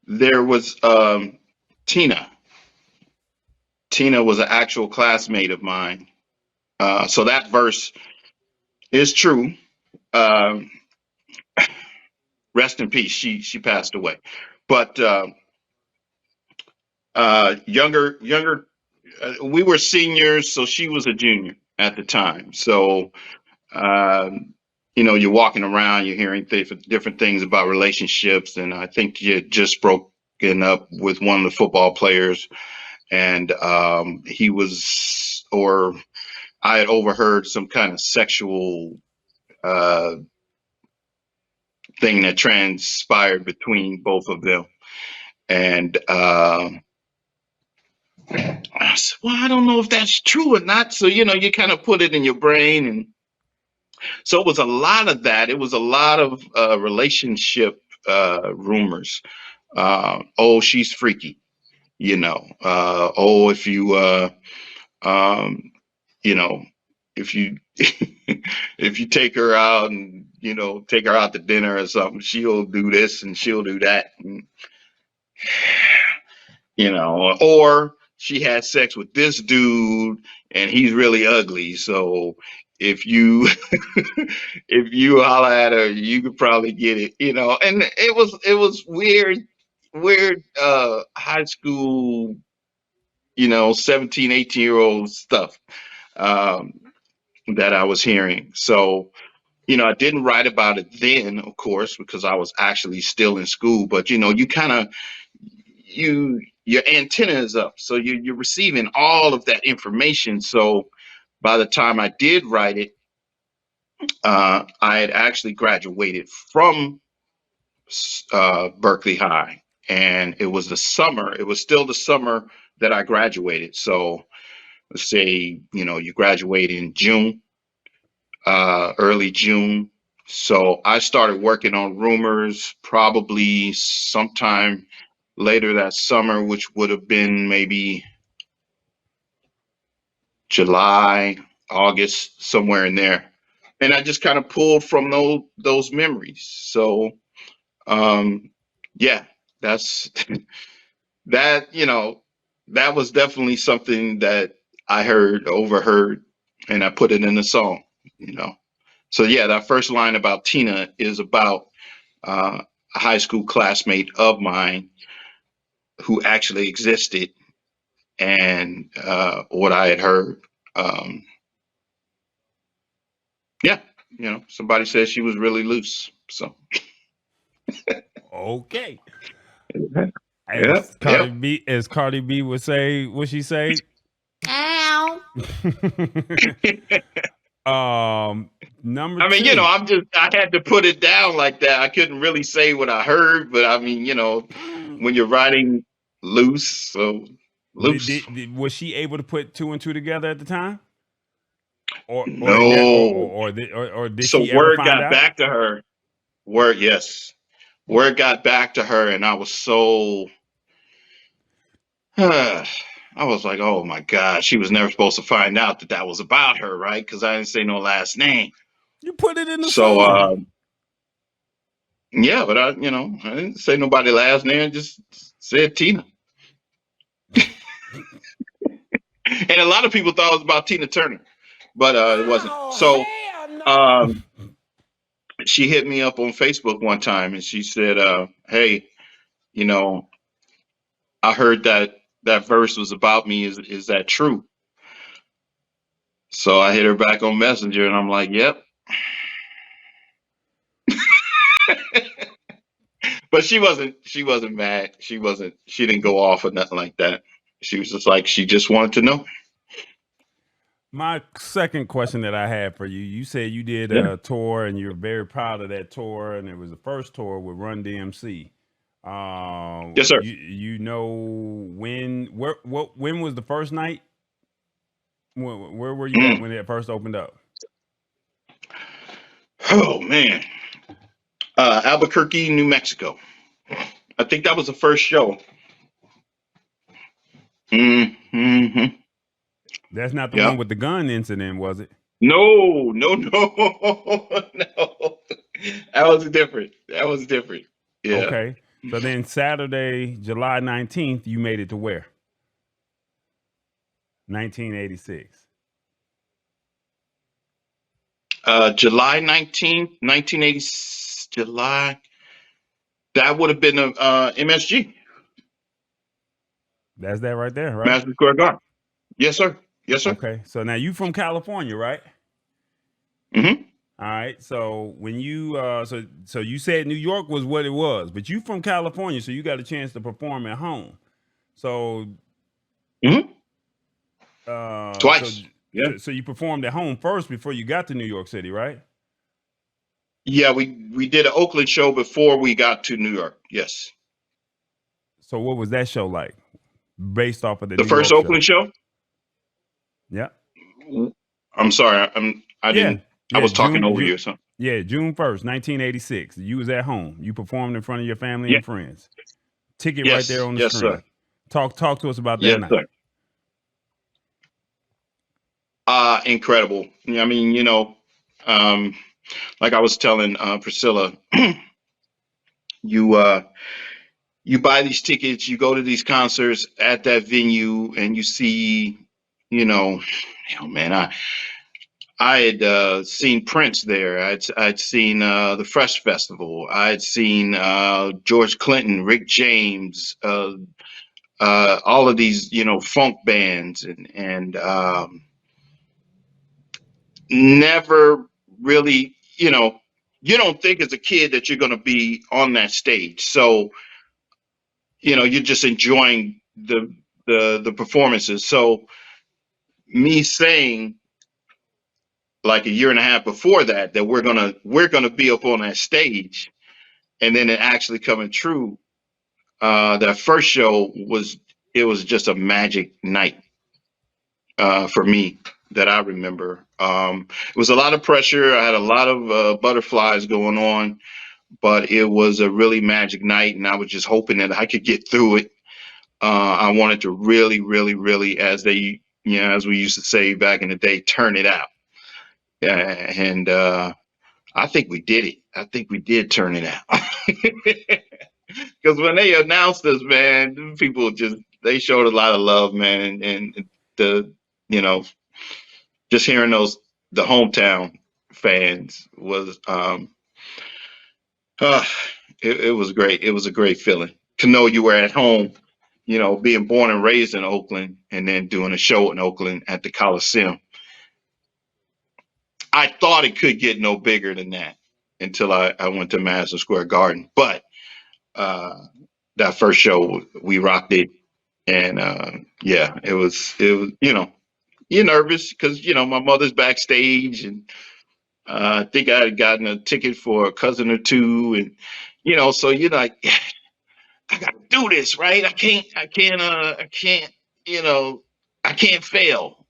[SPEAKER 3] there was Tina. Tina was an actual classmate of mine. So that verse is true. Um, Rest in peace. She passed away, but younger. We were seniors, so she was a junior at the time. So you're walking around, you're hearing different things about relationships, and I think you just broken up with one of the football players, and he was, or I had overheard some kind of sexual uh, thing that transpired between both of them, and I said, well, I don't know if that's true or not. So you kind of put it in your brain, and so it was a lot of that. It was a lot of relationship rumors. Oh, she's freaky. Oh, if you, um, you know, if you if you take her out and take her out to dinner or something, she'll do this and she'll do that. And, or she had sex with this dude and he's really ugly. So if you if you holler at her, you could probably get it, And it was weird high school, 17, 18-year old stuff um that I was hearing. So, I didn't write about it then, of course, because I was actually still in school, but you kind of your antenna is up, so you're receiving all of that information. So by the time I did write it, I had actually graduated from Berkeley High, and it was the summer. It was still the summer that I graduated. So let's say you graduate in June, early June. So I started working on rumors probably sometime later that summer, which would have been maybe July, August, somewhere in there. And I just kind of pulled from those memories. So yeah, that's that was definitely something that I overheard, and I put it in a song. So yeah, that first line about Tina is about a high school classmate of mine who actually existed, and what I had heard. Um, yeah, somebody said she was really loose. So
[SPEAKER 4] Okay.
[SPEAKER 3] yeah, yeah.
[SPEAKER 4] As Cardi B would say, what she say? Ow. Number
[SPEAKER 3] I mean,
[SPEAKER 4] two.
[SPEAKER 3] I had to put it down like that. I couldn't really say what I heard, but I mean, when you're writing loose, so loose.
[SPEAKER 4] Was she able to put two and two together at the time?
[SPEAKER 3] No.
[SPEAKER 4] Or did
[SPEAKER 3] So
[SPEAKER 4] she ever
[SPEAKER 3] word
[SPEAKER 4] find
[SPEAKER 3] got
[SPEAKER 4] out?
[SPEAKER 3] back to her. Yes. Word got back to her, and I was so. I was like, oh my God, she was never supposed to find out that was about her, right? Because I didn't say no last name.
[SPEAKER 4] You put it in the
[SPEAKER 3] So,
[SPEAKER 4] song.
[SPEAKER 3] yeah, but I didn't say nobody last name, just said Tina. And a lot of people thought it was about Tina Turner, but it wasn't. So, she hit me up on Facebook one time and she said, hey, you know, I heard that verse was about me. Is that true? So I hit her back on Messenger and I'm like, yep. But she wasn't mad. She didn't go off or nothing like that. She was just like, she just wanted to know.
[SPEAKER 4] My second question that I had for you, you said you did
[SPEAKER 3] Yeah.
[SPEAKER 4] a tour and you're very proud of that tour, and it was the first tour with Run DMC.
[SPEAKER 3] Yes, sir.
[SPEAKER 4] You know when was the first night? Where were you at when it first opened up?
[SPEAKER 3] Oh man. Albuquerque, New Mexico. I think that was the first show. Mm-hmm.
[SPEAKER 4] That's not the
[SPEAKER 3] Yeah.
[SPEAKER 4] one with the gun incident, was it?
[SPEAKER 3] No. No. That was different. That was different. Yeah.
[SPEAKER 4] Okay. So then Saturday, July 19th, you made it to where? 1986.
[SPEAKER 3] July 19th, 1980, July. That would have been MSG,
[SPEAKER 4] That's that right there, right?
[SPEAKER 3] Madison Square Garden. Yes, sir. Yes, sir.
[SPEAKER 4] Okay. So now you from California, right?
[SPEAKER 3] Mm-hmm.
[SPEAKER 4] All right. So when you so you said New York was what it was, but you from California, so you got a chance to perform at home. So
[SPEAKER 3] Mm-hmm.
[SPEAKER 4] so
[SPEAKER 3] Twice. Yeah.
[SPEAKER 4] so you performed at home first before you got to New York City, right?
[SPEAKER 3] Yeah, we did an Oakland show before we got to New York. Yes.
[SPEAKER 4] So what was that show like? Based off of the
[SPEAKER 3] The
[SPEAKER 4] New
[SPEAKER 3] first
[SPEAKER 4] York show.
[SPEAKER 3] Oakland show.
[SPEAKER 4] Yeah.
[SPEAKER 3] I'm sorry. I
[SPEAKER 4] Yeah.
[SPEAKER 3] was talking
[SPEAKER 4] June,
[SPEAKER 3] over
[SPEAKER 4] June,
[SPEAKER 3] you or something.
[SPEAKER 4] yeah, June 1st, 1986. You was at home. You performed in front of your family
[SPEAKER 3] Yeah.
[SPEAKER 4] and friends. Ticket right there
[SPEAKER 3] Yes.
[SPEAKER 4] on the
[SPEAKER 3] Yes,
[SPEAKER 4] screen.
[SPEAKER 3] sir.
[SPEAKER 4] Talk to us about that
[SPEAKER 3] Yes,
[SPEAKER 4] night.
[SPEAKER 3] sir. Incredible. I mean, like I was telling Priscilla, you you buy these tickets, you go to these concerts at that venue, and you see, man, I had seen Prince there. I'd seen the Fresh Festival. I'd seen George Clinton, Rick James, all of these, funk bands, and never really, you don't think as a kid that you're going to be on that stage. So, you're just enjoying the performances. So me saying like a year and a half before that we're gonna be up on that stage, and then it actually coming true. That first show was just a magic night for me that I remember. It was a lot of pressure. I had a lot of butterflies going on, but it was a really magic night, and I was just hoping that I could get through it. I wanted to really, really, really, as we used to say back in the day, turn it out. And I think we did it. I think we did turn it out. Because when they announced us, man, people they showed a lot of love, man, and the you know just hearing the hometown fans was uh, it was great. It was a great feeling to know you were at home, being born and raised in Oakland, and then doing a show in Oakland at the Coliseum. I thought it could get no bigger than that until I went to Madison Square Garden. But that first show, we rocked it. And yeah, it was, you're nervous because, my mother's backstage, and I think I had gotten a ticket for a cousin or two. And, so you're like, I got to do this, right? You know, I can't fail,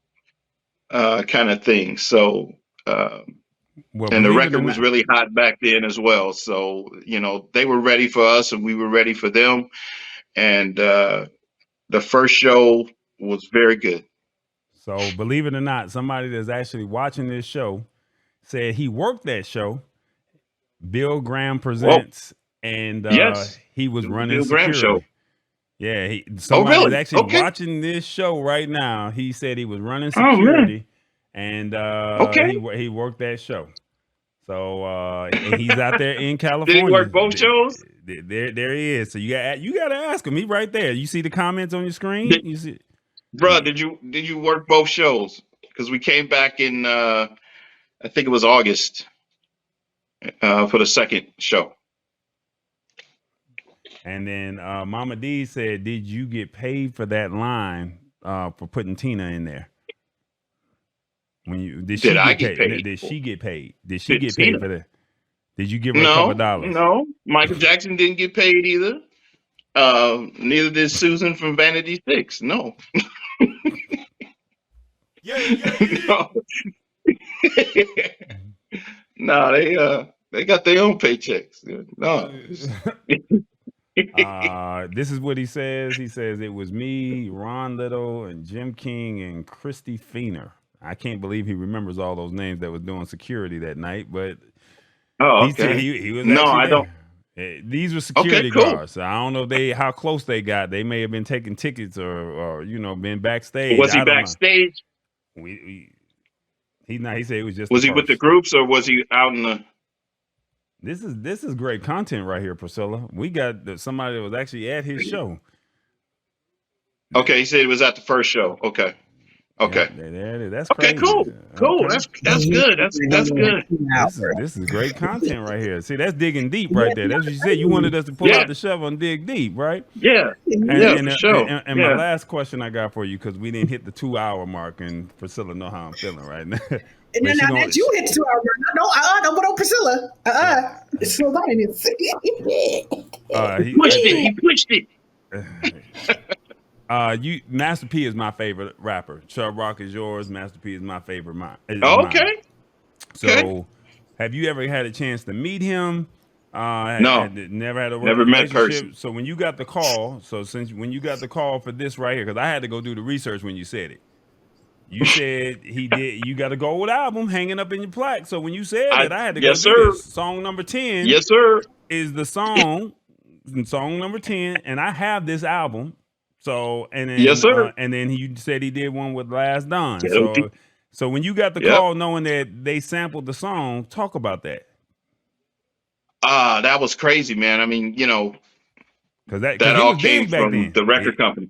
[SPEAKER 3] kind of thing. So,
[SPEAKER 4] Well,
[SPEAKER 3] and the
[SPEAKER 4] believe it or
[SPEAKER 3] record was
[SPEAKER 4] not,
[SPEAKER 3] really hot back then as well. So, they were ready for us and we were ready for them. And the first show was very good.
[SPEAKER 4] so believe it or not, somebody that's actually watching this show said he worked that show. Bill Graham
[SPEAKER 3] Well,
[SPEAKER 4] presents, and
[SPEAKER 3] yes,
[SPEAKER 4] he was
[SPEAKER 3] it was the
[SPEAKER 4] running
[SPEAKER 3] Bill Graham show.
[SPEAKER 4] security. Yeah,
[SPEAKER 3] Oh,
[SPEAKER 4] somebody's
[SPEAKER 3] really?
[SPEAKER 4] actually
[SPEAKER 3] Okay.
[SPEAKER 4] watching this show right now. He said he was running
[SPEAKER 3] Oh, man.
[SPEAKER 4] security, and
[SPEAKER 3] Okay.
[SPEAKER 4] he worked that show. So and he's out there in
[SPEAKER 3] Did he
[SPEAKER 4] California.
[SPEAKER 3] work both shows?
[SPEAKER 4] There he is. So you got to ask him. He right there. You see the comments on your screen.
[SPEAKER 3] Did,
[SPEAKER 4] You see,
[SPEAKER 3] Bruh, did you work both shows? Because we came back in I think it was August for the second show.
[SPEAKER 4] and then Mama D said, "Did you get paid for that line for putting Tina in there? When you did she
[SPEAKER 3] Did I
[SPEAKER 4] get
[SPEAKER 3] get
[SPEAKER 4] paid?
[SPEAKER 3] paid?
[SPEAKER 4] Did she get paid? Did she
[SPEAKER 3] Did
[SPEAKER 4] get
[SPEAKER 3] Tina?
[SPEAKER 4] paid for that? Did you give her a couple dollars?
[SPEAKER 3] No. Michael Jackson didn't get paid either. Neither did Susan from Vanity Six. No. No. No, they got their own paychecks. No.
[SPEAKER 4] This is what he says. He says it was me, Ron Little, and Jim King and Christy Feener. I can't believe he remembers all those names that was doing security that night, but
[SPEAKER 3] Oh, okay.
[SPEAKER 4] He was
[SPEAKER 3] No,
[SPEAKER 4] actually
[SPEAKER 3] I don't.
[SPEAKER 4] there. These were security
[SPEAKER 3] cool.
[SPEAKER 4] guards. So I don't know how close they got. They may have been taking tickets or been backstage.
[SPEAKER 3] Was he
[SPEAKER 4] I don't
[SPEAKER 3] backstage?
[SPEAKER 4] know. He said it was just
[SPEAKER 3] Was
[SPEAKER 4] the
[SPEAKER 3] he with the
[SPEAKER 4] first.
[SPEAKER 3] groups or was he out in the?
[SPEAKER 4] This is great content right here, Priscilla. We got somebody that was actually at his show.
[SPEAKER 3] Okay, he said it was at the first show. Okay. Okay.
[SPEAKER 4] Yeah, there it is. That's
[SPEAKER 3] Okay.
[SPEAKER 4] crazy.
[SPEAKER 3] Cool. Cool.
[SPEAKER 4] Okay.
[SPEAKER 3] That's good. That's good.
[SPEAKER 4] This is great content right here. See, that's digging deep right there. That's what you said. You wanted us to pull
[SPEAKER 3] Yeah.
[SPEAKER 4] out the shovel and dig deep, right?
[SPEAKER 3] Yeah.
[SPEAKER 4] And,
[SPEAKER 3] for sure.
[SPEAKER 4] And my last question I got for you, because we didn't hit the 2-hour mark, and Priscilla know how I'm feeling right now.
[SPEAKER 1] And then now that you hit 2 hours, no, but on Priscilla. It's nobody didn't see.
[SPEAKER 3] He pushed it.
[SPEAKER 4] Master P is my favorite rapper. Chubb Rock is yours. Master P is my favorite.
[SPEAKER 3] Okay.
[SPEAKER 4] So, have you ever had a chance to meet him?
[SPEAKER 3] No.
[SPEAKER 4] Never had a
[SPEAKER 3] Never met
[SPEAKER 4] relationship.
[SPEAKER 3] person.
[SPEAKER 4] So when you got the call, when you got the call for this right here, because I had to go do the research when you said it. You said he did. You got a gold album hanging up in your plaque. So when you said that, I had to go do this. Song number 10.
[SPEAKER 3] Yes, sir.
[SPEAKER 4] Is the song number 10, and I have this album. So and then
[SPEAKER 3] yes, sir.
[SPEAKER 4] And then he said he did one with Last Don.
[SPEAKER 3] Yeah,
[SPEAKER 4] So when you got the call, knowing that they sampled the song, talk about that.
[SPEAKER 3] That was crazy, man. I mean,
[SPEAKER 4] because that
[SPEAKER 3] all came from the record company.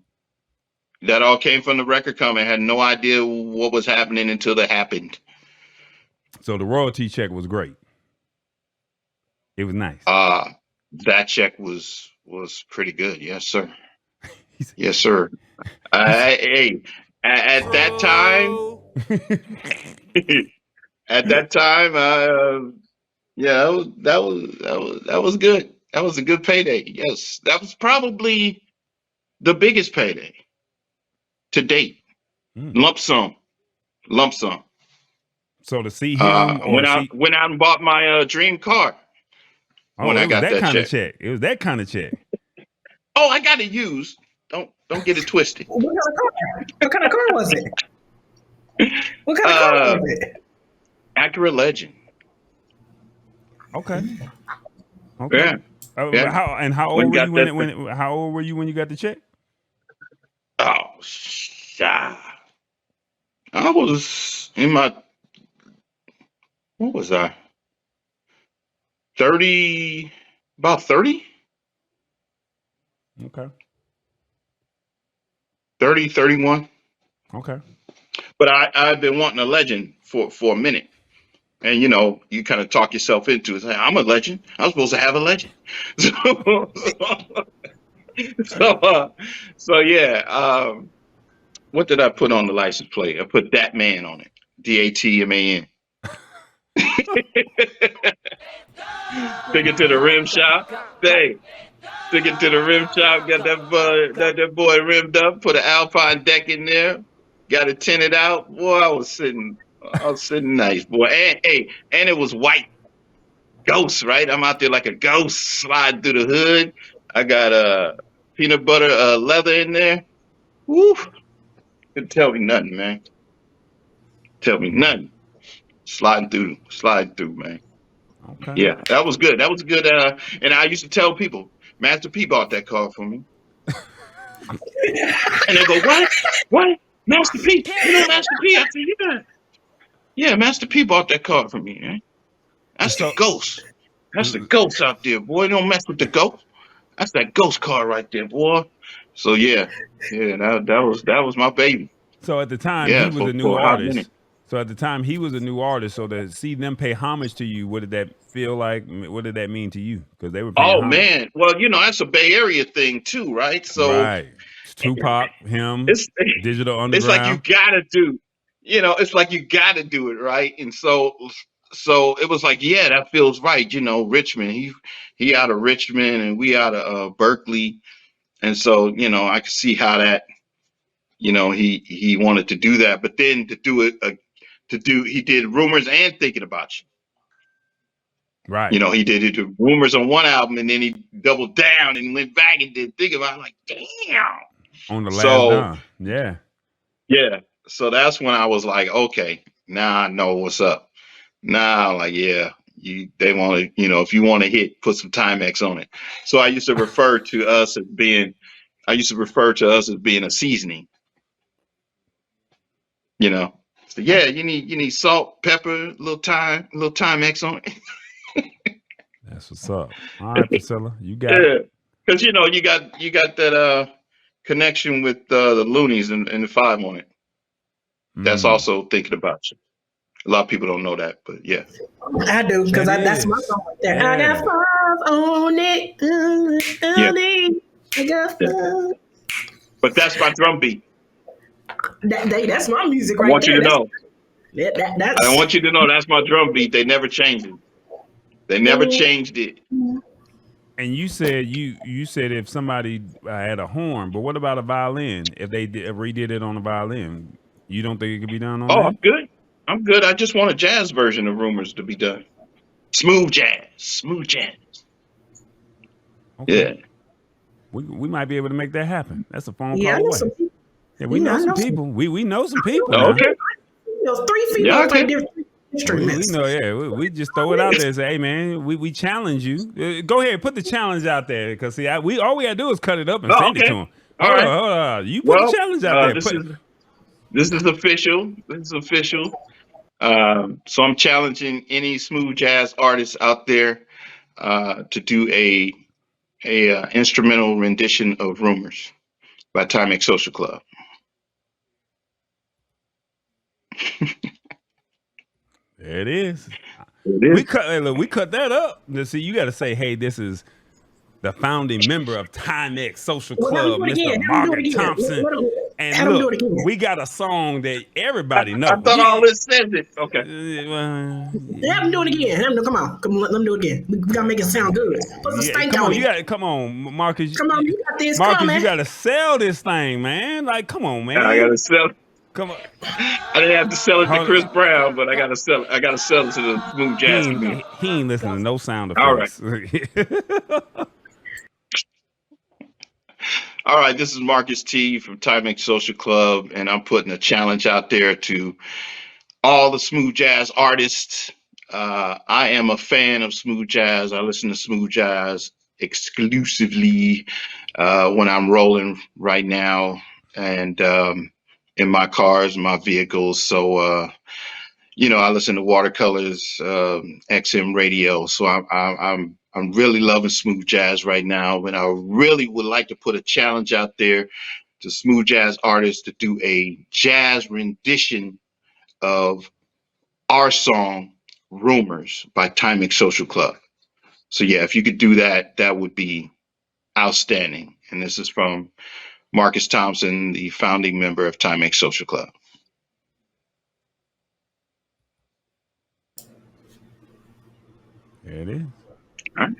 [SPEAKER 3] That all came from the record company. I had no idea what was happening until that happened.
[SPEAKER 4] So the royalty check was great. It was nice.
[SPEAKER 3] That check was pretty good. Yes, sir. Yes, sir. Hey, at that time, that was good. That was a good payday. Yes, that was probably the biggest payday to date. Lump sum.
[SPEAKER 4] So to see him,
[SPEAKER 3] went out and bought my dream car.
[SPEAKER 4] When I got that kind of check. It was that kind of check.
[SPEAKER 3] Oh, I got it used. Don't get it twisted.
[SPEAKER 1] What kind of car was it? What kind of car was it?
[SPEAKER 3] Acura Legend.
[SPEAKER 4] Okay.
[SPEAKER 3] Yeah.
[SPEAKER 4] How old were you how old were you when you got the check?
[SPEAKER 3] Oh, I was in my, what was I? 30, about 30?
[SPEAKER 4] Okay.
[SPEAKER 3] 30, 31.
[SPEAKER 4] Okay.
[SPEAKER 3] But I've been wanting a Legend for a minute. And, you kind of talk yourself into it. Say, I'm a legend. I'm supposed to have a Legend. So yeah. What did I put on the license plate? I put that man on it. DATMAN. Took it to the rim shop. Took it to the rim shop. Got that boy rimmed up. Put an Alpine deck in there. Got it tinted out. Boy, I was sitting nice, boy. And it was white. Ghost, right? I'm out there like a ghost sliding through the hood. I got peanut butter leather in there. Woo! Couldn't tell me nothing, man. Tell me nothing. Sliding through, man.
[SPEAKER 4] Okay.
[SPEAKER 3] Yeah, that was good. That was good. And I used to tell people, Master P bought that car for me. And they go, what? Master P? You know Master P? I said, yeah, Master P bought that car for me, man. That's the ghost. That's the ghost out there, boy. Don't mess with the ghost. That's that ghost car right there, boy. So yeah, that was my baby.
[SPEAKER 4] So at the time he was a new artist. So to see them pay homage to you, what did that feel like? What did that mean to you? Because they were paying homage.
[SPEAKER 3] Man, well, that's a Bay Area thing too, right? So
[SPEAKER 4] right, Tupac, him, Digital Underground.
[SPEAKER 3] It's like you gotta do, it's like you gotta do it, right? And so it was like, yeah, that feels right. Richmond, he out of Richmond and we out of Berkeley. And so, I could see how that, he wanted to do that, but then to do it, he did Rumors and Thinking About You.
[SPEAKER 4] Right.
[SPEAKER 3] He did Rumors on one album and then he doubled down and went back and did Thinking About It. Like, damn.
[SPEAKER 4] On the last time. Yeah.
[SPEAKER 3] Yeah. So that's when I was like, okay, now I know what's up. Now, like, yeah, they want to, if you want to hit, put some Timex on it. So I used to refer to us as being a seasoning. So yeah, you need salt, pepper, little Timex on it.
[SPEAKER 4] That's what's up. All right, Priscilla, you got
[SPEAKER 3] Yeah,
[SPEAKER 4] it.
[SPEAKER 3] because you got that connection with the Loonies and the Five on it. That's also thinking about you. A lot of people don't know that, but yeah.
[SPEAKER 1] I do, because that's my
[SPEAKER 4] is.
[SPEAKER 1] song right there.
[SPEAKER 4] Yeah.
[SPEAKER 1] I got five on it.
[SPEAKER 3] Yeah.
[SPEAKER 1] I got five.
[SPEAKER 3] But that's my drum beat.
[SPEAKER 1] That's my music
[SPEAKER 3] I
[SPEAKER 1] right
[SPEAKER 3] want
[SPEAKER 1] there.
[SPEAKER 3] you to know.
[SPEAKER 1] That's
[SPEAKER 3] I want you to know that's my drum beat. They never changed it. They never changed it.
[SPEAKER 4] And you said if somebody had a horn, but what about a violin? If they redid it on a violin, you don't think it could be done on that?
[SPEAKER 3] I'm good. I just want a jazz version of Rumors to be done. Smooth jazz. Okay. Yeah.
[SPEAKER 4] We might be able to make that happen. That's a phone call
[SPEAKER 1] I know
[SPEAKER 4] away.
[SPEAKER 1] some people.
[SPEAKER 4] Yeah, we know some people. We know some people.
[SPEAKER 3] Oh, okay.
[SPEAKER 1] Those 3 females play different instruments.
[SPEAKER 4] We know, yeah. We just throw it out there and say, hey, man, we challenge you. Go ahead, put the challenge out there. Because, see, all we got to do is cut it up and send it to them.
[SPEAKER 3] All right.
[SPEAKER 4] Hold on. You put the challenge out there.
[SPEAKER 3] This is official. So I'm challenging any smooth jazz artist out there to do a instrumental rendition of Rumors by Timex Social Club.
[SPEAKER 4] There it is. We cut that up. See, you got to say, hey, this is the founding member of Timex Social Club, Mr. Margaret Thompson. And look, we got a song that everybody knows.
[SPEAKER 3] I thought all this said it. Okay.
[SPEAKER 1] Have them do it again. Come on, let them do it again. We gotta make it sound good. Put some stank on it.
[SPEAKER 4] Come on, Marcus.
[SPEAKER 1] Come on, you got this.
[SPEAKER 4] Marcus, you gotta sell this thing, man. Like, come on, man.
[SPEAKER 3] I gotta sell.
[SPEAKER 4] Come on.
[SPEAKER 3] I didn't have to sell it to Chris Brown, but I gotta sell it. I gotta sell it to the smooth jazz community.
[SPEAKER 4] He ain't listening to no sound effects.
[SPEAKER 3] All right. All right, this is Marcus T from Timex Social Club, and I'm putting a challenge out there to all the smooth jazz artists. I am a fan of smooth jazz. I listen to smooth jazz exclusively when I'm rolling right now and in my cars, my vehicles. So, I listen to Watercolors, XM radio. So I'm really loving smooth jazz right now, and I really would like to put a challenge out there to smooth jazz artists to do a jazz rendition of our song Rumors by Timex Social Club. So yeah, if you could do that, that would be outstanding. And this is from Marcus Thompson, the founding member of Timex Social Club.
[SPEAKER 4] There it is.
[SPEAKER 3] All right.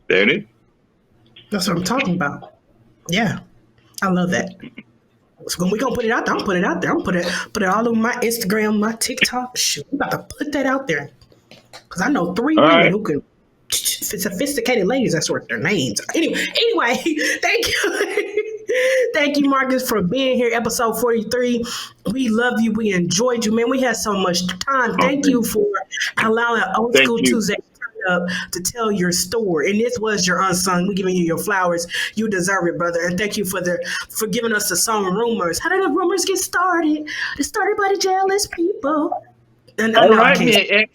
[SPEAKER 3] There it is.
[SPEAKER 1] That's what I'm talking about. Yeah, I love that. So when we gonna put it out there, I'm put it out there. I'm put it all over my Instagram, my TikTok. Shoot, I'm about to put that out there because I know 3 women who can. Sophisticated ladies, that's what their names are. Anyway, thank you. Thank you, Marcus, for being here. Episode 43. We love you. We enjoyed you, man. We had so much time. Thank you for allowing Old School Tuesday up to tell your story. And this was your unsung. We're giving you your flowers. You deserve it, brother. And thank you for giving us the song Rumors. How did the rumors get started? It started by the jealous people.
[SPEAKER 3] All right, hey,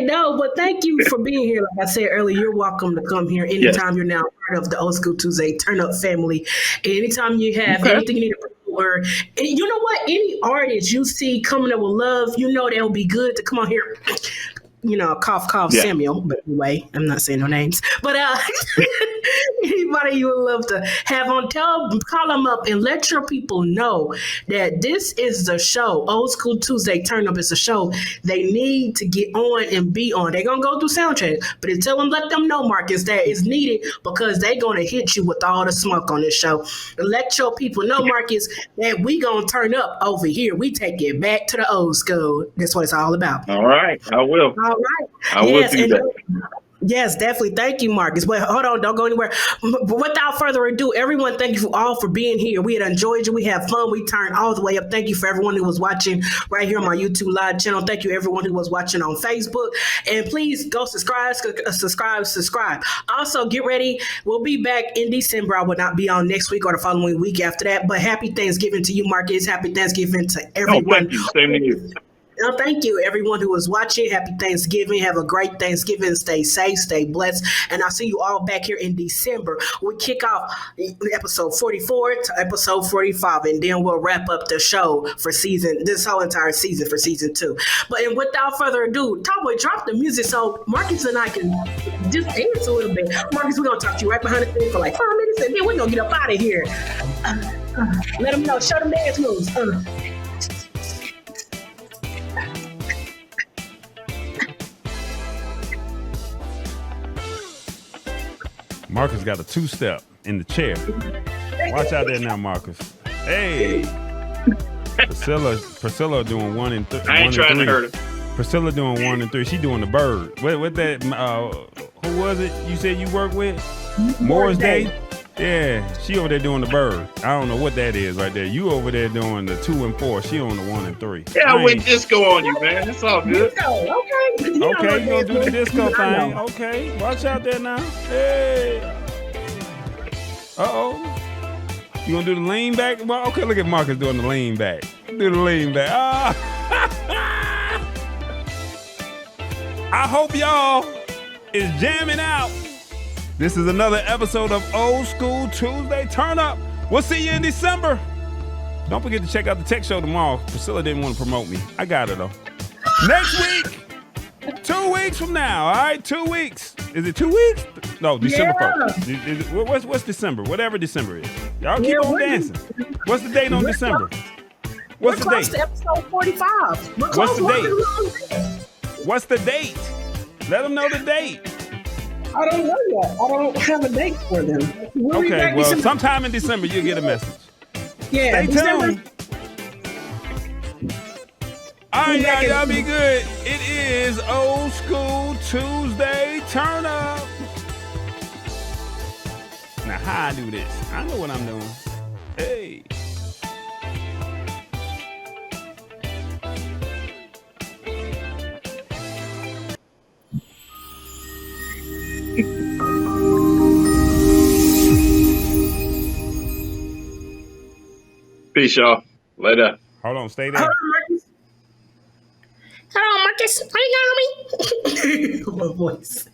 [SPEAKER 1] no, but thank you for being here. Like I said earlier, you're welcome to come here anytime. Yes. You're now part of the Old School Tuesday Turn Up family. And anytime you have anything you need to or you know what, any artist you see coming up with love, they'll be good to come on here. Cough, Samuel. But anyway, I'm not saying no names. But anybody you would love to have on, call them up and let your people know that this is the show. Old School Tuesday Turn Up is a show they need to get on and be on. They're going to go through sound check, but let them know, Marcus, that is needed because they're going to hit you with all the smoke on this show. And let your people know, Marcus, that we going to turn up over here. We take it back to the old school. That's what it's all about.
[SPEAKER 3] All right, I will.
[SPEAKER 1] All right.
[SPEAKER 3] I will do that.
[SPEAKER 1] Yes, definitely. Thank you, Marcus. But hold on, don't go anywhere. But without further ado, everyone, thank you all for being here. We had enjoyed you. We had fun. We turned all the way up. Thank you for everyone who was watching right here on my YouTube live channel. Thank you everyone who was watching on Facebook. And please go subscribe. Also, get ready. We'll be back in December. I will not be on next week or the following week after that. But happy Thanksgiving to you, Marcus. Happy Thanksgiving to
[SPEAKER 3] Oh,
[SPEAKER 1] everyone.
[SPEAKER 3] thank you. Same to you.
[SPEAKER 1] No, thank you, everyone who was watching. Happy Thanksgiving. Have a great Thanksgiving. Stay safe, stay blessed. And I'll see you all back here in December. We kick off episode 44 to episode 45, and then we'll wrap up the show for this whole entire season for season 2. But without further ado, Tomboy, drop the music so Marcus and I can just dance a little bit. Marcus, we're going to talk to you right behind the scene for like 5 minutes, and then we're going to get up out of here. Let them know. Show them dance moves.
[SPEAKER 4] Marcus got a 2-step in the chair. Watch out there now, Marcus. Hey. Priscilla doing 1 and 3.
[SPEAKER 3] I ain't trying to hurt her.
[SPEAKER 4] Priscilla doing 1 and 3. She doing the bird. What that? Who was it you said you work with? Morris Day? Yeah, she over there doing the bird. I don't know what that is right there. You over there doing the 2 and 4. She on the 1 and 3.
[SPEAKER 3] Yeah, I went disco on you, man. It's all good.
[SPEAKER 1] Okay.
[SPEAKER 4] Okay, you gonna do the disco thing. Okay, watch out there now. Hey. Uh-oh. You gonna do the lean back? Well, okay, look at Marcus doing the lean back. Do the lean back. I hope y'all is jamming out. This is another episode of Old School Tuesday Turn Up. We'll see you in December. Don't forget to check out the tech show tomorrow. Priscilla didn't want to promote me. I got it though. Next week, 2 weeks from now, all right? 2 weeks. Is it 2 weeks? No, December 1st. What's December? Whatever December is. Y'all keep on dancing. What's the date on December? What's the date?
[SPEAKER 1] To episode 45.
[SPEAKER 4] What's the date? What's the date? Let them know the date.
[SPEAKER 1] I don't know yet. I don't have a date for them.
[SPEAKER 4] Okay, well, sometime in December you'll get a message.
[SPEAKER 1] Yeah,
[SPEAKER 4] stay tuned. All right, y'all be good. It is Old School Tuesday Turn Up. Now, how I do this? I know what I'm doing. Hey.
[SPEAKER 3] Peace, y'all. Later.
[SPEAKER 4] Hold on, stay there.
[SPEAKER 1] Hold on, Marcus. How you got me? My voice.